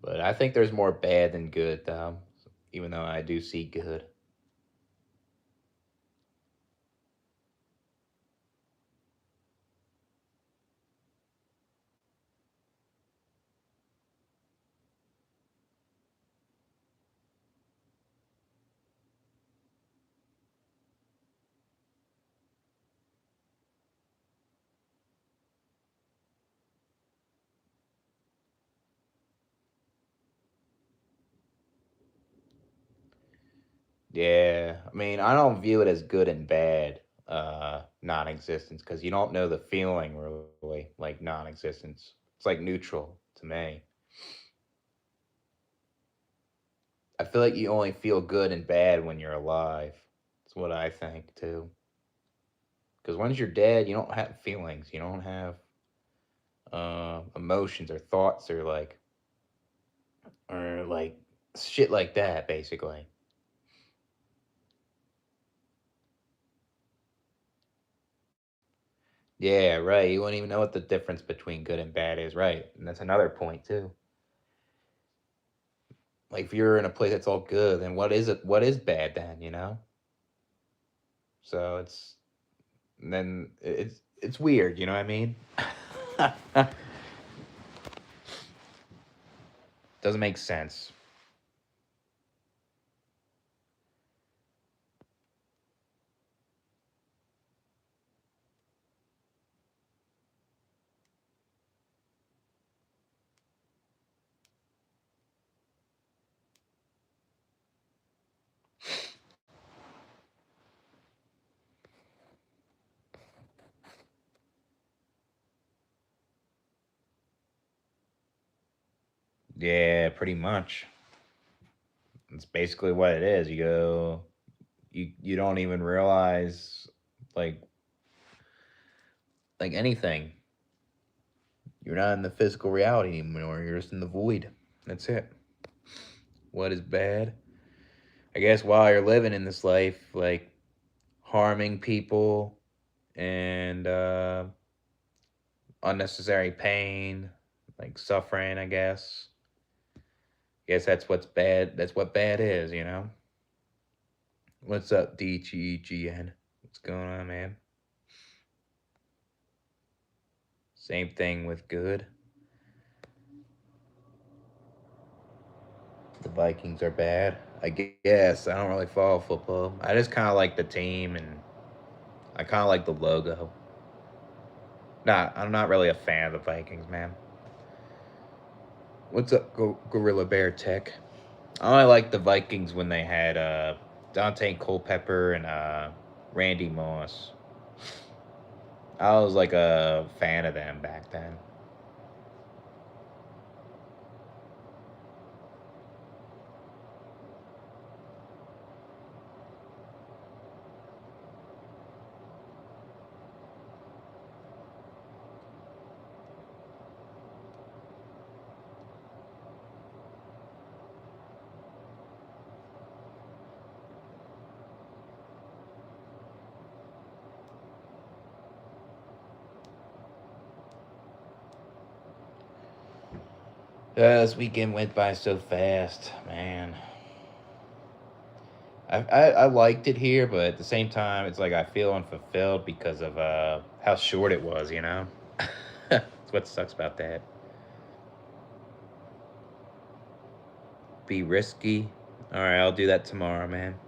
But I think there's more bad than good though. Even though I do see good. Yeah, I mean, I don't view it as good and bad, non-existence, because you don't know the feeling really, like non-existence. It's like neutral to me. I feel like you only feel good and bad when you're alive. That's what I think too. Because once you're dead, you don't have feelings. You don't have emotions or thoughts or like shit like that. Basically, Yeah, right. You wouldn't even know what the difference between good and bad is, right? And that's another point too. Like if you're in a place that's all good, then what is it? What is bad then? You know? So it's weird. You know what I mean? Doesn't make sense. Yeah, pretty much. It's basically what it is. You don't even realize like anything. You're not in the physical reality anymore. You're just in the void. That's it. What is bad? I guess while you're living in this life, like harming people and unnecessary pain, like suffering, I guess. Guess that's what's bad. That's what bad is, you know? What's up, DGGN? What's going on, man? Same thing with good. The Vikings are bad. I guess. I don't really follow football. I just kind of like the team and I kind of like the logo. Nah, I'm not really a fan of the Vikings, man. What's up, Gorilla Bear Tech? I only like the Vikings when they had Dante Culpepper and Randy Moss. I was like a fan of them back then. This weekend went by so fast, man. I liked it here, but at the same time, it's like I feel unfulfilled because of how short it was. You know, that's what sucks about that. Be risky. All right, I'll do that tomorrow, man.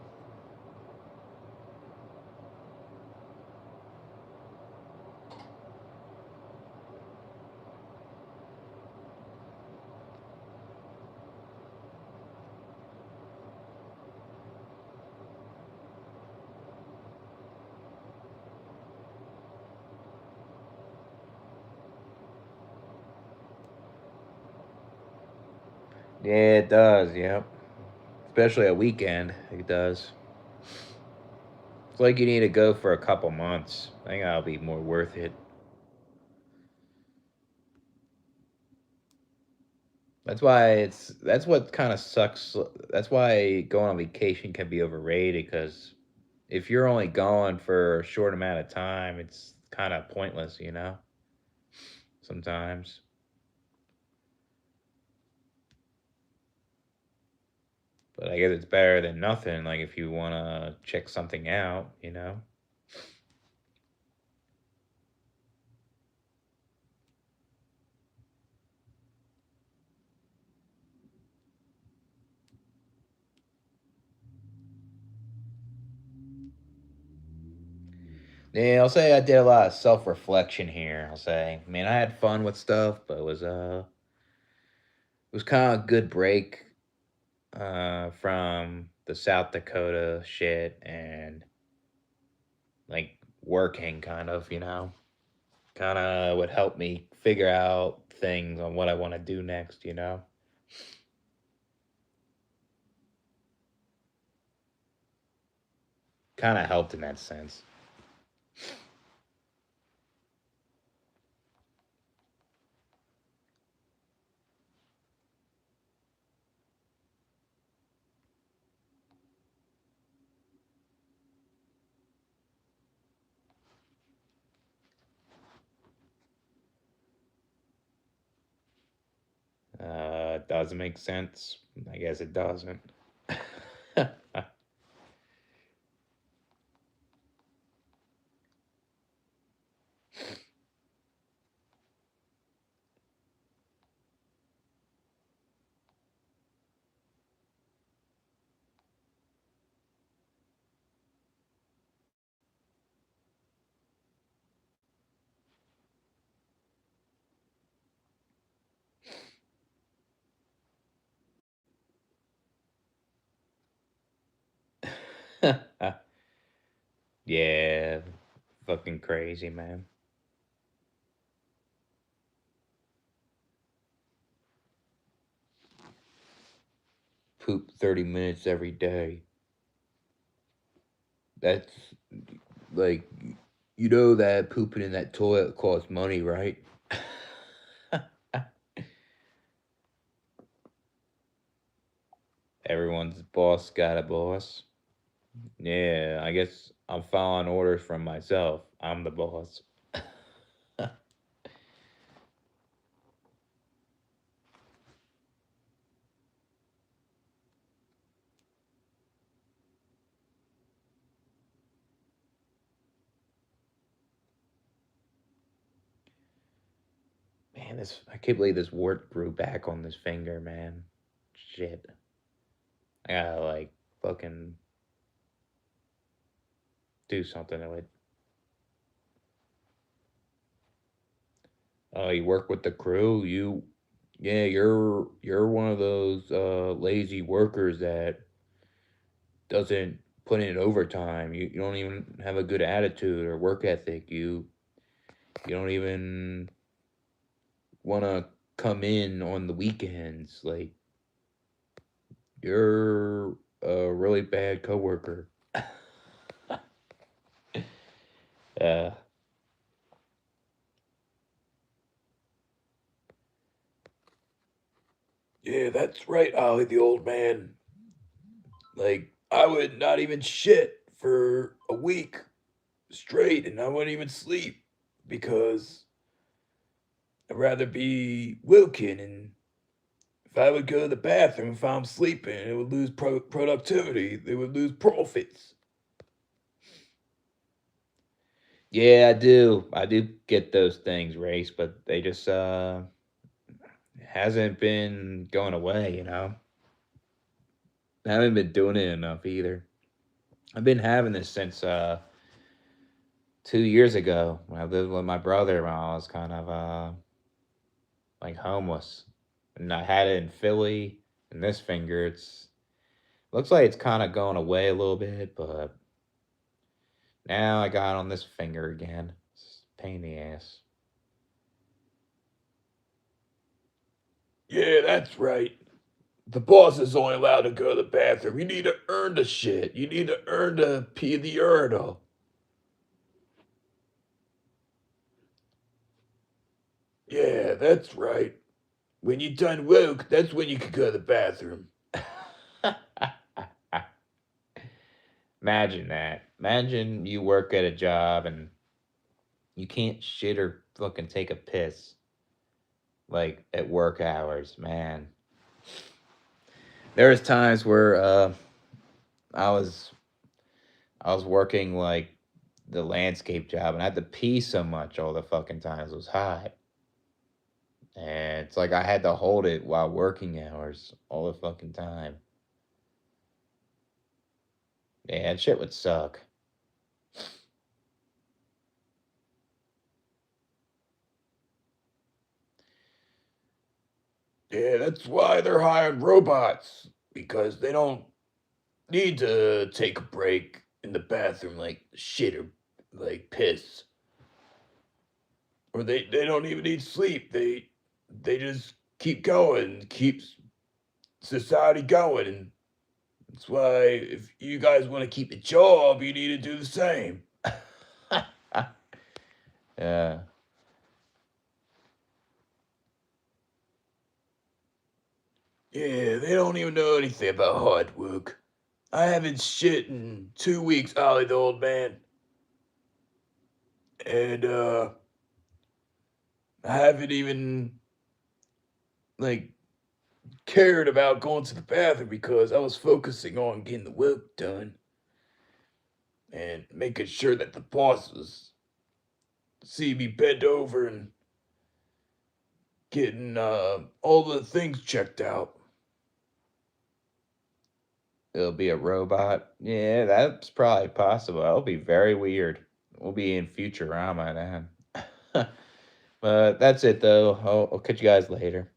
Yeah, it does. Yep. Especially a weekend, it does. It's like you need to go for a couple months. I think that'll be more worth it. That's what kind of sucks. That's why going on vacation can be overrated because if you're only gone for a short amount of time, it's kind of pointless, you know? Sometimes. But I guess it's better than nothing, like if you want to check something out, you know? Yeah, I'll say I did a lot of self-reflection here. I'll say, man, I had fun with stuff, but it was kind of a good break from the South Dakota shit and like working kind of, you know? Kind of would help me figure out things on what I want to do next, you know? Kind of helped in that sense. that does make sense. I guess it doesn't. Yeah, fucking crazy, man. Poop 30 minutes every day. That's like, you know that pooping in that toilet costs money, right? Everyone's boss got a boss. Yeah, I guess I'm following orders from myself. I'm the boss. Man, this I can't believe this wart grew back on this finger, man. Shit. I gotta like fucking do something to it. You work with the crew. Yeah, you're one of those lazy workers that doesn't put in overtime. You don't even have a good attitude or work ethic. You don't even want to come in on the weekends. Like, you're a really bad coworker. uh, yeah, that's right, Ollie, the old man. Like, I would not even shit for a week straight, and I wouldn't even sleep because I'd rather be Wilkin. And if I would go to the bathroom if I'm sleeping, it would lose productivity. They would lose profits. Yeah, I do. I do get those things, Race, but they just hasn't been going away, you know. I haven't been doing it enough either. I've been having this since 2 years ago when I lived with my brother when I was kind of like homeless. And I had it in Philly, and this finger, it's looks like it's kind of going away a little bit, but now I got on this finger again. It's a pain in the ass. Yeah, that's right. The boss is only allowed to go to the bathroom. You need to earn the shit. You need to earn the pee the urinal. Yeah, that's right. When you done woke, that's when you can go to the bathroom. Imagine that. Imagine you work at a job and you can't shit or fucking take a piss like at work hours, man. There was times where I was I was working like the landscape job and I had to pee so much all the fucking times. It was hot. And it's like I had to hold it while working hours all the fucking time. Yeah, that shit would suck. Yeah, that's why they're hiring robots because they don't need to take a break in the bathroom like shit or like piss. Or they don't even need sleep. They just keep going, keeps society going, and that's why if you guys want to keep a job, you need to do the same. Yeah. Yeah, they don't even know anything about hard work. I haven't shit in 2 weeks, Ollie the old man. And I haven't even like cared about going to the bathroom because I was focusing on getting the work done and making sure that the boss was see me bent over and getting all the things checked out. It'll be a robot. Yeah, that's probably possible. That'll be very weird. We'll be in Futurama then. But that's it, though. I'll catch you guys later.